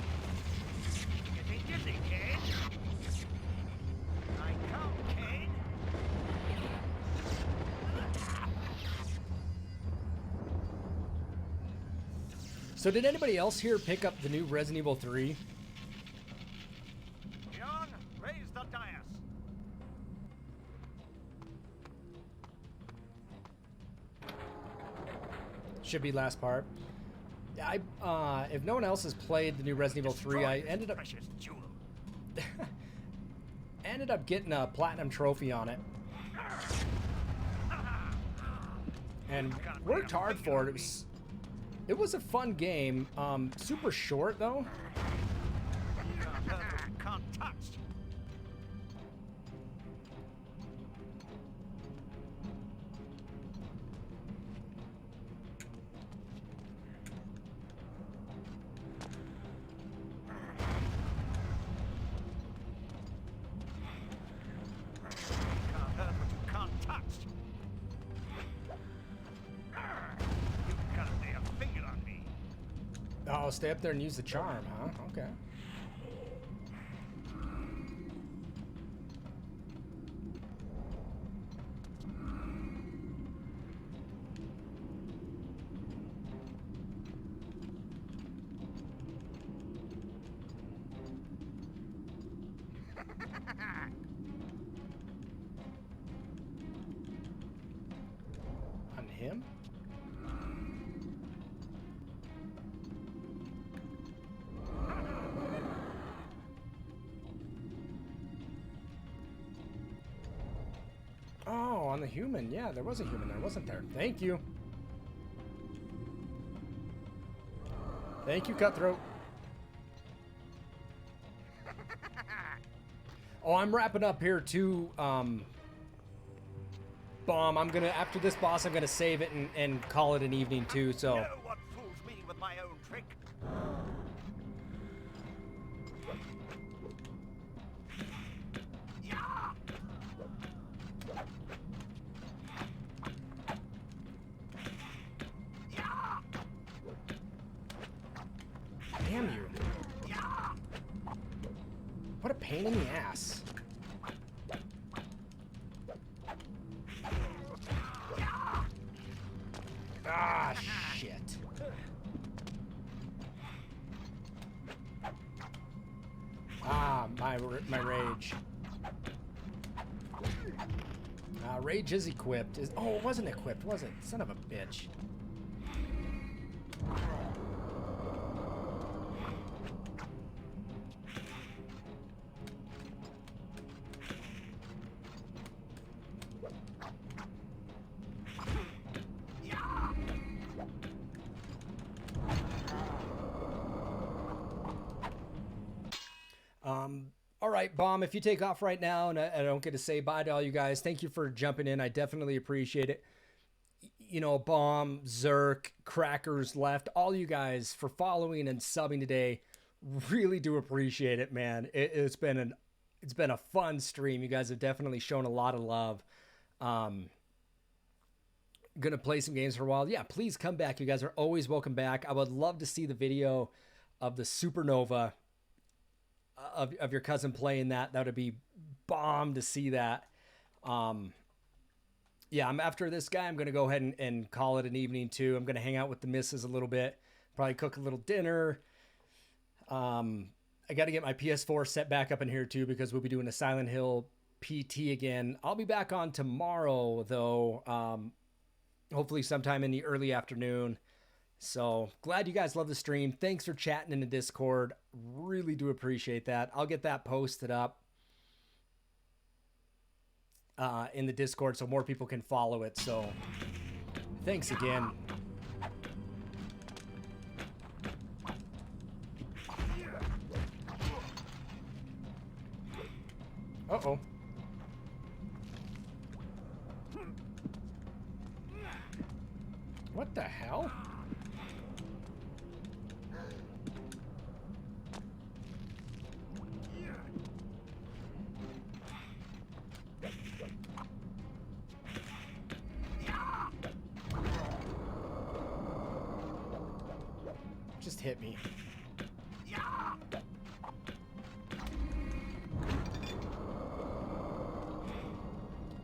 Getting dizzy, Kane. I come, Kane. So did anybody else here pick up the new Resident Evil 3? Leon, raise the dais. Should be last part. If no one else has played the new Resident Evil 3, I ended up Precious jewel. getting a platinum trophy on it, and worked hard for it. It was a fun game. Super short though. Can't touch. Can't hurt what you can't touch. You can't lay a finger on me. Oh, stay up there and use the charm, huh? Okay. On him? Oh, on the human. Yeah, there was a human there, wasn't there? Thank you. Thank you, Cutthroat. Oh, I'm wrapping up here too. Bomb. I'm gonna, after this boss, I'm gonna save it and call it an evening too. So. You know what fools me with my own trick? Damn you. What a pain in the ass. Ah, shit. Ah, my rage. Rage is equipped. Oh, it wasn't equipped, was it? Son of a bitch. All right, Bomb, if you take off right now and I don't get to say bye to all you guys, thank you for jumping in. I definitely appreciate it. You know, Bomb, Zerk, Crackers Left, all you guys for following and subbing today. Really do appreciate it, man. It's been a fun stream. You guys have definitely shown a lot of love. Gonna play some games for a while. Yeah, please come back. You guys are always welcome back. I would love to see the video of the Supernova of your cousin playing that. That would be bomb to see that. Yeah, I'm after this guy. I'm going to go ahead and call it an evening too. I'm going to hang out with the missus a little bit, probably cook a little dinner. I got to get my PS4 set back up in here too, because we'll be doing a Silent Hill PT again. I'll be back on tomorrow though. Hopefully sometime in the early afternoon. So glad you guys love the stream. Thanks for chatting in the Discord. Really do appreciate that. I'll get that posted up in the Discord so more people can follow it. So thanks again. Uh-oh. What the hell? Just hit me.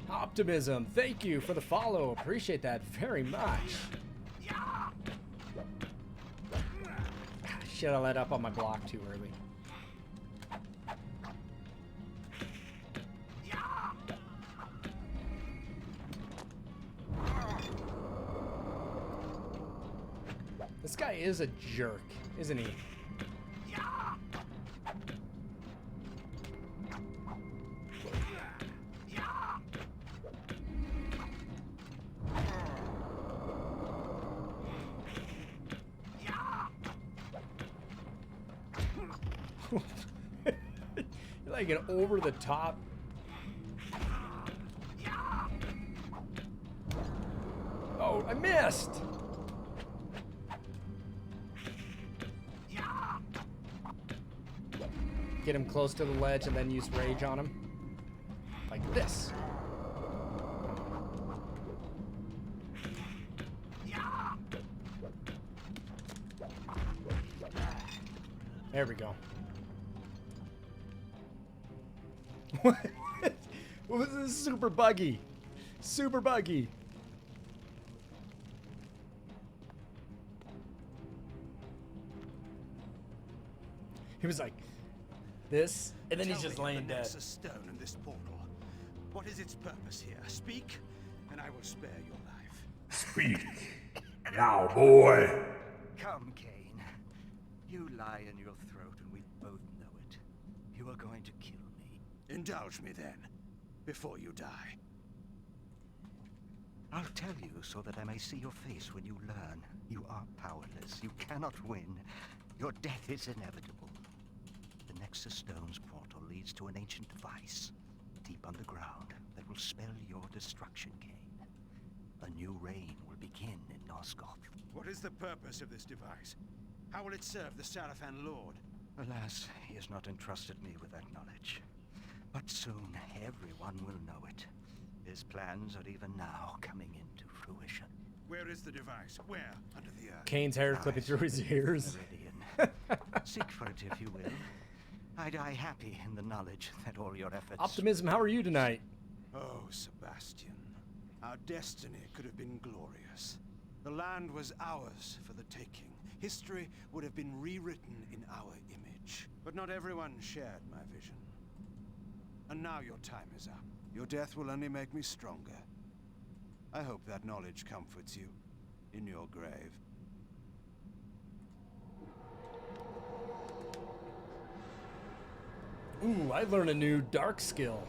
Optimism, thank you for the follow. Appreciate that very much. Shit, I let up on my block too early. This guy is a jerk, isn't he? Like an over the top. Oh, I missed. Get him close to the ledge and then use rage on him. Like this. There we go. What was this? Super buggy. Super buggy. He was like this, and then he's just laying dead. There's a stone in this portal. What is its purpose here? Speak, and I will spare your life. Speak. Now, boy. Come, Cain. You lie in your throat, and we both know it. You are going to kill me. Indulge me then, before you die. I'll tell you so that I may see your face when you learn. You are powerless. You cannot win. Your death is inevitable. The Nexus Stone's portal leads to an ancient device deep underground that will spell your destruction, Kane. A new reign will begin in Nosgoth. What is the purpose of this device? How will it serve the Sarafan Lord? Alas, he has not entrusted me with that knowledge. But soon everyone will know it. His plans are even now coming into fruition. Where is the device? Where? Under the earth? Kane's hair clipping through his ears. Meridian. Seek for it if you will. I die happy in the knowledge that all your efforts... Optimism, how are you tonight? Oh, Sebastian. Our destiny could have been glorious. The land was ours for the taking. History would have been rewritten in our image. But not everyone shared my vision. And now your time is up. Your death will only make me stronger. I hope that knowledge comforts you in your grave. Ooh, I learned a new dark skill.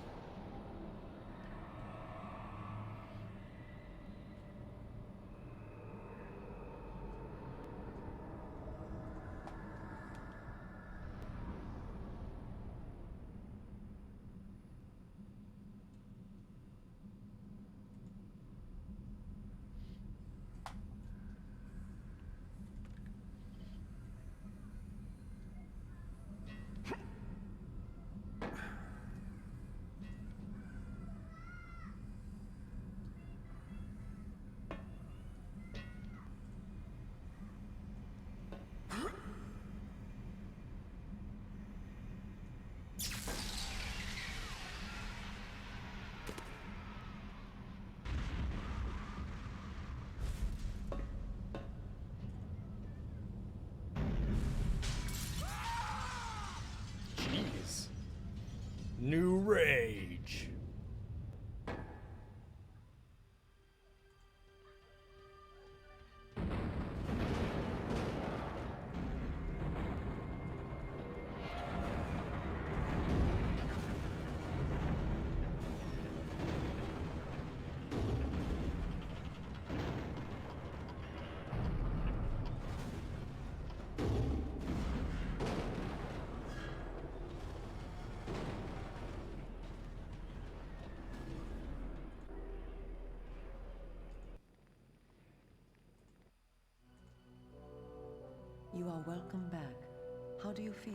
Jeez. New rage. You are welcome back. How do you feel?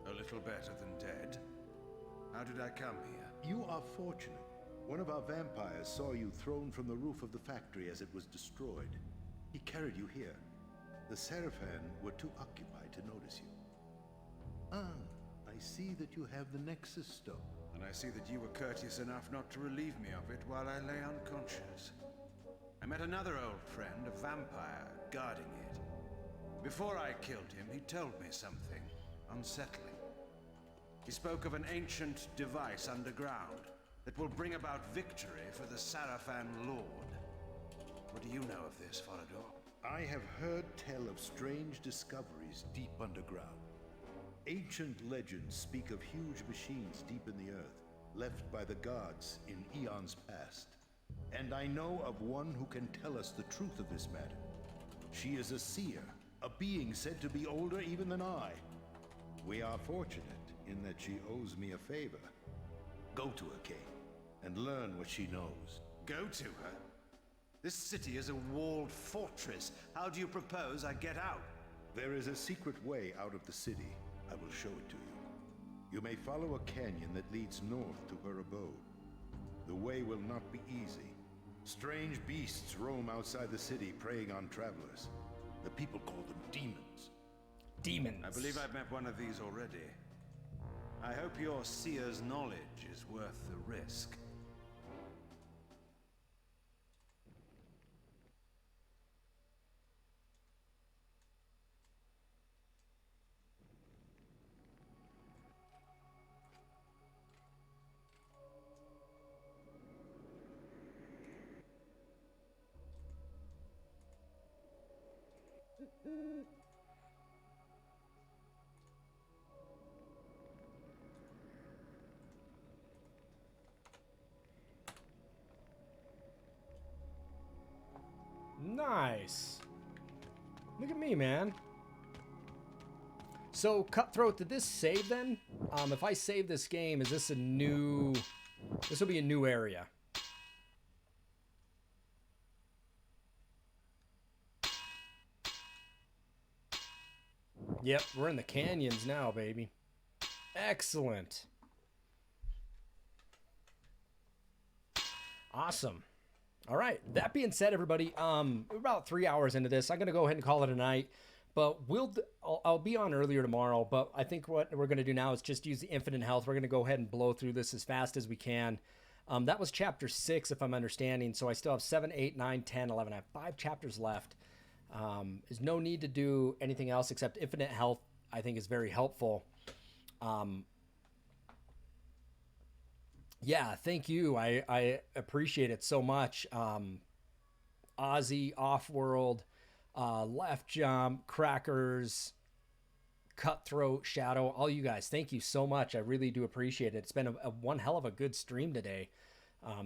A little better than dead. How did I come here? You are fortunate. One of our vampires saw you thrown from the roof of the factory as it was destroyed. He carried you here. The Sarafan were too occupied to notice you. Ah, I see that you have the Nexus Stone. And I see that you were courteous enough not to relieve me of it while I lay unconscious. I met another old friend, a vampire, guarding it. Before I killed him, he told me something unsettling. He spoke of an ancient device underground that will bring about victory for the Sarafan Lord. What do you know of this, Farador? I have heard tell of strange discoveries deep underground. Ancient legends speak of huge machines deep in the earth, left by the gods in eons past. And I know of one who can tell us the truth of this matter. She is a seer, a being said to be older even than I. We are fortunate in that she owes me a favor. Go to her, Kane, and learn what she knows. Go to her? This city is a walled fortress. How do you propose I get out? There is a secret way out of the city. I will show it to you. You may follow a canyon that leads north to her abode. The way will not be easy. Strange beasts roam outside the city, preying on travelers. The people call them demons. Demons. I believe I've met one of these already. I hope your seer's knowledge is worth the risk. Nice. Look at me, man. So, Cutthroat, did this save then? If I save this game, is this a new... This will be a new area. Yep, we're in the canyons now, baby. Excellent. Awesome. All right. That being said, everybody, we're about 3 hours into this. I'm going to go ahead and call it a night. But I'll be on earlier tomorrow. But I think what we're going to do now is just use the infinite health. We're going to go ahead and blow through this as fast as we can. That was chapter 6, if I'm understanding. So I still have 7, 8, 9, 10, 11. I have 5 chapters left. There's no need to do anything else except infinite health. I think is very helpful. Yeah, thank you. I appreciate it so much. Ozzy, Offworld, Left Jump, Crackers, Cutthroat, Shadow, all you guys, thank you so much. I really do appreciate it. It's been a one hell of a good stream today.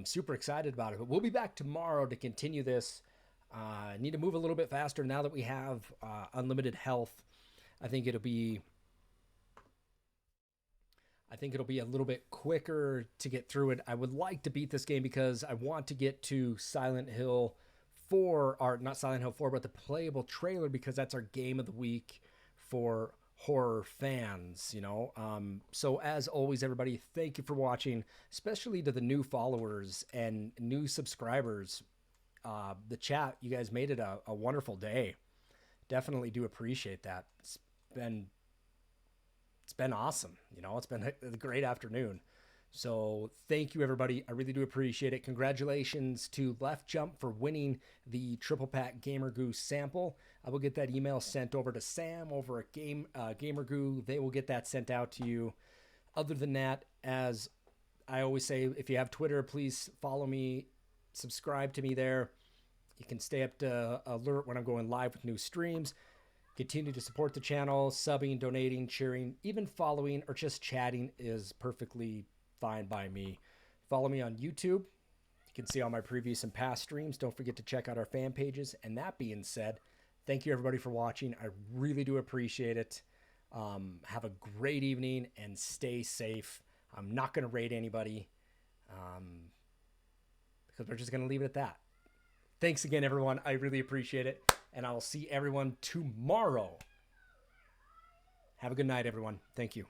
Super excited about it. But we'll be back tomorrow to continue this. I need to move a little bit faster now that we have unlimited health. I think it'll be a little bit quicker to get through it. I would like to beat this game because I want to get to Silent Hill 4, or not Silent Hill 4, but the playable trailer, because that's our game of the week for horror fans, you know. So as always, everybody, thank you for watching, especially to the new followers and new subscribers. The chat, you guys made it a wonderful day. Definitely do appreciate that. It's been awesome. You know, it's been a great afternoon. So thank you, everybody. I really do appreciate it. Congratulations to Left Jump for winning the Triple Pack Gamer Goo sample. I will get that email sent over to Sam over at Gamer Goo. They will get that sent out to you. Other than that, as I always say, if you have Twitter, please follow me, subscribe to me there. You can stay up to alert when I'm going live with new streams. Continue to support the channel. Subbing, donating, cheering, even following or just chatting is perfectly fine by me. Follow me on YouTube. You can see all my previous and past streams. Don't forget to check out our fan pages. And that being said, thank you everybody for watching. I really do appreciate it. Have a great evening and stay safe. I'm not going to raid anybody because we're just going to leave it at that. Thanks again, everyone. I really appreciate it. And I will see everyone tomorrow. Have a good night, everyone. Thank you.